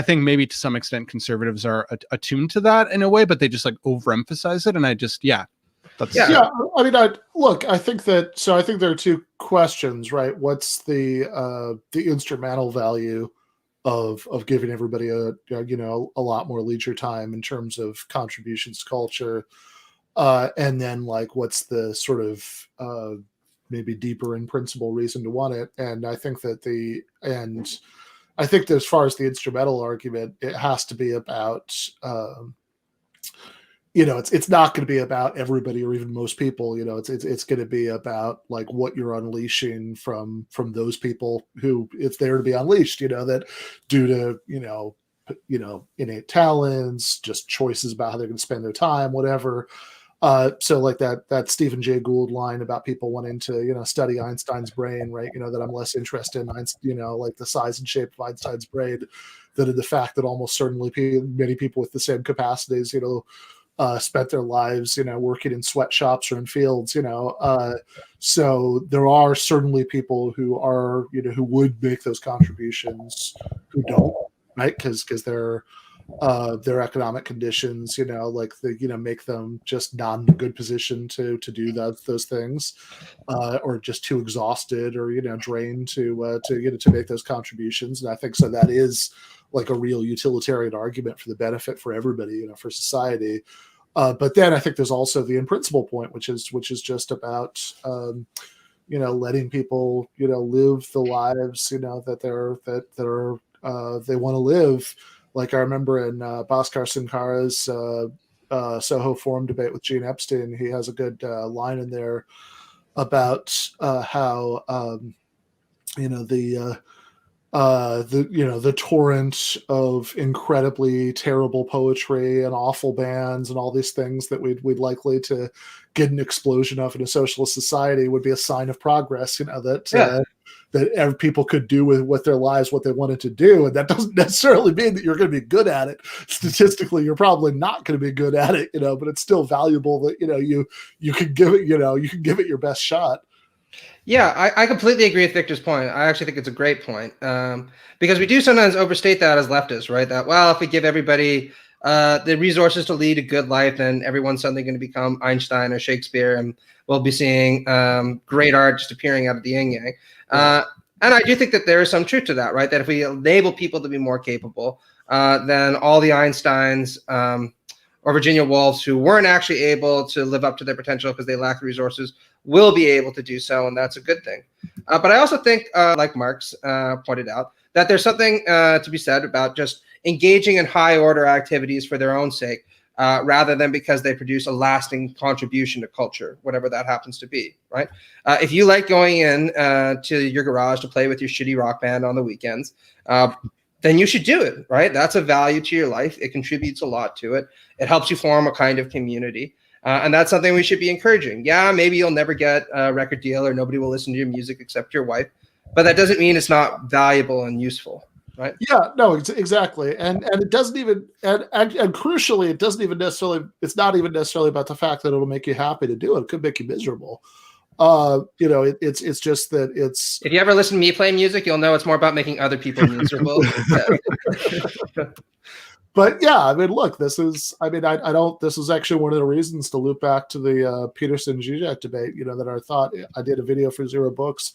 think maybe to some extent conservatives are attuned to that in a way, but they just overemphasize it. And I mean, I think there are two questions, right? What's the instrumental value of giving everybody a lot more leisure time in terms of contributions to culture, and then what's the sort of maybe deeper in principle reason to want it? And I think that I think that as far as the instrumental argument, it has to be about, it's not going to be about everybody or even most people. It's going to be about like what you're unleashing from those people who it's there to be unleashed. That due to innate talents, just choices about how they're going to spend their time, whatever. So like that Stephen Jay Gould line about people wanting to study Einstein's brain, right? That I'm less interested in like the size and shape of Einstein's brain than in the fact that almost certainly many people with the same capacities spent their lives working in sweatshops or in fields. So there are certainly people who are who would make those contributions who don't, right? Because their economic conditions, make them just not in a good position to do those things, or just too exhausted or drained to make those contributions. And I think so that is like a real utilitarian argument for the benefit for everybody, for society. But then I think there's also the in principle point, which is just about letting people live the lives that they want to live. Like I remember in Bhaskar Sunkara's Soho Forum debate with Gene Epstein, he has a good line in there about how the torrent of incredibly terrible poetry and awful bands and all these things that we'd likely to get an explosion of in a socialist society would be a sign of progress. That people could do with their lives what they wanted to do, and that doesn't necessarily mean that you're going to be good at it. Statistically, you're probably not going to be good at it, but it's still valuable that you can give it your best shot. Yeah, I completely agree with Victor's point. I actually think it's a great point, because we do sometimes overstate that as leftists, right? That, well, if we give everybody the resources to lead a good life, then everyone's suddenly going to become Einstein or Shakespeare, and we'll be seeing great art just appearing out of the yin yang. And I do think that there is some truth to that, right? That if we enable people to be more capable, then all the Einsteins or Virginia Woolfs who weren't actually able to live up to their potential because they lack the resources will be able to do so, and that's a good thing. But I also think, like Marx pointed out, that there's something to be said about just engaging in high order activities for their own sake, rather than because they produce a lasting contribution to culture, whatever that happens to be, right? If you like going in to your garage to play with your shitty rock band on the weekends, then you should do it, right? That's a value to your life. It contributes a lot to it. It helps you form a kind of community. And that's something we should be encouraging. Yeah, maybe you'll never get a record deal or nobody will listen to your music except your wife, but that doesn't mean it's not valuable and useful. Right. Yeah, no, exactly. And it doesn't even, and crucially, it doesn't even necessarily, it's not even necessarily about the fact that it'll make you happy to do it. It could make you miserable. It's just that it's, if you ever listen to me play music, you'll know it's more about making other people miserable. But yeah, I mean, look, this is actually one of the reasons to loop back to the Peterson-Zizek debate, that I thought I did a video for Zero Books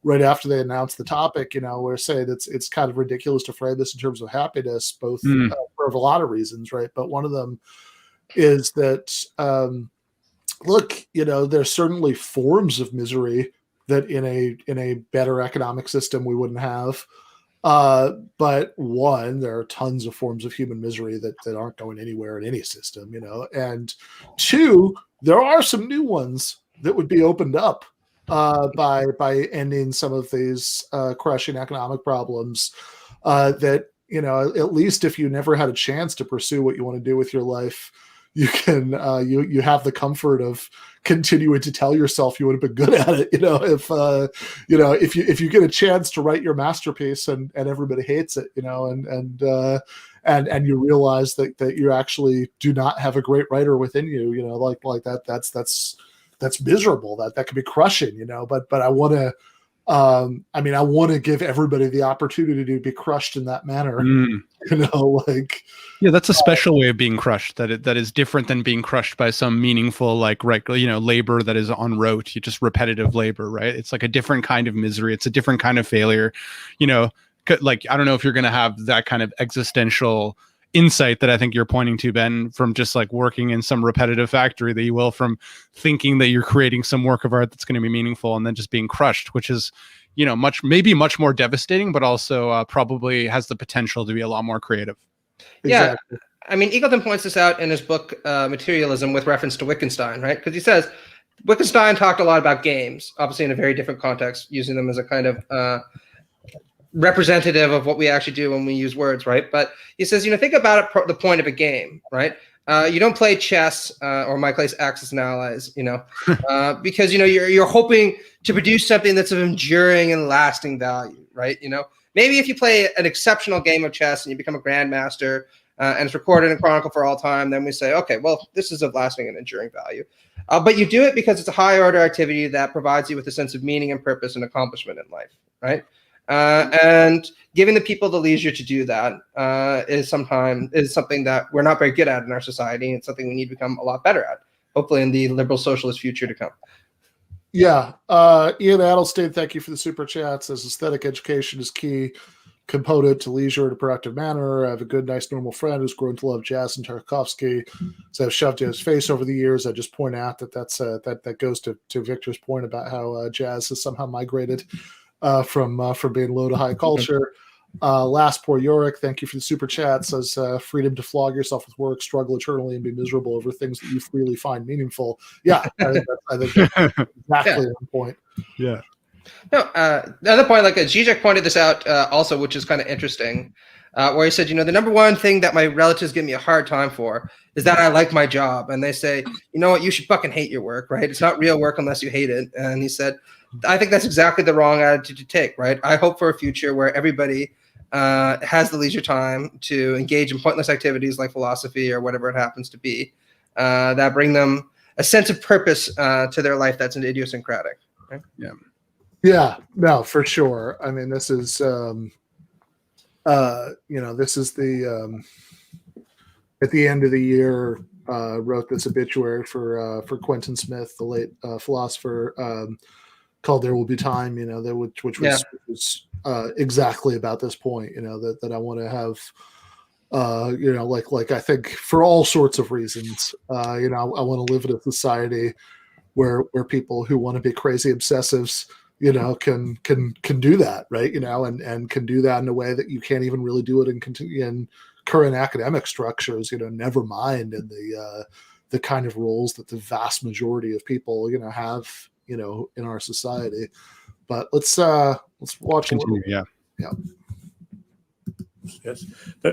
right after they announced the topic, where saying it's kind of ridiculous to frame this in terms of happiness, both for a lot of reasons, right? But one of them is that, look, there's certainly forms of misery that in a better economic system we wouldn't have. But one, there are tons of forms of human misery that aren't going anywhere in any system, and two, there are some new ones that would be opened up by ending some of these crushing economic problems, that at least if you never had a chance to pursue what you want to do with your life, you can you have the comfort of continuing to tell yourself you would have been good at it. If you get a chance to write your masterpiece and everybody hates it, and you realize that you actually do not have a great writer within you, like that, that's miserable. That could be crushing, but I want to, I want to give everybody the opportunity to be crushed in that manner, yeah, that's a special way of being crushed that is different than being crushed by some meaningful, labor that is en route, just repetitive labor, right? It's like a different kind of misery. It's a different kind of failure, I don't know if you're going to have that kind of existential insight that I think you're pointing to, Ben, from just like working in some repetitive factory, that you will from thinking that you're creating some work of art that's going to be meaningful and then just being crushed, which is, maybe much more devastating, but also probably has the potential to be a lot more creative. Yeah. I mean, Eagleton points this out in his book, Materialism, with reference to Wittgenstein, right? Because he says Wittgenstein talked a lot about games, obviously in a very different context, using them as a kind of representative of what we actually do when we use words, right? But he says, think about it, the point of a game, right? You don't play chess or my place Axis and Allies, because you're hoping to produce something that's of enduring and lasting value, right? Maybe if you play an exceptional game of chess and you become a grandmaster and it's recorded and chronicled for all time, then we say, okay, well, this is of lasting and enduring value. But you do it because it's a high order activity that provides you with a sense of meaning and purpose and accomplishment in life, right? And giving the people the leisure to do that is something that we're not very good at in our society. It's something we need to become a lot better at, hopefully in the liberal socialist future to come. Yeah. Ian Adelstein, thank you for the super chat. Says aesthetic education is key component to leisure in a productive manner. I have a good, nice, normal friend who's grown to love jazz and Tarkovsky. So I've shoved in his face over the years. I just point out that goes to Victor's point about how jazz has somehow migrated from being low to high culture. Last Poor Yorick, thank you for the super chat. Says freedom to flog yourself with work, struggle eternally, and be miserable over things that you freely find meaningful. Yeah, I think that's exactly on point. Yeah. No, the other point, like Zizek pointed this out also, which is kind of interesting, where he said, the number one thing that my relatives give me a hard time for is that I like my job. And they say, you know what, you should fucking hate your work, right? It's not real work unless you hate it. And he said, I think that's exactly the wrong attitude to take, right? I hope for a future where everybody has the leisure time to engage in pointless activities like philosophy or whatever it happens to be, that bring them a sense of purpose to their life that's idiosyncratic. Right? Yeah. Yeah, no, for sure. I mean, this is, this is the, at the end of the year, wrote this obituary for Quentin Smith, the late philosopher, called "There Will Be Time," which was exactly about this point, that I want to have, like I think for all sorts of reasons, I want to live in a society where people who want to be crazy obsessives, can do that, right? And can do that in a way that you can't even really do it in current academic structures, never mind in the kind of roles that the vast majority of people, have, in our society. But let's watch a little. Yeah. Yes,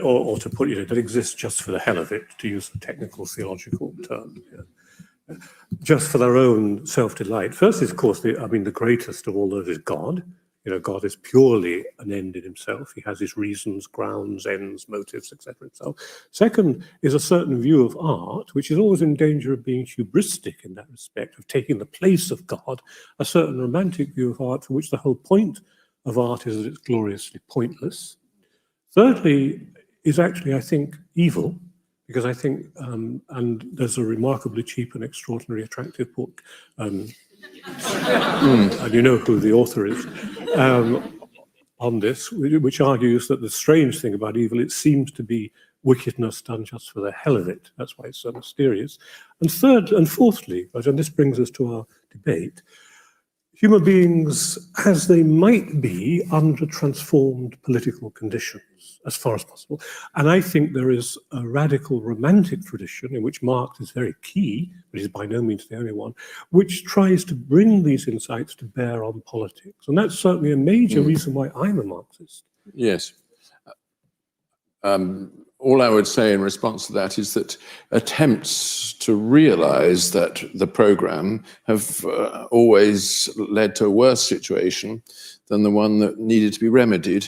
or to put that exists just for the hell of it, to use a technical theological term. Yeah. Just for their own self-delight. First is, of course, the greatest of all those is God. God is purely an end in himself. He has his reasons, grounds, ends, motives, etc. Second is a certain view of art, which is always in danger of being hubristic in that respect, of taking the place of God, a certain romantic view of art for which the whole point of art is that it's gloriously pointless. Thirdly is actually, I think, evil, because I think, and there's a remarkably cheap and extraordinarily attractive book, and you know who the author is, on this, which argues that the strange thing about evil, it seems to be wickedness done just for the hell of it. That's why it's so mysterious. And third and fourthly, and this brings us to our debate, human beings, as they might be under transformed political conditions, as far as possible. And I think there is a radical romantic tradition in which Marx is very key, but he's by no means the only one, which tries to bring these insights to bear on politics. And that's certainly a major reason why I'm a Marxist. Yes. All I would say in response to that is that attempts to realize that the program have always led to a worse situation than the one that needed to be remedied.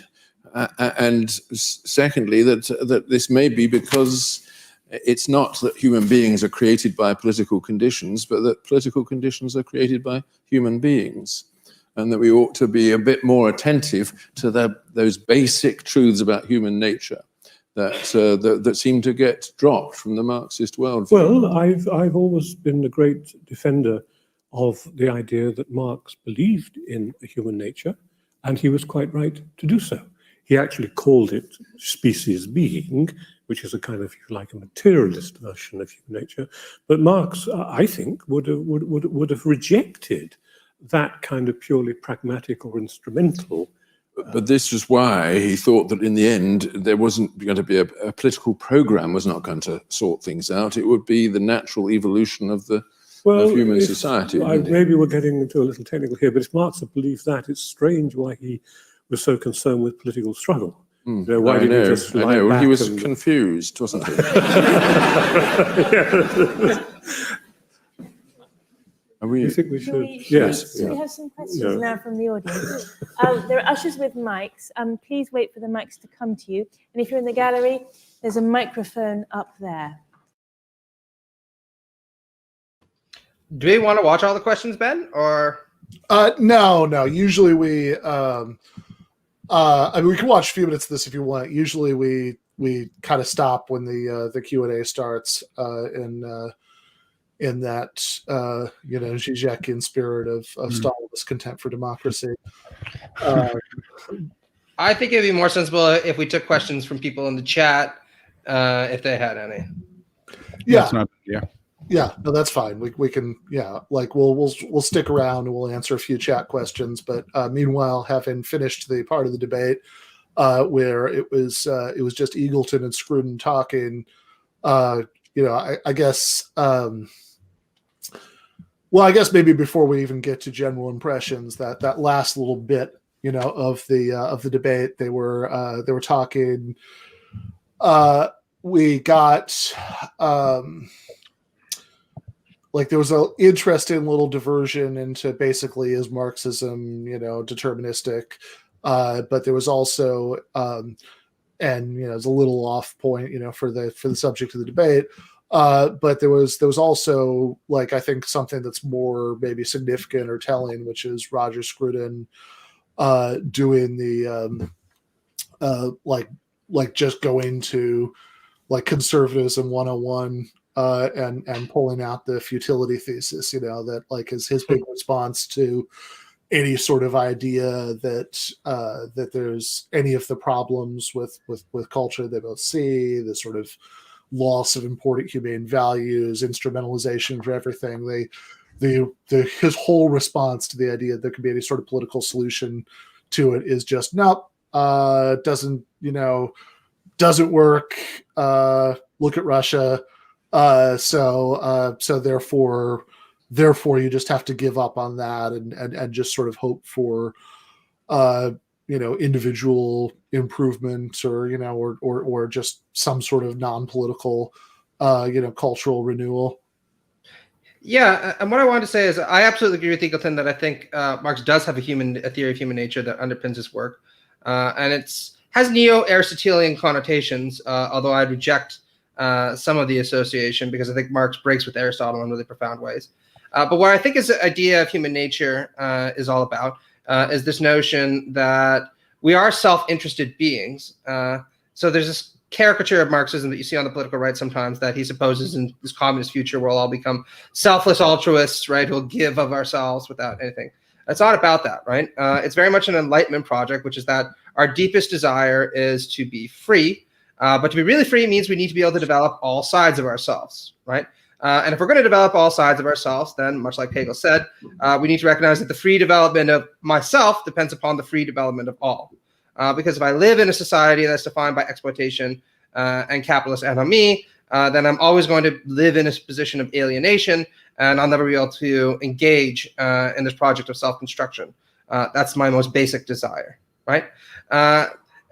And secondly, that this may be because it's not that human beings are created by political conditions, but that political conditions are created by human beings. And that we ought to be a bit more attentive to those basic truths about human nature that seem to get dropped from the Marxist worldview. Well, I've always been a great defender of the idea that Marx believed in a human nature, and he was quite right to do so. He actually called it species being, which is a kind of, if you like, a materialist version of human nature. But Marx, I think, would have rejected that kind of purely pragmatic or instrumental. But this was why he thought that in the end there wasn't going to be a political program was not going to sort things out. It would be the natural evolution of human society. Maybe we're getting into a little technical here, but if Marx had believed that, it's strange why he was so concerned with political struggle. Why didn't he just lie back? He was confused, wasn't he? You think we should? Yes. We have some questions now from the audience. There are ushers with mics. Please wait for the mics to come to you. And if you're in the gallery, there's a microphone up there. Do we want to watch all the questions, Ben, or? No. Usually we, I mean, we can watch a few minutes of this if you want. Usually we kind of stop when the Q&A starts in that Žižekian spirit of Stalinist contempt for democracy. I think it'd be more sensible if we took questions from people in the chat if they had any. Yeah, no, that's fine. We can we'll stick around and we'll answer a few chat questions. But meanwhile, having finished the part of the debate where it was just Eagleton and Scruton talking, I guess. I guess maybe before we even get to general impressions, that last little bit, of the debate, they were talking. We got. There was an interesting little diversion into basically is Marxism, deterministic, but there was also, it's a little off point, for the subject of the debate, but there was also I think something that's more maybe significant or telling, which is Roger Scruton doing the just going to conservatism 101. And pulling out the futility thesis, that is his big response to any sort of idea that there's any of the problems with culture they both see, the sort of loss of important humane values, instrumentalization for everything. His whole response to the idea that there could be any sort of political solution to it is just nope, doesn't work. Look at Russia. So therefore you just have to give up on that and just sort of hope for, individual improvement or just some sort of non-political, cultural renewal. Yeah, and what I wanted to say is I absolutely agree with Eagleton that I think Marx does have a theory of human nature that underpins his work, and has neo-Aristotelian connotations. Although I'd reject some of the association because I think Marx breaks with Aristotle in really profound ways. But what I think his idea of human nature is all about is this notion that we are self-interested beings. So there's this caricature of Marxism that you see on the political right sometimes that he supposes in this communist future we'll all become selfless altruists, right, who'll give of ourselves without anything. It's not about that, right? It's very much an enlightenment project, which is that our deepest desire is to be free. But to be really free means we need to be able to develop all sides of ourselves, right? And if we're going to develop all sides of ourselves, then much like Hegel said, we need to recognize that the free development of myself depends upon the free development of all. Because if I live in a society that's defined by exploitation and capitalist anomie, then I'm always going to live in a position of alienation, and I'll never be able to engage in this project of self-construction. That's my most basic desire, right?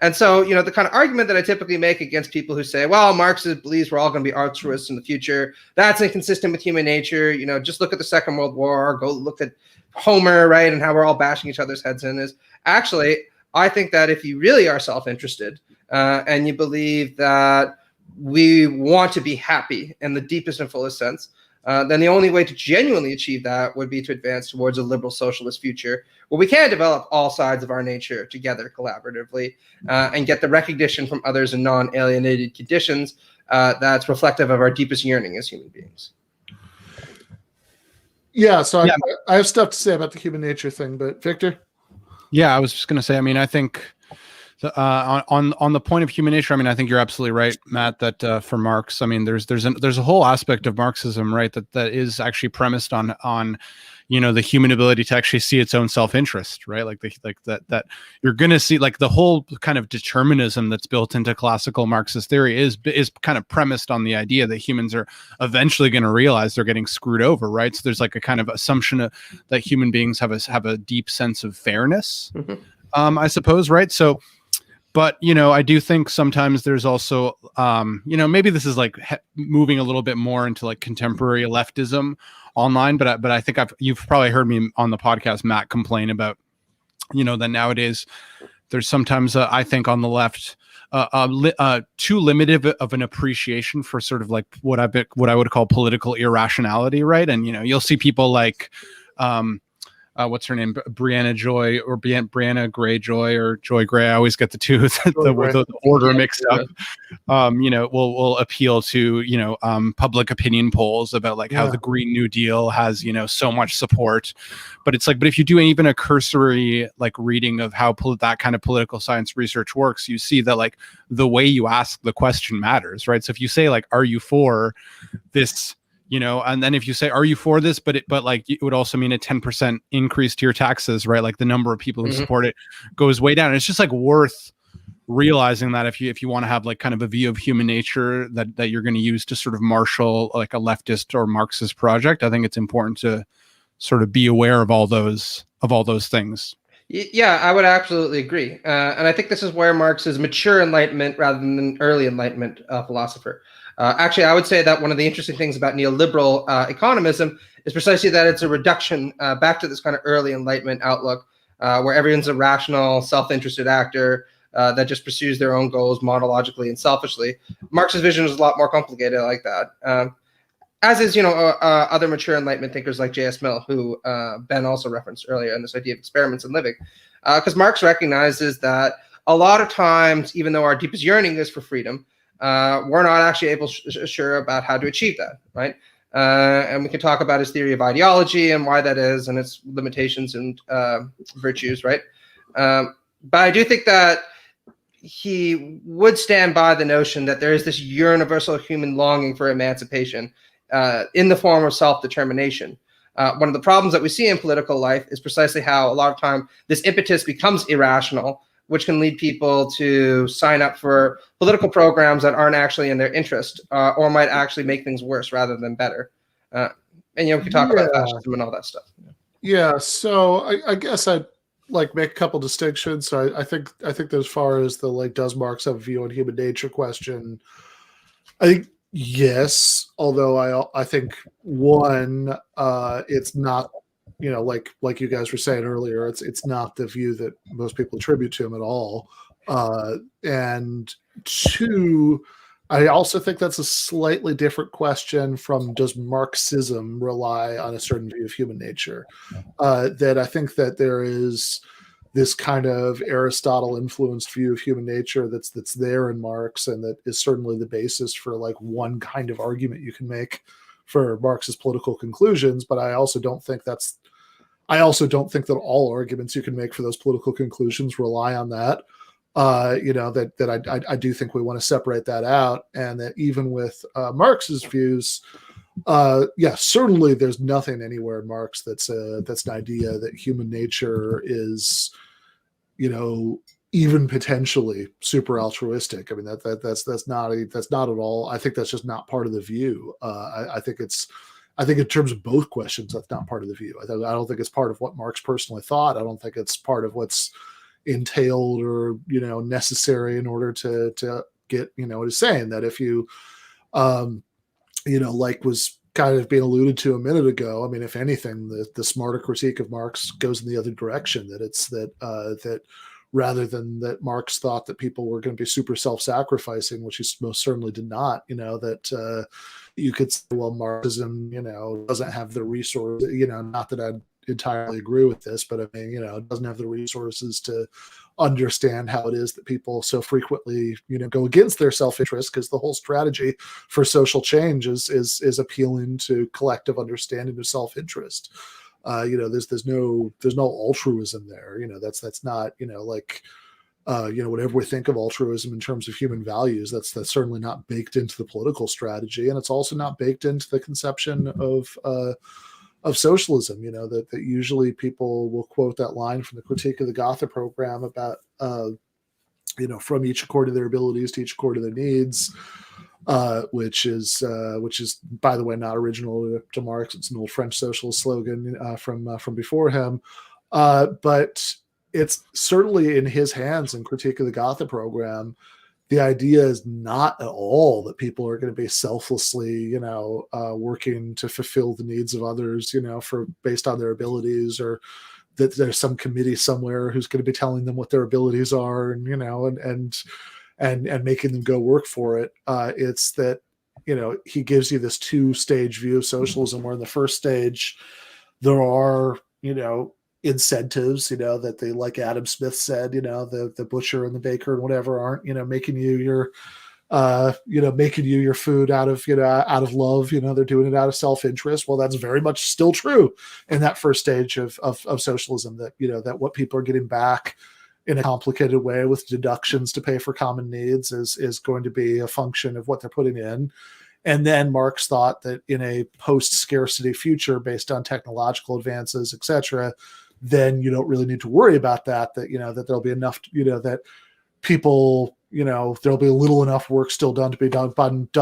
And so, the kind of argument that I typically make against people who say, well, Marx believes we're all going to be altruists in the future, that's inconsistent with human nature. Just look at the Second World War, go look at Homer, right, and how we're all bashing each other's heads in is actually, I think that if you really are self-interested and you believe that we want to be happy in the deepest and fullest sense, then the only way to genuinely achieve that would be to advance towards a liberal socialist future where we can develop all sides of our nature together collaboratively and get the recognition from others in non-alienated conditions that's reflective of our deepest yearning as human beings. Yeah, so I have stuff to say about the human nature thing, but Victor? Yeah, I was just going to say, I mean, I think On the point of human nature, I mean, I think you're absolutely right, Matt. That for Marx, I mean, there's a whole aspect of Marxism, right, that is actually premised on the human ability to actually see its own self-interest, right? Like that you're going to see, like, the whole kind of determinism that's built into classical Marxist theory is kind of premised on the idea that humans are eventually going to realize they're getting screwed over, right? So there's like a kind of assumption that human beings have a deep sense of fairness, I suppose, right? So. But, I do think sometimes there's also, maybe this is like moving a little bit more into like contemporary leftism online. But I think you've probably heard me on the podcast, Matt, complain about, that nowadays there's sometimes, I think, on the left, too limited of an appreciation for sort of like what I would call political irrationality. Right. And, you'll see people like, what's her name? Brianna Joy or Brianna Greyjoy or Joy Gray. I always get the order mixed up. Will appeal to, public opinion polls about like how the Green New Deal has, so much support. But it's like, but if you do even a cursory like reading of how that kind of political science research works, you see that like the way you ask the question matters, right? So if you say like, are you for this? And then if you say, are you for this? But like, it would also mean a 10% increase to your taxes, right? Like the number of people who support it goes way down. And it's just like worth realizing that if you want to have like kind of a view of human nature that you're going to use to sort of marshal like a leftist or Marxist project, I think it's important to sort of be aware of all those things. Yeah, I would absolutely agree. And I think this is where Marx is mature Enlightenment rather than an early Enlightenment philosopher. Actually, I would say that one of the interesting things about neoliberal economism is precisely that it's a reduction back to this kind of early Enlightenment outlook where everyone's a rational, self-interested actor that just pursues their own goals monologically and selfishly. Marx's vision is a lot more complicated like that. As is, other mature Enlightenment thinkers like J.S. Mill, who Ben also referenced earlier in this idea of experiments in living. Because Marx recognizes that a lot of times, even though our deepest yearning is for freedom, we're not actually sure about how to achieve that, right? And we can talk about his theory of ideology and why that is and its limitations and virtues, right? But I do think that he would stand by the notion that there is this universal human longing for emancipation in the form of self-determination. One of the problems that we see in political life is precisely how a lot of time this impetus becomes irrational, which can lead people to sign up for political programs that aren't actually in their interest or might actually make things worse rather than better. And, we can talk about fascism and all that stuff. Yeah, so I guess I'd like make a couple distinctions. So I think that as far as the like, does Marx have a view on human nature question, I think yes, although I think one, it's not, like you guys were saying earlier, it's not the view that most people attribute to him at all. And two, I also think that's a slightly different question from does Marxism rely on a certain view of human nature? That I think that there is this kind of Aristotle influenced view of human nature that's there in Marx, and that is certainly the basis for like one kind of argument you can make for Marx's political conclusions. But I also don't think that all arguments you can make for those political conclusions rely on that. I do think we want to separate that out, and that even with Marx's views, certainly there's nothing anywhere in Marx that's an idea that human nature is, even potentially super altruistic. I mean, that's not at all. I think that's just not part of the view. I think in terms of both questions, that's not part of the view. I don't think it's part of what Marx personally thought. I don't think it's part of what's entailed or necessary in order to get what he's saying. That if you like was kind of being alluded to a minute ago, I mean, if anything, the smarter critique of Marx goes in the other direction. That it's that rather than that Marx thought that people were going to be super self-sacrificing, which he most certainly did not. That you could say, well, Marxism, doesn't have the resource. Not that I'd entirely agree with this, but I mean, it doesn't have the resources to understand how it is that people so frequently, go against their self-interest, because the whole strategy for social change is appealing to collective understanding of self-interest. There's no altruism there. That's not, like whatever we think of altruism in terms of human values, that's certainly not baked into the political strategy, and it's also not baked into the conception of socialism. That usually people will quote that line from the Critique of the Gotha program about from each according to their abilities to each according to their needs, which is by the way not original to Marx. It's an old French socialist slogan from before him, but it's certainly in his hands in Critique of the Gotha program. The idea is not at all that people are going to be selflessly, working to fulfill the needs of others, based on their abilities, or that there's some committee somewhere who's going to be telling them what their abilities are, and making them go work for it. It's that, he gives you this 2-stage view of socialism, where in the first stage there are, incentives, that they, like Adam Smith said, the butcher and the baker and whatever aren't, making you your food out of love. They're doing it out of self-interest. Well, that's very much still true in that first stage of socialism, that, that what people are getting back in a complicated way with deductions to pay for common needs is going to be a function of what they're putting in. And then Marx thought that in a post-scarcity future based on technological advances, et cetera, then you don't really need to worry about that that there'll be enough, that people, there'll be a little enough work still done to be done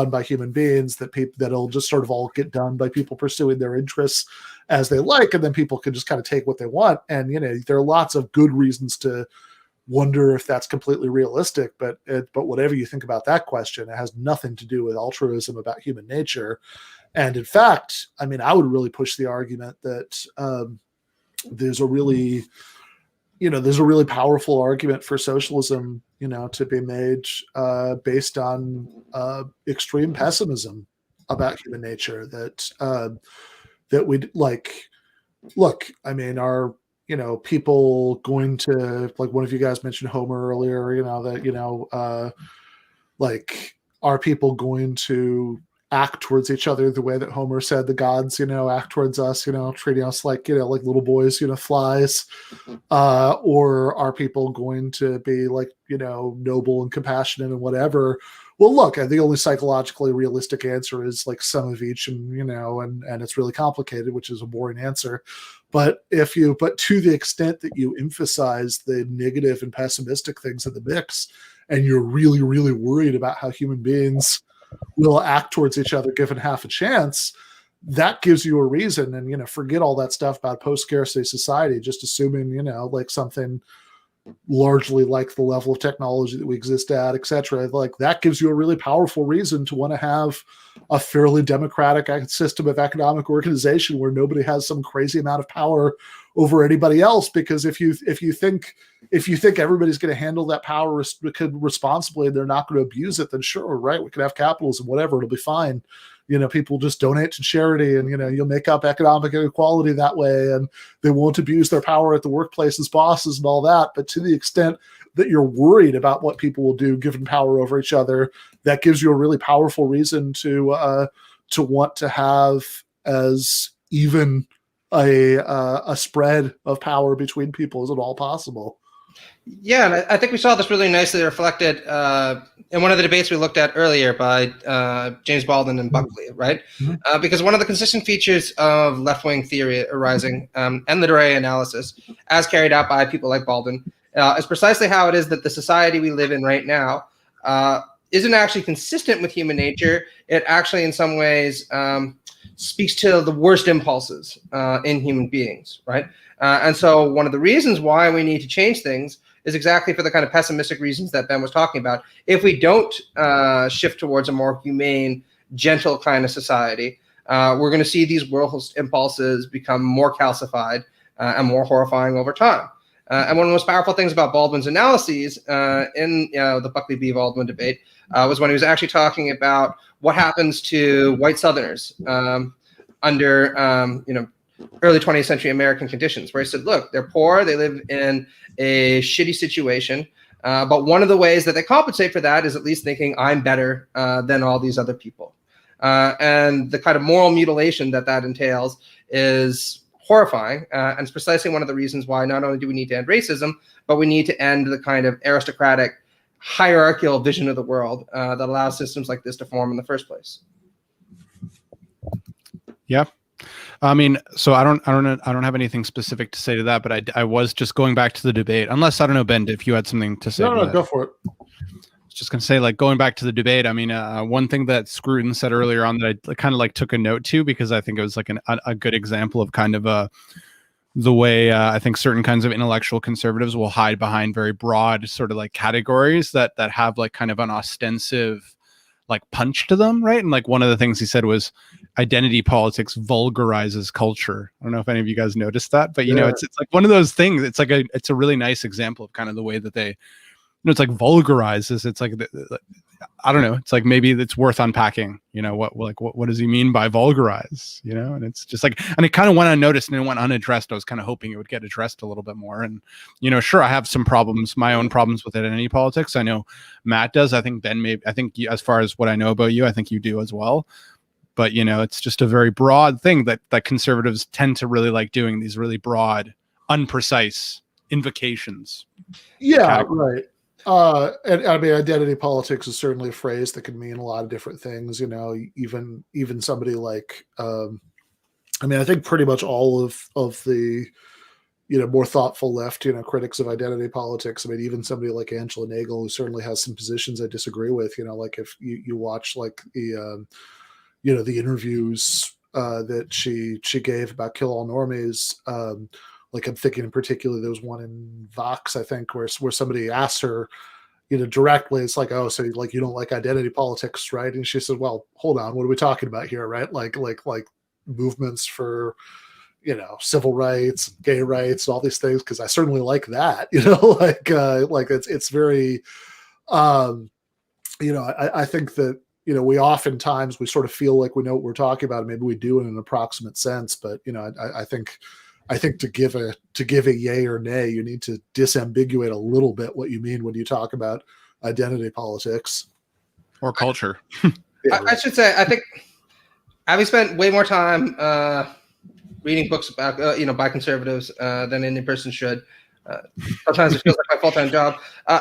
by human beings, that'll just sort of all get done by people pursuing their interests as they like. And then people can just kind of take what they want. And, there are lots of good reasons to wonder if that's completely realistic, but whatever you think about that question, it has nothing to do with altruism about human nature. And in fact, I would really push the argument that, there's a really powerful argument for socialism, to be made based on extreme pessimism about human nature. That we'd like, look, are people going to, like one of you guys mentioned Homer earlier, are people going to act towards each other the way that Homer said the gods, act towards us, treating us like little boys, flies, or are people going to be like, noble and compassionate and whatever? Well, look, the only psychologically realistic answer is like some of each, and it's really complicated, which is a boring answer. But to the extent that you emphasize the negative and pessimistic things in the mix, and you're really, really worried about how human beings will act towards each other given half a chance, that gives you a reason. And, forget all that stuff about post-scarcity society, just assuming, like something largely like the level of technology that we exist at, et cetera. Like that gives you a really powerful reason to want to have a fairly democratic system of economic organization where nobody has some crazy amount of power over anybody else. Because if you think everybody's going to handle that power responsibly and they're not going to abuse it, then sure, right, we could have capitalism, whatever, it'll be fine. People just donate to charity, and you'll make up economic inequality that way, and they won't abuse their power at the workplace as bosses and all that. But to the extent that you're worried about what people will do given power over each other, that gives you a really powerful reason to want to have as even a spread of power between people as at all possible. Yeah, and I think we saw this really nicely reflected in one of the debates we looked at earlier by James Baldwin and Buckley, right? Mm-hmm. Because one of the consistent features of left-wing theory arising and literary analysis, as carried out by people like Baldwin, is precisely how it is that the society we live in right now isn't actually consistent with human nature. It actually, in some ways, speaks to the worst impulses in human beings, right? And so one of the reasons why we need to change things is exactly for the kind of pessimistic reasons that Ben was talking about. If we don't shift towards a more humane, gentle kind of society, we're going to see these worst impulses become more calcified and more horrifying over time. And one of the most powerful things about Baldwin's analyses in the Buckley v. Baldwin debate was when he was actually talking about what happens to white Southerners under early 20th century American conditions, where he said, look, they're poor, they live in a shitty situation, but one of the ways that they compensate for that is at least thinking I'm better than all these other people. And the kind of moral mutilation that entails is horrifying. And it's precisely one of the reasons why not only do we need to end racism, but we need to end the kind of aristocratic, hierarchical vision of the world that allows systems like this to form in the first place. Yeah. I mean, so I don't have anything specific to say to that, but I was just going back to the debate, unless, I don't know, Ben, if you had something to say. No, go for it. Just going to say, like, going back to the debate, I mean, one thing that Scruton said earlier on that I kind of like took a note to, because I think it was like a good example of kind of the way I think certain kinds of intellectual conservatives will hide behind very broad sort of like categories that have like kind of an ostensive like punch to them, right? And like one of the things he said was identity politics vulgarizes culture. I don't know if any of you guys noticed that, but you know, it's like one of those things. It's like it's a really nice example of kind of the way that they, you know, it's like vulgarizes. It's like, I don't know. It's like, maybe it's worth unpacking, you know, what does he mean by vulgarize, you know? And it's just like, and it kind of went unnoticed and it went unaddressed. I was kind of hoping it would get addressed a little bit more. And, you know, sure, I have some problems, my own problems with identity politics. I know Matt does. I think Ben, maybe, I think you, as far as what I know about you, I think you do as well. But, you know, it's just a very broad thing that conservatives tend to really like doing, these really broad, unprecise invocations. Yeah, right. And I mean, identity politics is certainly a phrase that can mean a lot of different things. You know, even somebody like, I mean, I think pretty much all of the, you know, more thoughtful left, you know, critics of identity politics. I mean, even somebody like Angela Nagel, who certainly has some positions I disagree with. You know, like if you watch like the, you know, the interviews that she gave about Kill All Normies. Like I'm thinking in particular, there was one in Vox, I think, where somebody asked her, you know, directly, it's like, oh, so like you don't like identity politics, right? And she said, well, hold on, what are we talking about here, right? Like movements for, you know, civil rights, gay rights, all these things, because I certainly like that, you know, like it's very, you know, I think that, you know, we oftentimes we sort of feel like we know what we're talking about, and maybe we do in an approximate sense, but you know, I think to give a yay or nay, you need to disambiguate a little bit what you mean when you talk about identity politics or culture. Yeah, I should say, I think having spent way more time reading books about, you know, by conservatives than any person should. Sometimes it feels like my full-time job.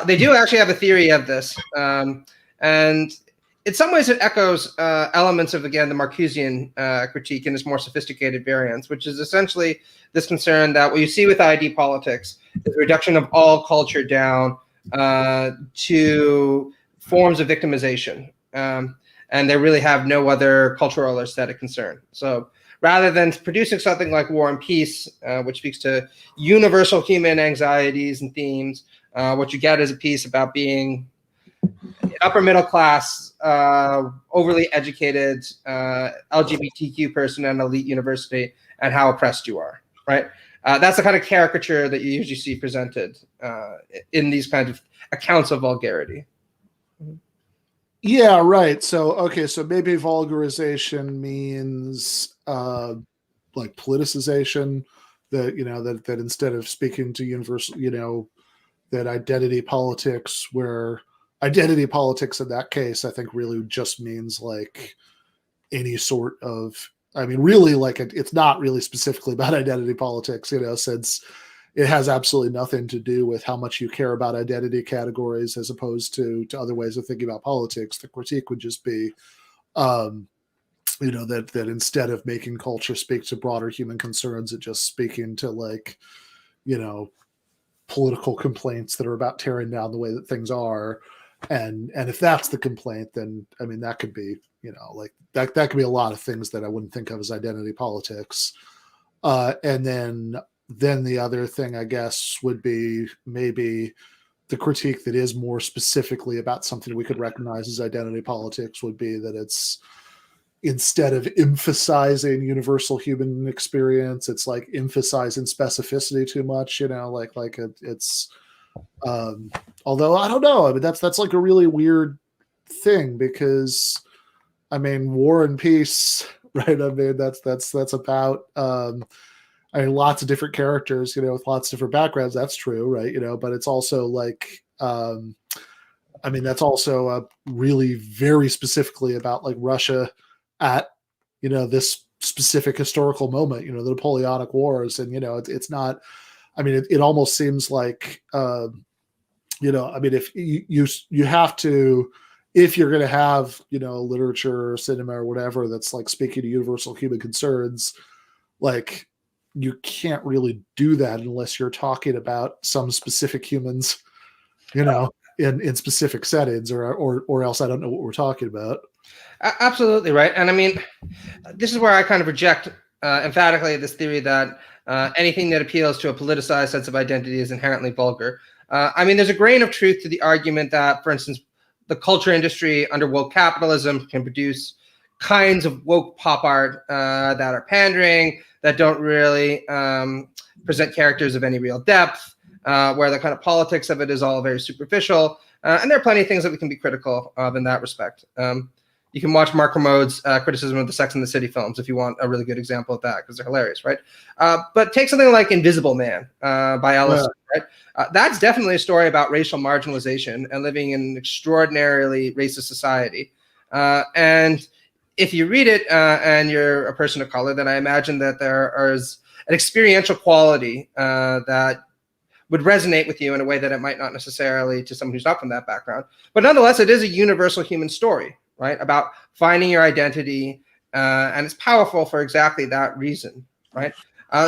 They do actually have a theory of this, and in some ways, it echoes elements of, again, the Marcusean critique in its more sophisticated variants, which is essentially this concern that what you see with ID politics is the reduction of all culture down to forms of victimization. And they really have no other cultural or aesthetic concern. So rather than producing something like War and Peace, which speaks to universal human anxieties and themes, what you get is a piece about being an upper middle class, overly educated LGBTQ person at an elite university, and how oppressed you are, right? That's the kind of caricature that you usually see presented in these kinds of accounts of vulgarity. Yeah, right. So, okay, so maybe vulgarization means like politicization, that, you know, that instead of speaking to universal, you know, that identity politics, where identity politics in that case, I think really just means like any sort of, I mean, really like it's not really specifically about identity politics, you know, since it has absolutely nothing to do with how much you care about identity categories as opposed to other ways of thinking about politics. The critique would just be, you know, that instead of making culture speak to broader human concerns, it just speaking to like, you know, political complaints that are about tearing down the way that things are. And if that's the complaint, then I mean, that could be, you know, like that could be a lot of things that I wouldn't think of as identity politics. And then the other thing, I guess, would be maybe the critique that is more specifically about something we could recognize as identity politics would be that it's, instead of emphasizing universal human experience, it's like emphasizing specificity too much, you know, like it's although I don't know, I mean, that's like a really weird thing, because I mean, War and Peace, right? I mean, that's about I mean, lots of different characters, you know, with lots of different backgrounds. That's true, right? You know, but it's also like, I mean, that's also really very specifically about like Russia at, you know, this specific historical moment, the Napoleonic Wars. And, it's not, I mean, it almost seems like, I mean, if you have to, if you're going to have, literature or cinema or whatever, that's like speaking to universal human concerns, like you can't really do that unless you're talking about some specific humans, in specific settings, or else I don't know what we're talking about. Absolutely right. And I mean, this is where I kind of reject emphatically this theory that anything that appeals to a politicized sense of identity is inherently vulgar. I mean, there's a grain of truth to the argument that, for instance, the culture industry under woke capitalism can produce kinds of woke pop art that are pandering, that don't really present characters of any real depth, where the kind of politics of it is all very superficial. And there are plenty of things that we can be critical of in that respect. You can watch Mark Kermode's criticism of the Sex and the City films if you want a really good example of that, because they're hilarious, right? But take something like Invisible Man by Ellison, right? That's definitely a story about racial marginalization and living in an extraordinarily racist society. And if you read it and you're a person of color, then I imagine that there is an experiential quality that would resonate with you in a way that it might not necessarily to someone who's not from that background. But nonetheless, it is a universal human story, right? About finding your identity, and it's powerful for exactly that reason, right?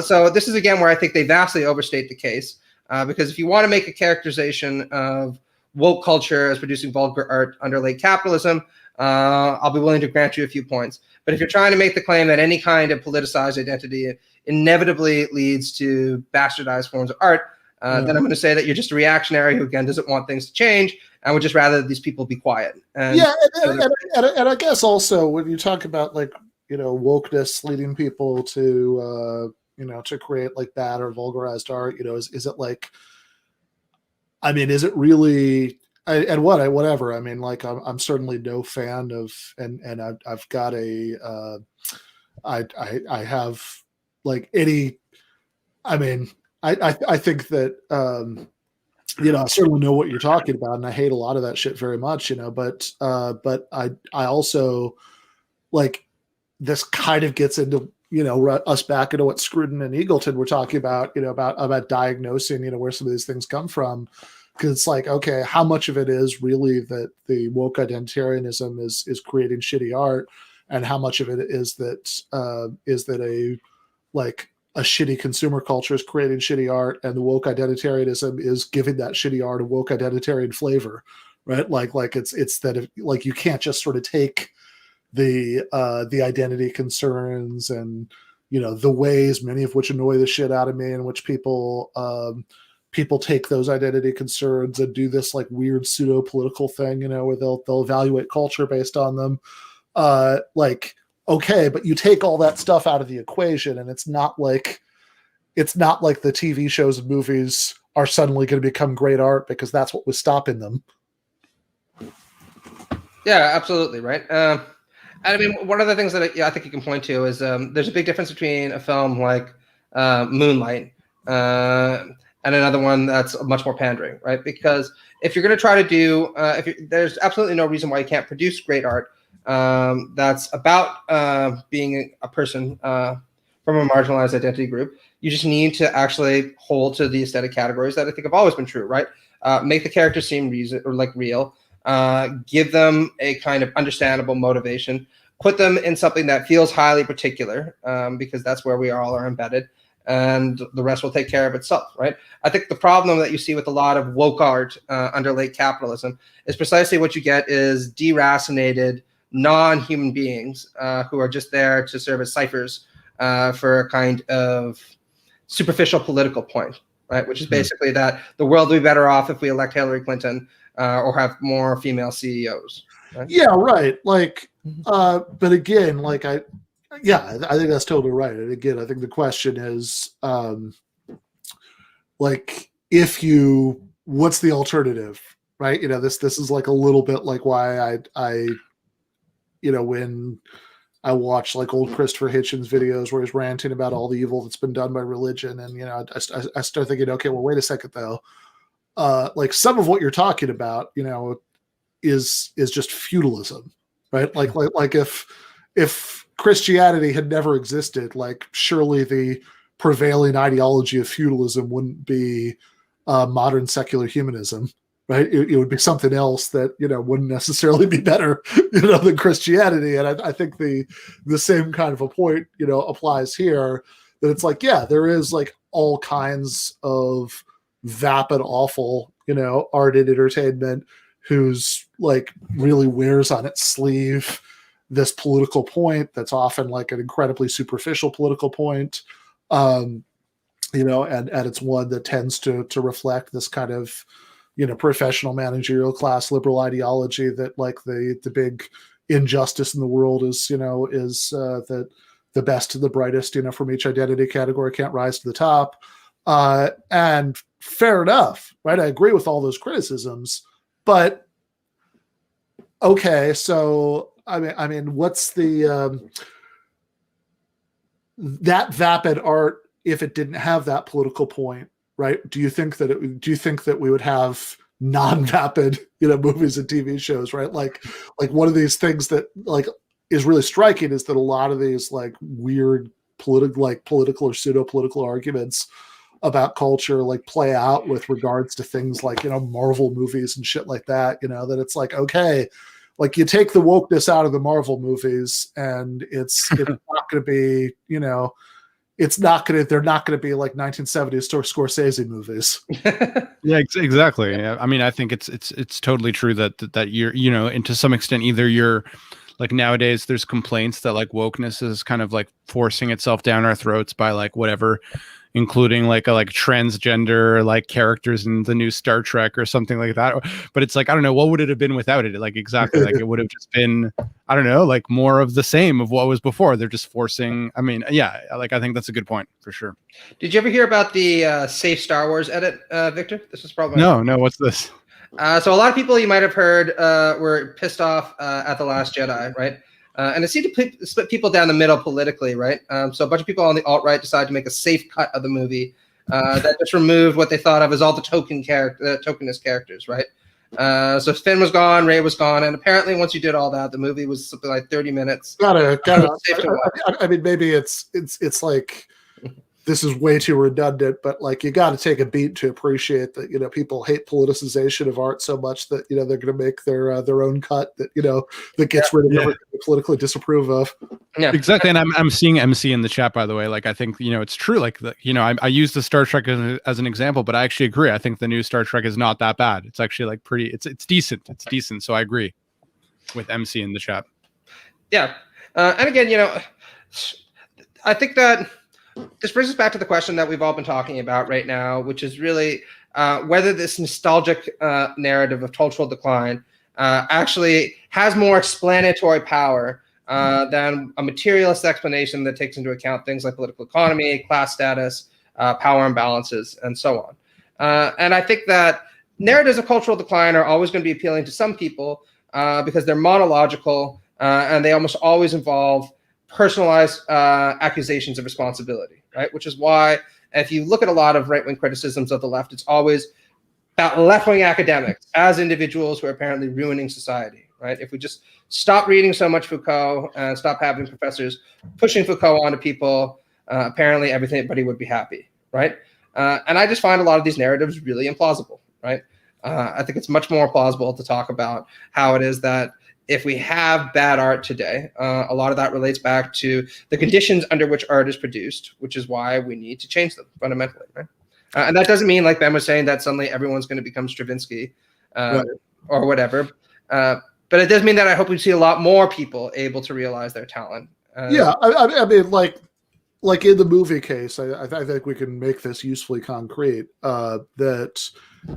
So this is, again, where I think they vastly overstate the case, because if you want to make a characterization of woke culture as producing vulgar art under late capitalism, I'll be willing to grant you a few points. But if you're trying to make the claim that any kind of politicized identity inevitably leads to bastardized forms of art, then I'm going to say that you're just a reactionary who, again, doesn't want things to change and would just rather these people be quiet. And and I guess also when you talk about like, wokeness leading people to, to create like bad or vulgarized art, is it like, I mean, is it really, and whatever. I mean, like, I'm certainly no fan of, and I've got I have like any, I mean, I think that, I certainly know what you're talking about, and I hate a lot of that shit very much, but I also like this kind of gets into, us back into what Scruton and Eagleton were talking about, about diagnosing, where some of these things come from. Because it's like, okay, how much of it is really that the woke identitarianism is creating shitty art, and how much of it is that a shitty consumer culture is creating shitty art, and the woke identitarianism is giving that shitty art a woke identitarian flavor, right? Like it's that like you can't just sort of take the identity concerns and the ways, many of which annoy the shit out of me, in which people take those identity concerns and do this like weird pseudo political thing, where they'll evaluate culture based on them. Okay, but you take all that stuff out of the equation, and it's not like the TV shows and movies are suddenly going to become great art because that's what was stopping them. Yeah, absolutely, right. And I mean, one of the things that I think you can point to is there's a big difference between a film like Moonlight and another one that's much more pandering, right? Because if you're going to try to do, there's absolutely no reason why you can't produce great art that's about being a person from a marginalized identity group. You just need to actually hold to the aesthetic categories that I think have always been true, right? Make the characters seem real. Give them a kind of understandable motivation. Put them in something that feels highly particular, because that's where we all are embedded, and the rest will take care of itself, right? I think the problem that you see with a lot of woke art under late capitalism is precisely what you get is deracinated non-human beings who are just there to serve as ciphers for a kind of superficial political point, right? Which is basically that the world will be better off if we elect Hillary Clinton or have more female CEOs. Right? Yeah, right. Like, but again, like I think that's totally right. And again, I think the question is, like, what's the alternative, right? This is like a little bit like why I when I watch like old Christopher Hitchens videos where he's ranting about all the evil that's been done by religion, and I start thinking, okay, well, wait a second though. Like some of what you're talking about, is just feudalism, right? Like if Christianity had never existed, like surely the prevailing ideology of feudalism wouldn't be modern secular humanism, right? It would be something else that, you know, wouldn't necessarily be better, you know, than Christianity. And I think the same kind of a point, you know, applies here, that it's like, yeah, there is like all kinds of vapid, awful, you know, art and entertainment who's like really wears on its sleeve this political point that's often like an incredibly superficial political point. You know, and it's one that tends to reflect this kind of, you know, professional managerial class liberal ideology that like the big injustice in the world is, you know, is that the best and the brightest, you know, from each identity category can't rise to the top. And fair enough, right? I agree with all those criticisms, but okay, so I mean, what's the that vapid art, if it didn't have that political point, right? Do you think that we would have non-vapid, you know, movies and TV shows, right? Like one of these things that like is really striking is that a lot of these like weird political or pseudo-political arguments about culture like play out with regards to things like, you know, Marvel movies and shit like that, you know, that it's like, okay, like you take the wokeness out of the Marvel movies and it's not going to be, you know, they're not going to be like 1970s Scorsese movies. Yeah, exactly. Yeah. I mean, I think it's totally true that you're, you know, and to some extent, either you're like nowadays there's complaints that like wokeness is kind of like forcing itself down our throats by like whatever, including like transgender like characters in the new Star Trek or something like that. But it's like, I don't know, what would it have been without it? Like exactly, like it would have just been, I don't know, like more of the same of what was before. They're just forcing. I mean, yeah, like I think that's a good point for sure. Did you ever hear about the safe Star Wars edit, Victor? This is probably no. What's this? So a lot of people you might have heard were pissed off at The Last Jedi, right? And it seemed to split people down the middle politically, right? So a bunch of people on the alt-right decided to make a safe cut of the movie that just removed what they thought of as all the tokenist characters, right? So Finn was gone, Rey was gone, and apparently once you did all that, the movie was something like 30 minutes. I mean, maybe it's like this is way too redundant, but like you got to take a beat to appreciate that, you know, people hate politicization of art so much that, you know, they're going to make their own cut that, you know, that gets rid of everything they politically disapprove of. Yeah, exactly. And I'm seeing MC in the chat, by the way. Like, I think, you know, it's true. Like, you know, I use the Star Trek as an example, but I actually agree. I think the new Star Trek is not that bad. It's actually like it's decent. It's decent. So I agree with MC in the chat. Yeah. And again, you know, I think that this brings us back to the question that we've all been talking about right now, which is really whether this nostalgic narrative of cultural decline actually has more explanatory power than a materialist explanation that takes into account things like political economy, class status, power imbalances, and so on. And I think that narratives of cultural decline are always going to be appealing to some people because they're monological and they almost always involve personalized accusations of responsibility, right? Which is why if you look at a lot of right-wing criticisms of the left, it's always about left-wing academics as individuals who are apparently ruining society, right? If we just stop reading so much Foucault and stop having professors pushing Foucault onto people, apparently everybody would be happy, right? And I just find a lot of these narratives really implausible, right? I think it's much more plausible to talk about how it is that if we have bad art today, a lot of that relates back to the conditions under which art is produced, which is why we need to change them fundamentally, right? And that doesn't mean, like Ben was saying, that suddenly everyone's going to become Stravinsky or whatever. But it does mean that I hope we see a lot more people able to realize their talent. I mean, like in the movie case, I think we can make this usefully concrete. That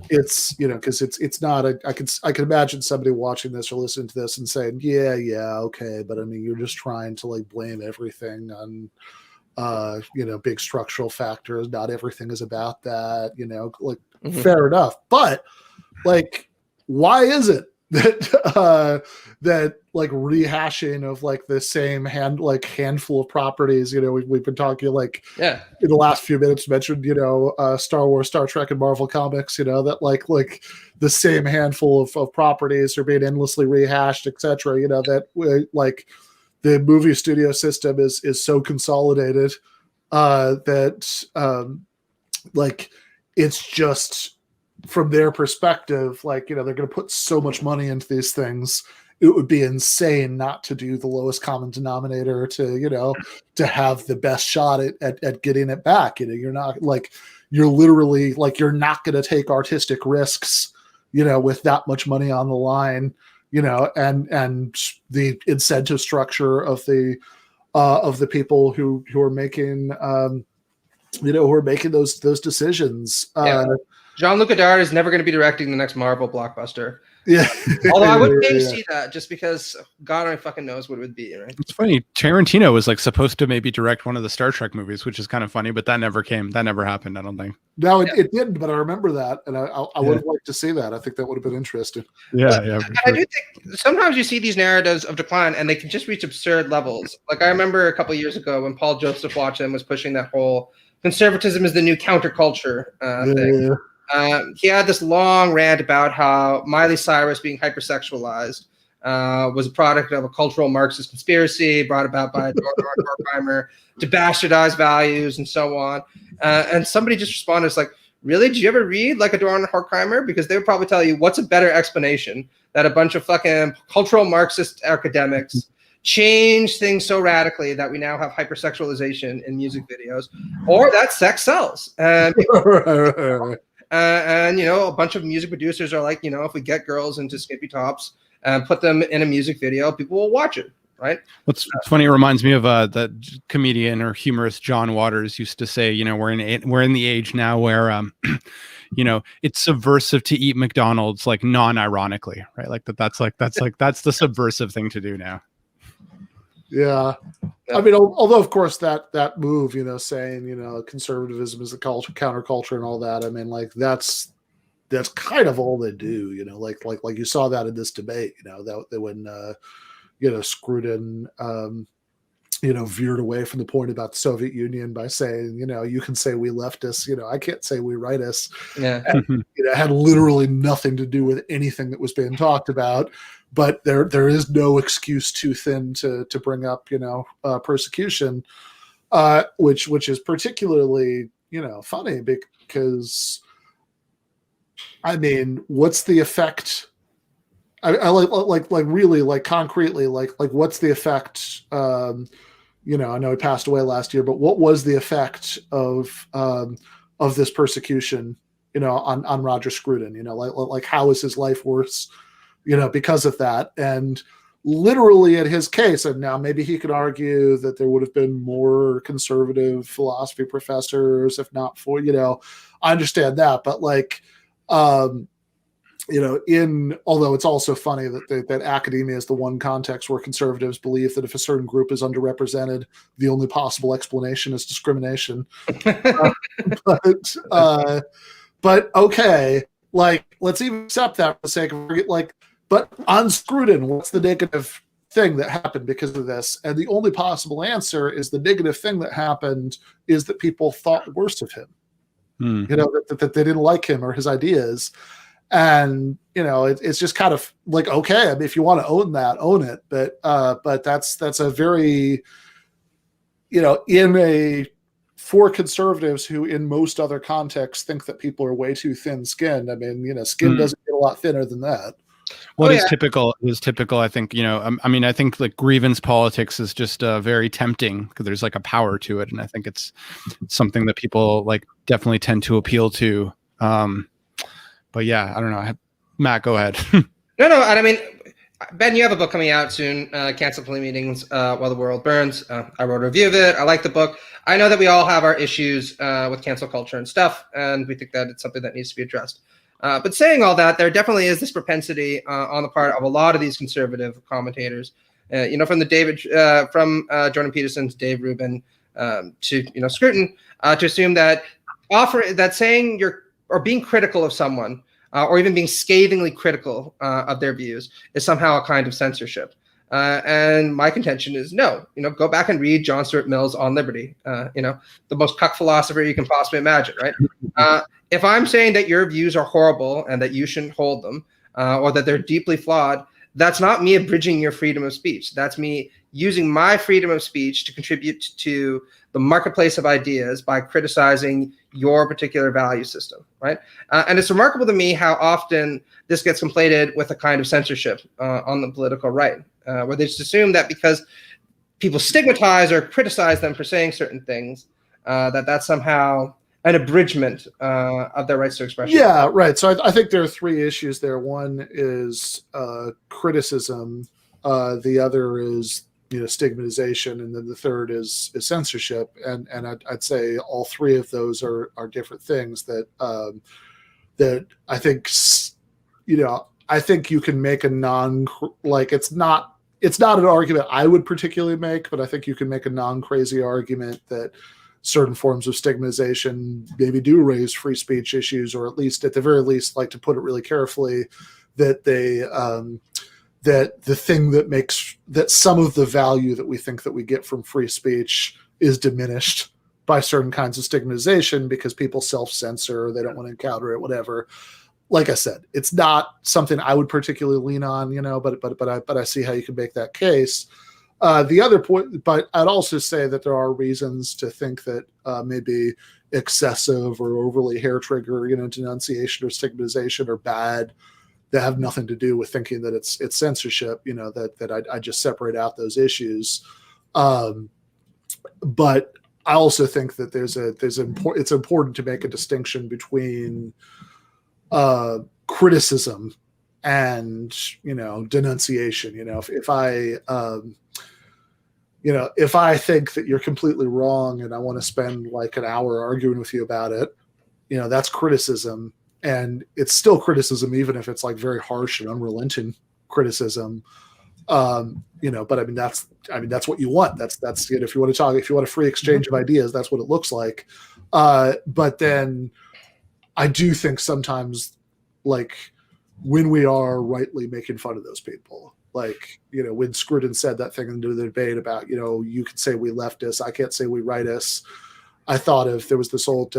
it's, you know, because it's not I can imagine somebody watching this or listening to this and saying, yeah, okay, but I mean, you're just trying to like blame everything on you know, big structural factors. Not everything is about that, you know, like fair enough. But like, why is it that like rehashing of like the same handful of properties, you know, we've been talking like in the last few minutes mentioned, you know, Star Wars, Star Trek, and Marvel comics, you know, that like the same handful of properties are being endlessly rehashed, etc. You know, that like the movie studio system is so consolidated that like it's just from their perspective, like, you know, they're going to put so much money into these things. It would be insane not to do the lowest common denominator to, you know, to have the best shot at getting it back. You know, you're not like, you're literally like, you're not going to take artistic risks, you know, with that much money on the line, you know, and the incentive structure of the people who are making, you know, who are making those decisions. Jean-Luc Godard is never going to be directing the next Marvel blockbuster. Yeah. Although I would maybe see that, just because God only fucking knows what it would be, right? It's funny. Tarantino was like supposed to maybe direct one of the Star Trek movies, which is kind of funny, but that never came. That never happened, I don't think. No, it didn't, but I remember that, and I would have liked to see that. I think that would have been interesting. Yeah. I do think sometimes you see these narratives of decline, and they can just reach absurd levels. Like, I remember a couple of years ago when Paul Joseph Watson was pushing that whole conservatism is the new counterculture thing. Yeah. He had this long rant about how Miley Cyrus being hypersexualized was a product of a cultural Marxist conspiracy brought about by Dorn Horkheimer to bastardize values and so on. And somebody just responded, it's like, really? Did you ever read like a Dorn Horkheimer? Because they would probably tell you, what's a better explanation that a bunch of fucking cultural Marxist academics change things so radically that we now have hypersexualization in music videos, or that sex sells. And and, you know, a bunch of music producers are like, you know, if we get girls into skimpy tops and put them in a music video, people will watch it, right? What's funny, it reminds me of that comedian or humorist John Waters used to say, you know, we're in the age now where, you know, it's subversive to eat McDonald's, like non-ironically, right? Like that's the subversive thing to do now. Yeah. I mean, although of course that move, you know, saying, you know, conservatism is a counterculture and all that. I mean, like that's kind of all they do, you know, like you saw that in this debate, you know, that when you know, Scruton you know, veered away from the point about the Soviet Union by saying, you know, you can say we leftists, you know, I can't say we rightists. Yeah. And, you know, it had literally nothing to do with anything that was being talked about. But there is no excuse too thin to bring up, you know, persecution, which is particularly, you know, funny because, I mean, what's the effect? I like really like concretely like what's the effect? You know, I know he passed away last year, but what was the effect of this persecution? You know, on Roger Scruton. You know, like how is his life worse? You know, because of that. And literally in his case, and now maybe he could argue that there would have been more conservative philosophy professors, if not for, you know, I understand that. But like, you know, although it's also funny that academia is the one context where conservatives believe that if a certain group is underrepresented, the only possible explanation is discrimination. But okay, like, let's even accept that for the sake of, like, but on Scruton, what's the negative thing that happened because of this? And the only possible answer is the negative thing that happened is that people thought worse of him. You know, that they didn't like him or his ideas. And, you know, it's just kind of like, okay, I mean, if you want to own that, own it. But that's a very, you know, for conservatives who in most other contexts think that people are way too thin-skinned. I mean, you know, skin doesn't get a lot thinner than that. Well, it is typical. It is typical. I think, you know, I mean, I think like grievance politics is just very tempting because there's like a power to it. And I think it's something that people like definitely tend to appeal to. But yeah, I don't know. Matt, go ahead. No. I mean, Ben, you have a book coming out soon, Cancel Plea Meetings While the World Burns. I wrote a review of it. I like the book. I know that we all have our issues with cancel culture and stuff, and we think that it's something that needs to be addressed. But saying all that, there definitely is this propensity on the part of a lot of these conservative commentators, you know, from Jordan Peterson to Dave Rubin to, you know, Scruton, to assume that saying or being critical of someone or even being scathingly critical of their views is somehow a kind of censorship. And my contention is no. You know, go back and read John Stuart Mill's On Liberty, you know, the most cuck philosopher you can possibly imagine, right? If I'm saying that your views are horrible and that you shouldn't hold them or that they're deeply flawed, that's not me abridging your freedom of speech. That's me using my freedom of speech to contribute to the marketplace of ideas by criticizing your particular value system, right? And it's remarkable to me how often this gets conflated with a kind of censorship on the political right, where they just assume that because people stigmatize or criticize them for saying certain things, that's somehow an abridgment of their rights to expression. Yeah, right. So I think there are three issues there. One is criticism. The other is stigmatization, and then the third is censorship. And I'd say all three of those are different things that that I think I think you can make a it's not an argument I would particularly make, but I think you can make a non-crazy argument that certain forms of stigmatization maybe do raise free speech issues, or at the very least, like, to put it really carefully, that they that the thing that makes that some of the value that we think that we get from free speech is diminished by certain kinds of stigmatization because people self-censor, they don't want to encounter it, whatever. Like I said, it's not something I would particularly lean on, but I see how you can make that case. The other point, but I'd also say that there are reasons to think that maybe excessive or overly hair trigger, denunciation or stigmatization are bad. That have nothing to do with thinking that it's censorship. That I just separate out those issues. But I also think that it's important to make a distinction between criticism and denunciation. If I think that you're completely wrong and I want to spend like an hour arguing with you about it, that's criticism, and it's still criticism even if it's like very harsh and unrelenting criticism. But that's what you want. That's if you want a free exchange of ideas, that's what it looks like. But then I do think sometimes, like, when we are rightly making fun of those people, like, when Scruton said that thing into the debate about, you can say we leftists, I can't say we rightists. I thought if there was this old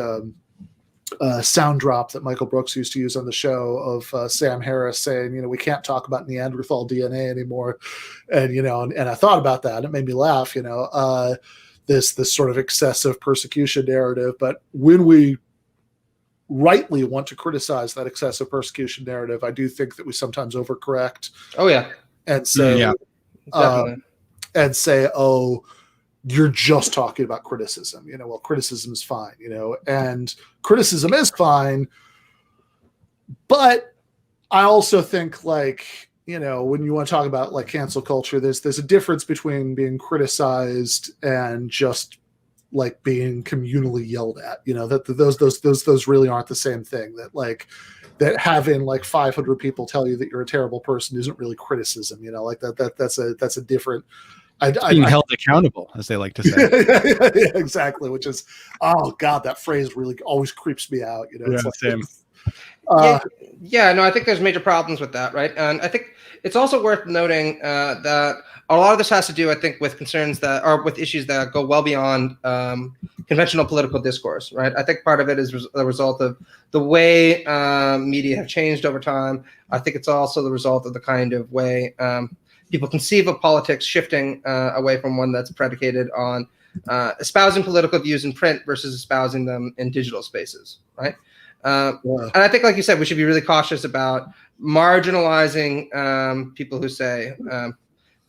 sound drop that Michael Brooks used to use on the show of Sam Harris saying, we can't talk about Neanderthal DNA anymore. And, and I thought about that. And it made me laugh, this sort of excessive persecution narrative. But when we rightly want to criticize that excessive persecution narrative, I do think that we sometimes overcorrect. Oh, yeah. And say, oh, you're just talking about criticism. Well, criticism is fine, and criticism is fine. But I also think, like, when you want to talk about like cancel culture, there's a difference between being criticized and just like being communally yelled at. That those really aren't the same thing. That having like 500 people tell you that you're a terrible person isn't really criticism. That's a different. Being held accountable, as they like to say. Yeah, exactly. Which is, oh God, that phrase really always creeps me out. Same. I think there's major problems with that, right? And I think it's also worth noting that a lot of this has to do, I think, with concerns that are with issues that go well beyond conventional political discourse, right? I think part of it is the result of the way media have changed over time. I think it's also the result of the kind of way people conceive of politics shifting away from one that's predicated on espousing political views in print versus espousing them in digital spaces, right? And I think, like you said, we should be really cautious about marginalizing people who say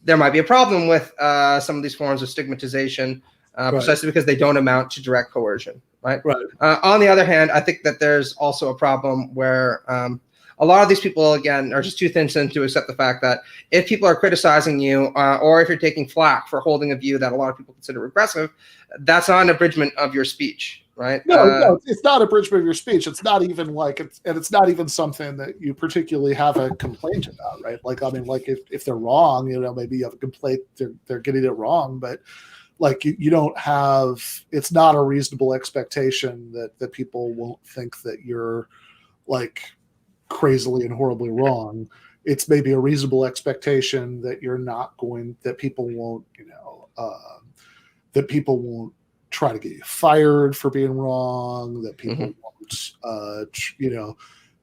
there might be a problem with some of these forms of stigmatization precisely because they don't amount to direct coercion, right? On the other hand, I think that there's also a problem where a lot of these people, again, are just too thin-skinned to accept the fact that if people are criticizing you or if you're taking flack for holding a view that a lot of people consider regressive, that's not an abridgment of your speech, right? No, it's not abridgment of your speech. It's not even like it's not even something that you particularly have a complaint about, right? Like, I mean, like if they're wrong, maybe you have a complaint, they're getting it wrong, but like you don't have, it's not a reasonable expectation that people won't think that you're like crazily and horribly wrong. It's maybe a reasonable expectation that you're not going, that people won't, that people won't try to get you fired for being wrong, that people won't,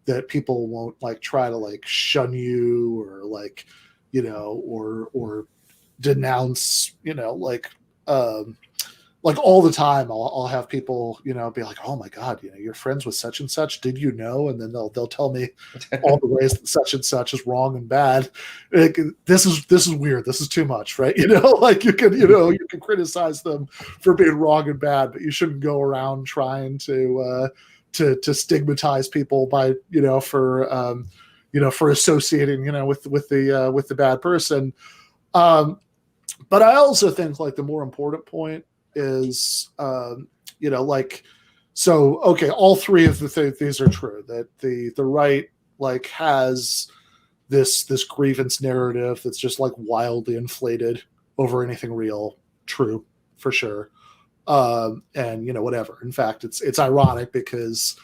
that people won't like try to like shun you or like, or denounce, like all the time. I'll have people, be like, "Oh my God, you're friends with such and such. Did you know?" And then they'll tell me all the ways that such and such is wrong and bad. Like, this is weird. This is too much, right? Like you can criticize them for being wrong and bad, but you shouldn't go around trying to stigmatize people by for associating with the bad person. But I also think like the more important point is, okay, all three of these are true, that the right like has this grievance narrative that's just like wildly inflated over anything real. True, for sure. And whatever. In fact, it's ironic because,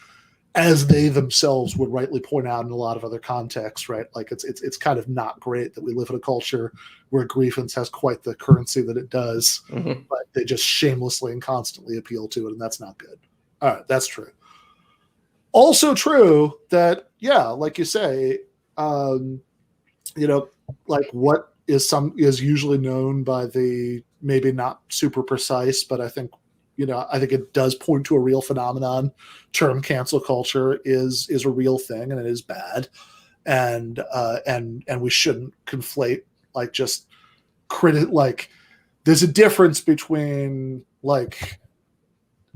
as they themselves would rightly point out in a lot of other contexts, right? Like it's kind of not great that we live in a culture where grievance has quite the currency that it does, but they just shamelessly and constantly appeal to it, and that's not good. All right, that's true. Also true that, yeah, like you say, like what is usually known by the maybe not super precise, but I think it does point to a real phenomenon. Term cancel culture is a real thing, and it is bad, and we shouldn't conflate like just like there's a difference between like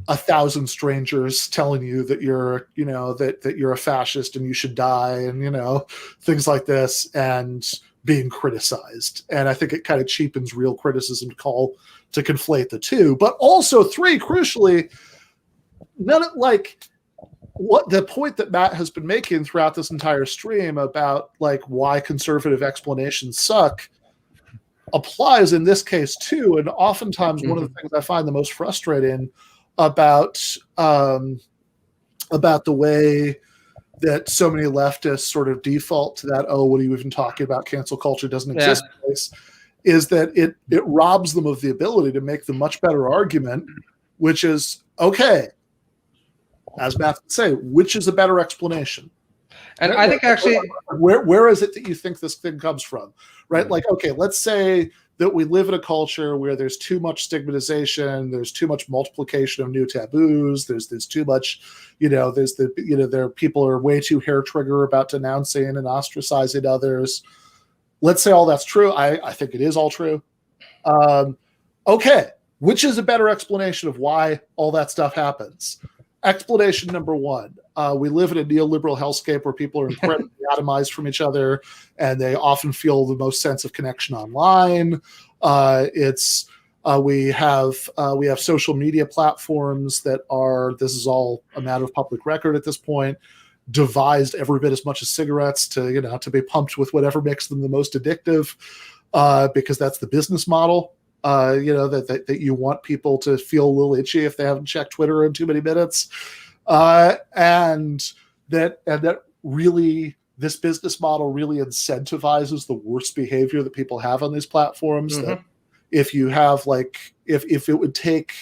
1,000 strangers telling you that you're that you're a fascist and you should die, and things like this, and being criticized. And I think it kind of cheapens real criticism to conflate the two. But also, three, crucially, what the point that Matt has been making throughout this entire stream about like why conservative explanations suck applies in this case too. And oftentimes one of the things I find the most frustrating about the way that so many leftists sort of default to that, oh, what are you even talking about? Cancel culture doesn't exist. Is that it robs them of the ability to make the much better argument, which is, okay, as Matt would say, which is a better explanation? And I think actually, where is it that you think this thing comes from, right? Like, okay, let's say that we live in a culture where there's too much stigmatization, there's too much multiplication of new taboos, there's too much, there people are way too hair trigger about denouncing and ostracizing others. Let's say all that's true. I think it is all true. Okay, which is a better explanation of why all that stuff happens? Explanation number one, we live in a neoliberal hellscape where people are incredibly atomized from each other, and they often feel the most sense of connection online. We have social media platforms that are, this is all a matter of public record at this point, devised every bit as much as cigarettes to be pumped with whatever makes them the most addictive, because that's the business model. That you want people to feel a little itchy if they haven't checked Twitter in too many minutes, and that really, this business model really incentivizes the worst behavior that people have on these platforms. That if you have like, if it would take,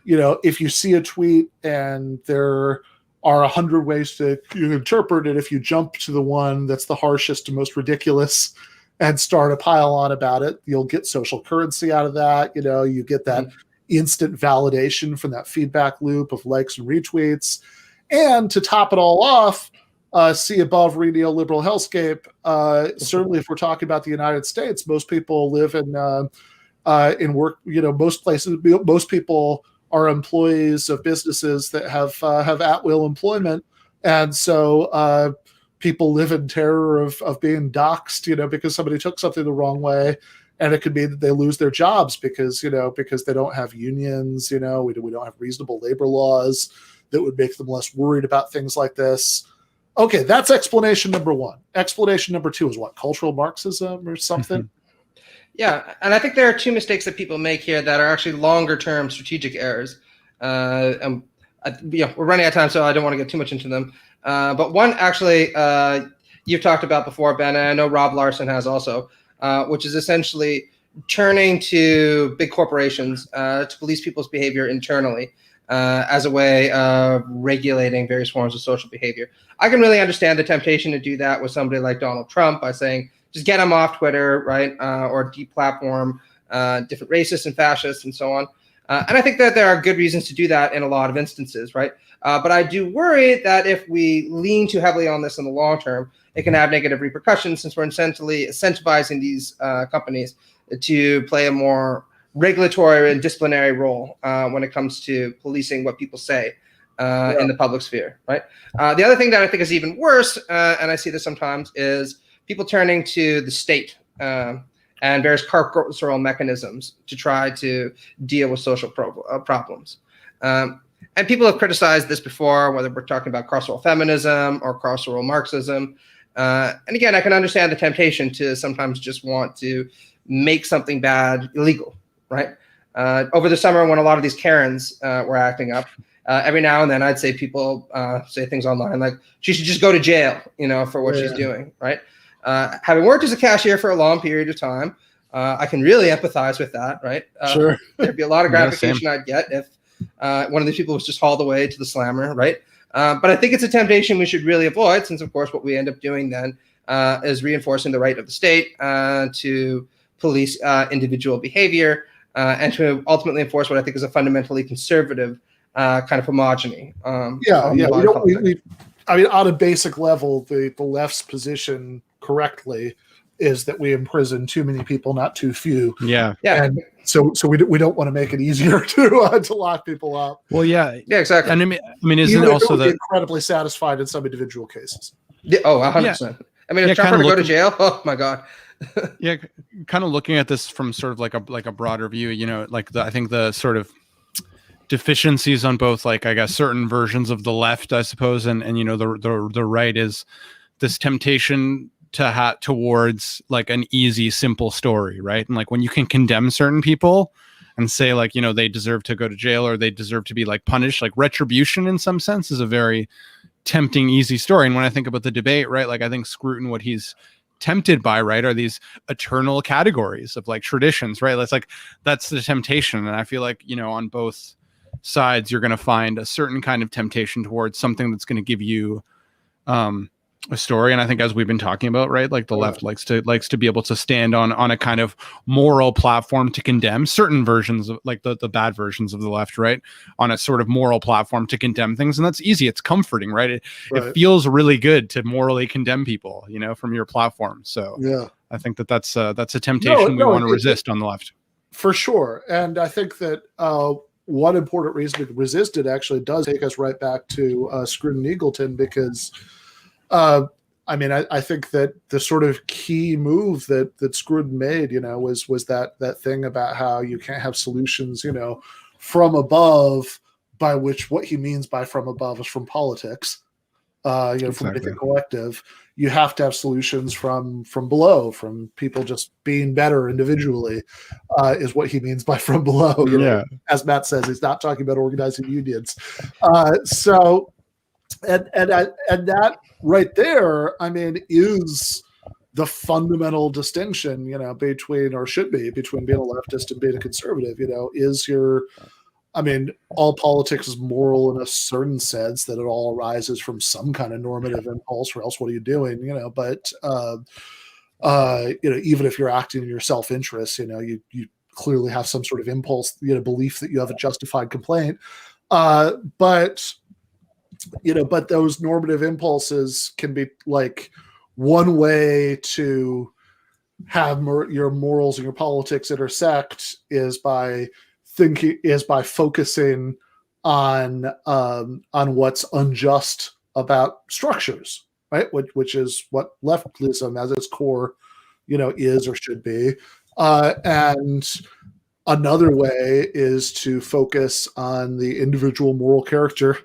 if you see a tweet and there are 100 ways to interpret it, if you jump to the one that's the harshest and most ridiculous and start a pile on about it, you'll get social currency out of that. You get that instant validation from that feedback loop of likes and retweets. And to top it all off, see above neoliberal hellscape. Certainly, if we're talking about the United States, most people live in work. Most places, most people are employees of businesses that have at-will employment, and so people live in terror of being doxxed, because somebody took something the wrong way, and it could be that they lose their jobs because they don't have unions, we don't have reasonable labor laws that would make them less worried about things like this. Okay, that's explanation number one. Explanation number two is what? Cultural Marxism or something? Yeah, and I think there are two mistakes that people make here that are actually longer-term strategic errors. We're running out of time, so I don't want to get too much into them. But one, actually, you've talked about before, Ben, and I know Rob Larson has also, which is essentially turning to big corporations to police people's behavior internally as a way of regulating various forms of social behavior. I can really understand the temptation to do that with somebody like Donald Trump by saying, just get them off Twitter, right, or deplatform different racists and fascists and so on. And I think that there are good reasons to do that in a lot of instances, right? But I do worry that if we lean too heavily on this in the long term, it can have negative repercussions, since we're essentially incentivizing these companies to play a more regulatory and disciplinary role when it comes to policing what people say in the public sphere, right? The other thing that I think is even worse, and I see this sometimes, is people turning to the state and various carceral mechanisms to try to deal with social problems. And people have criticized this before, whether we're talking about carceral feminism or carceral Marxism. And again, I can understand the temptation to sometimes just want to make something bad illegal, right? Over the summer, when a lot of these Karens were acting up, every now and then I'd say people say things online like, she should just go to jail, for what she's doing, right? Having worked as a cashier for a long period of time, I can really empathize with that, right? Sure. There'd be a lot of gratification I'd get if one of these people was just hauled away to the slammer, right? But I think it's a temptation we should really avoid, since, of course, what we end up doing then is reinforcing the right of the state to police individual behavior and to ultimately enforce what I think is a fundamentally conservative kind of homogeny. I mean, on a basic level, the left's position correctly is that we imprison too many people, not too few. Yeah. And so we don't want to make it easier to lock people up. Well, yeah, exactly. And I mean, isn't it also the incredibly satisfied in some individual cases? Yeah, 100%. I mean, if Trump were to go to jail, oh my God. Yeah, kind of looking at this from sort of like a broader view, I think the sort of deficiencies on both, like, I guess, certain versions of the left, I suppose, and the right is this temptation to towards like an easy, simple story, right? And like when you can condemn certain people and say like, they deserve to go to jail or they deserve to be like punished, like retribution in some sense is a very tempting, easy story. And when I think about the debate, right, like I think Scruton, what he's tempted by, right, are these eternal categories of like traditions, right? That's the temptation. And I feel like, on both sides, you're going to find a certain kind of temptation towards something that's going to give you a story. And I think, as we've been talking about, right, like the left likes to be able to stand on a kind of moral platform to condemn certain versions of like the bad versions of the left, right, on a sort of moral platform to condemn things. And that's easy. It's comforting, right? It feels really good to morally condemn people, from your platform. So yeah, I think that's a temptation we want to resist on the left. For sure. And I think that one important reason to resist it actually does take us right back to Scruton Eagleton, because I think that the sort of key move that Scruton made, was that thing about how you can't have solutions, from above, by which what he means by from above is from politics, exactly. From the collective. You have to have solutions from below, from people just being better individually, is what he means by from below. As Matt says, he's not talking about organizing unions. And that right there, is the fundamental distinction, between, or should be, between being a leftist and being a conservative. All politics is moral in a certain sense, that it all arises from some kind of normative impulse, or else what are you doing? But even if you're acting in your self-interest, you clearly have some sort of impulse, belief that you have a justified complaint. But those normative impulses can be like, one way to have your morals and your politics intersect is by focusing on what's unjust about structures, right? Which is what leftism as its core, is or should be. And another way is to focus on the individual moral character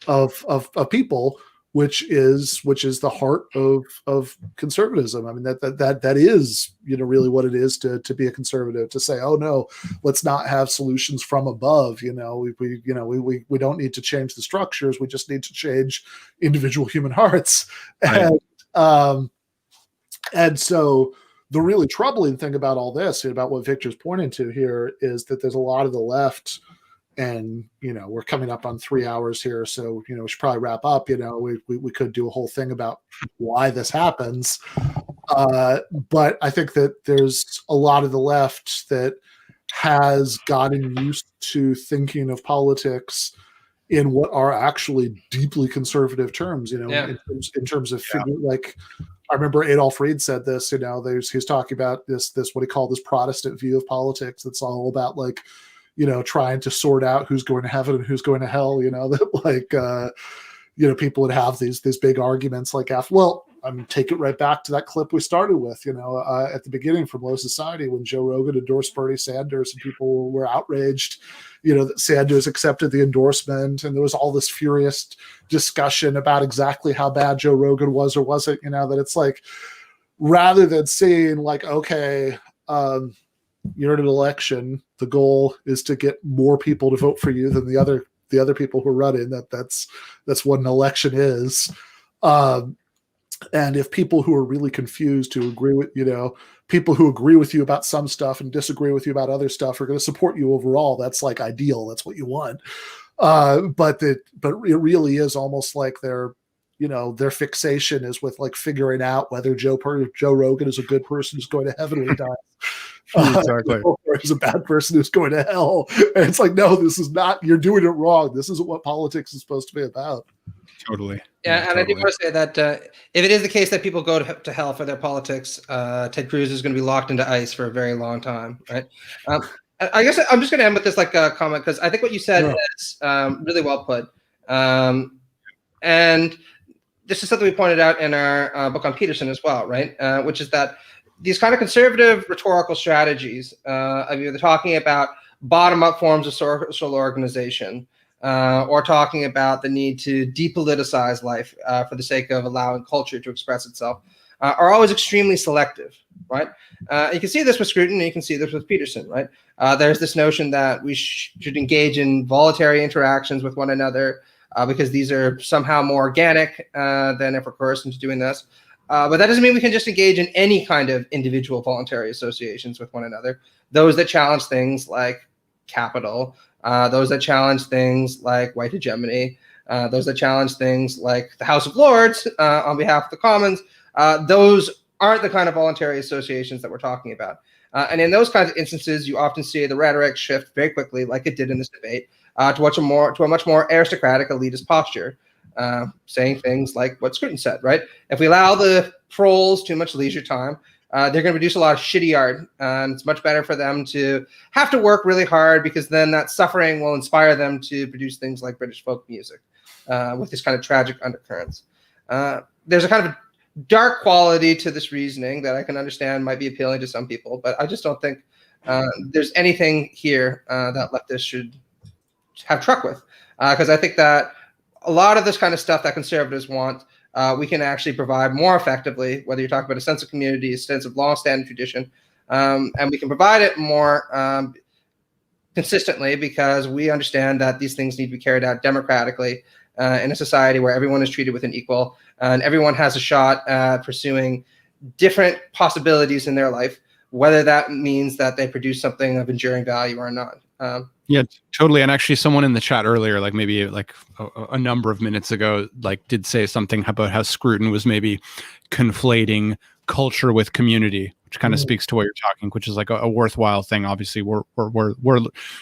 of people, which is the heart of conservatism. That is, really what it is to be a conservative, to say, oh no, let's not have solutions from above. We don't need to change the structures. We just need to change individual human hearts. Right. And so the really troubling thing about all this, about what Victor's pointing to here, is that there's a lot of the left. And, we're coming up on 3 hours here, so, we should probably wrap up. We could do a whole thing about why this happens. But I think that there's a lot of the left that has gotten used to thinking of politics in what are actually deeply conservative terms, in terms of like, I remember Adolf Reed said this, he's talking about this, what he called this Protestant view of politics. That's all about like, trying to sort out who's going to heaven and who's going to hell, that like, people would have these big arguments like take it right back to that clip we started with, at the beginning from Low Society when Joe Rogan endorsed Bernie Sanders and people were outraged, that Sanders accepted the endorsement. And there was all this furious discussion about exactly how bad Joe Rogan was or wasn't, that it's like, rather than saying like, okay, you're in an election, the goal is to get more people to vote for you than the other people who are running. That's what an election is. And if people who are really confused, who agree with, people who agree with you about some stuff and disagree with you about other stuff are going to support you overall, that's like ideal. That's what you want. But it really is almost like their fixation is with like figuring out whether Joe Rogan is a good person who's going to heaven when he dies. Exactly. Or is a bad person who's going to hell. And it's like, no, this is not, you're doing it wrong. This isn't what politics is supposed to be about. Totally. Yeah, and totally. I do want to say that if it is the case that people go to hell for their politics, Ted Cruz is going to be locked into ICE for a very long time, right? I guess I'm just going to end with this like comment because I think what you said is really well put, and this is something we pointed out in our book on Peterson as well, right? Which is that these kind of conservative rhetorical strategies of either talking about bottom-up forms of social organization. Or talking about the need to depoliticize life for the sake of allowing culture to express itself, are always extremely selective, right? You can see this with Scruton, and you can see this with Peterson, right? There's this notion that we should engage in voluntary interactions with one another because these are somehow more organic than if we're coerced into doing this. But that doesn't mean we can just engage in any kind of individual voluntary associations with one another. Those that challenge things like capital, those that challenge things like white hegemony, those that challenge things like the House of Lords on behalf of the Commons, those aren't the kind of voluntary associations that we're talking about. And in those kinds of instances, you often see the rhetoric shift very quickly, like it did in this debate, to a much more aristocratic elitist posture, saying things like what Scruton said, right? If we allow the trolls too much leisure time, they're going to produce a lot of shitty art, and it's much better for them to have to work really hard because then that suffering will inspire them to produce things like British folk music with this kind of tragic undercurrents. There's a kind of dark quality to this reasoning that I can understand might be appealing to some people, but I just don't think there's anything here that leftists should have truck with, because I think that a lot of this kind of stuff that conservatives want, we can actually provide more effectively, whether you're talking about a sense of community, a sense of long-standing tradition, and we can provide it more consistently because we understand that these things need to be carried out democratically in a society where everyone is treated with an equal and everyone has a shot at pursuing different possibilities in their life, whether that means that they produce something of enduring value or not. Yeah, totally. And actually someone in the chat earlier, like maybe like a number of minutes ago, like did say something about how Scruton was maybe conflating culture with community, which kind of speaks to what you're talking, which is like a worthwhile thing. Obviously we're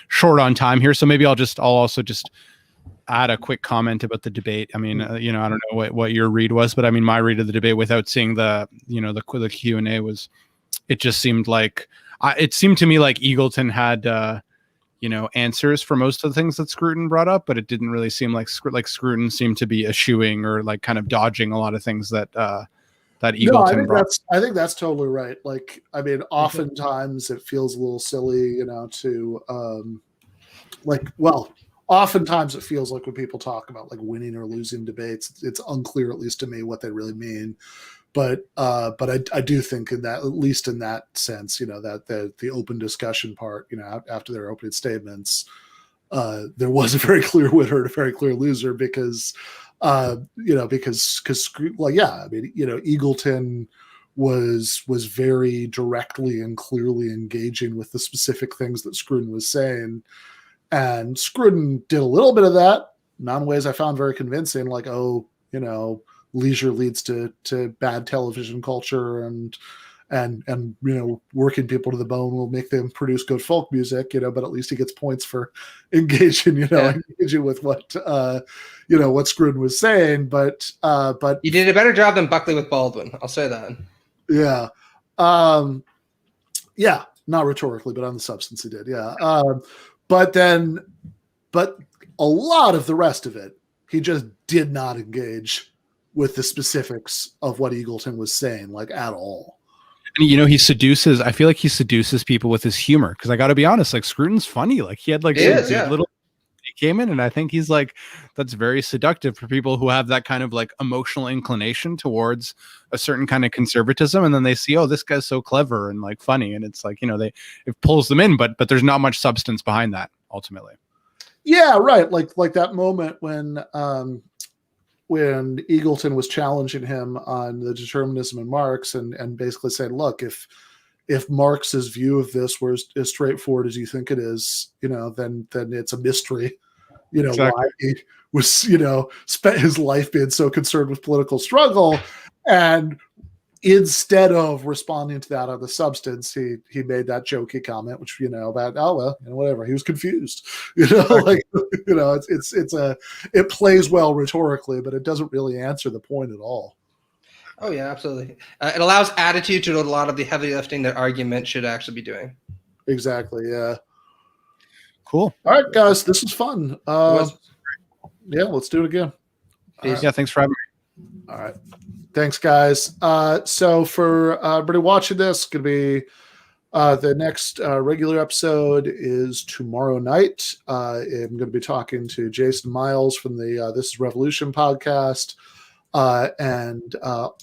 short on time here. So maybe I'll also just add a quick comment about the debate. I mean, I don't know what your read was, but I mean, my read of the debate without seeing the Q&A was, it just seemed like, it seemed to me like Eagleton had, answers for most of the things that Scruton brought up, but it didn't really seem like Scruton seemed to be eschewing or like kind of dodging a lot of things that Eagleton brought. I think that's totally right. Like, I mean, oftentimes it feels a little silly, oftentimes it feels like when people talk about like winning or losing debates, it's unclear, at least to me, what they really mean. But I do think in that, at least in that sense, that the open discussion part, after their opening statements, there was a very clear winner and a very clear loser because Eagleton was very directly and clearly engaging with the specific things that Scruton was saying, and Scruton did a little bit of that, not in ways I found very convincing, like, leisure leads to bad television culture, and working people to the bone will make them produce good folk music, but at least he gets points for engaging with what what Scruton was saying. But you did a better job than Buckley with Baldwin, I'll say that. Yeah. Yeah, not rhetorically, but on the substance he did. Yeah. But a lot of the rest of it, he just did not engage with the specifics of what Eagleton was saying, like, at all. And, I feel like he seduces people with his humor. Cause I gotta be honest, like Scruton's funny. Like he had like little, he came in, and I think he's like, that's very seductive for people who have that kind of like emotional inclination towards a certain kind of conservatism. And then they see, oh, this guy's so clever and like funny. And it's like, it pulls them in, but there's not much substance behind that ultimately. Yeah. Right. Like that moment when Eagleton was challenging him on the determinism of Marx and basically said, look, if Marx's view of this were as straightforward as you think it is, then it's a mystery, exactly. Why he was, spent his life being so concerned with political struggle. And instead of responding to that on the substance, he made that jokey comment, which, about, oh, well, whatever. He was confused, it plays well rhetorically, but it doesn't really answer the point at all. Oh yeah, absolutely. It allows attitude to a lot of the heavy lifting that argument should actually be doing. Exactly. Yeah. Cool. All right, guys, this was fun. Yeah, let's do it again. Yeah, thanks for having me. All right. Thanks, guys. So for everybody watching this, going to be the next regular episode is tomorrow night. I'm going to be talking to Jason Miles from the This is Revolution podcast. And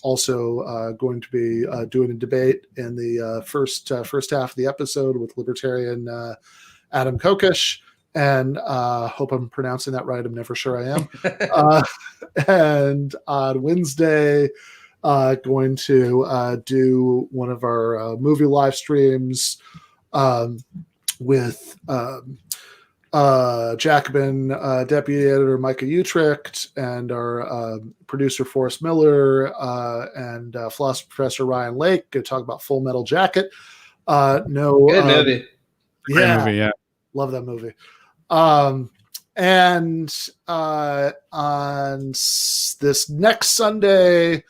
also going to be doing a debate in the first half of the episode with libertarian Adam Kokesh. And hope I'm pronouncing that right. I'm never sure I am. And on Wednesday, going to do one of our movie live streams with Jacobin deputy editor Micah Utrecht and our producer Forrest Miller and philosophy professor Ryan Lake to talk about Full Metal Jacket. Good movie. Yeah, movie, yeah, love that movie. And on this next Sunday,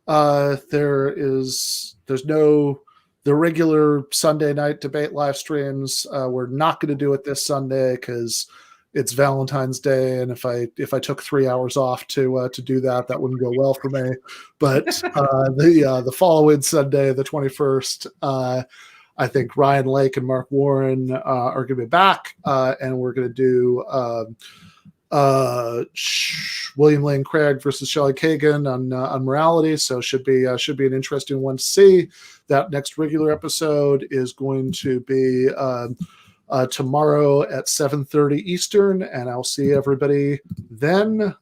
there's no the regular Sunday night debate live streams. We're not going to do it this Sunday because it's Valentine's Day, and if I took 3 hours off to do that wouldn't go well for me. But the following Sunday, the 21st, I think Ryan Lake and Mark Warren are going to be back, and we're going to do William Lane Craig versus Shelley Kagan on morality. So should be an interesting one to see. That next regular episode is going to be tomorrow at 7:30 Eastern, and I'll see everybody then.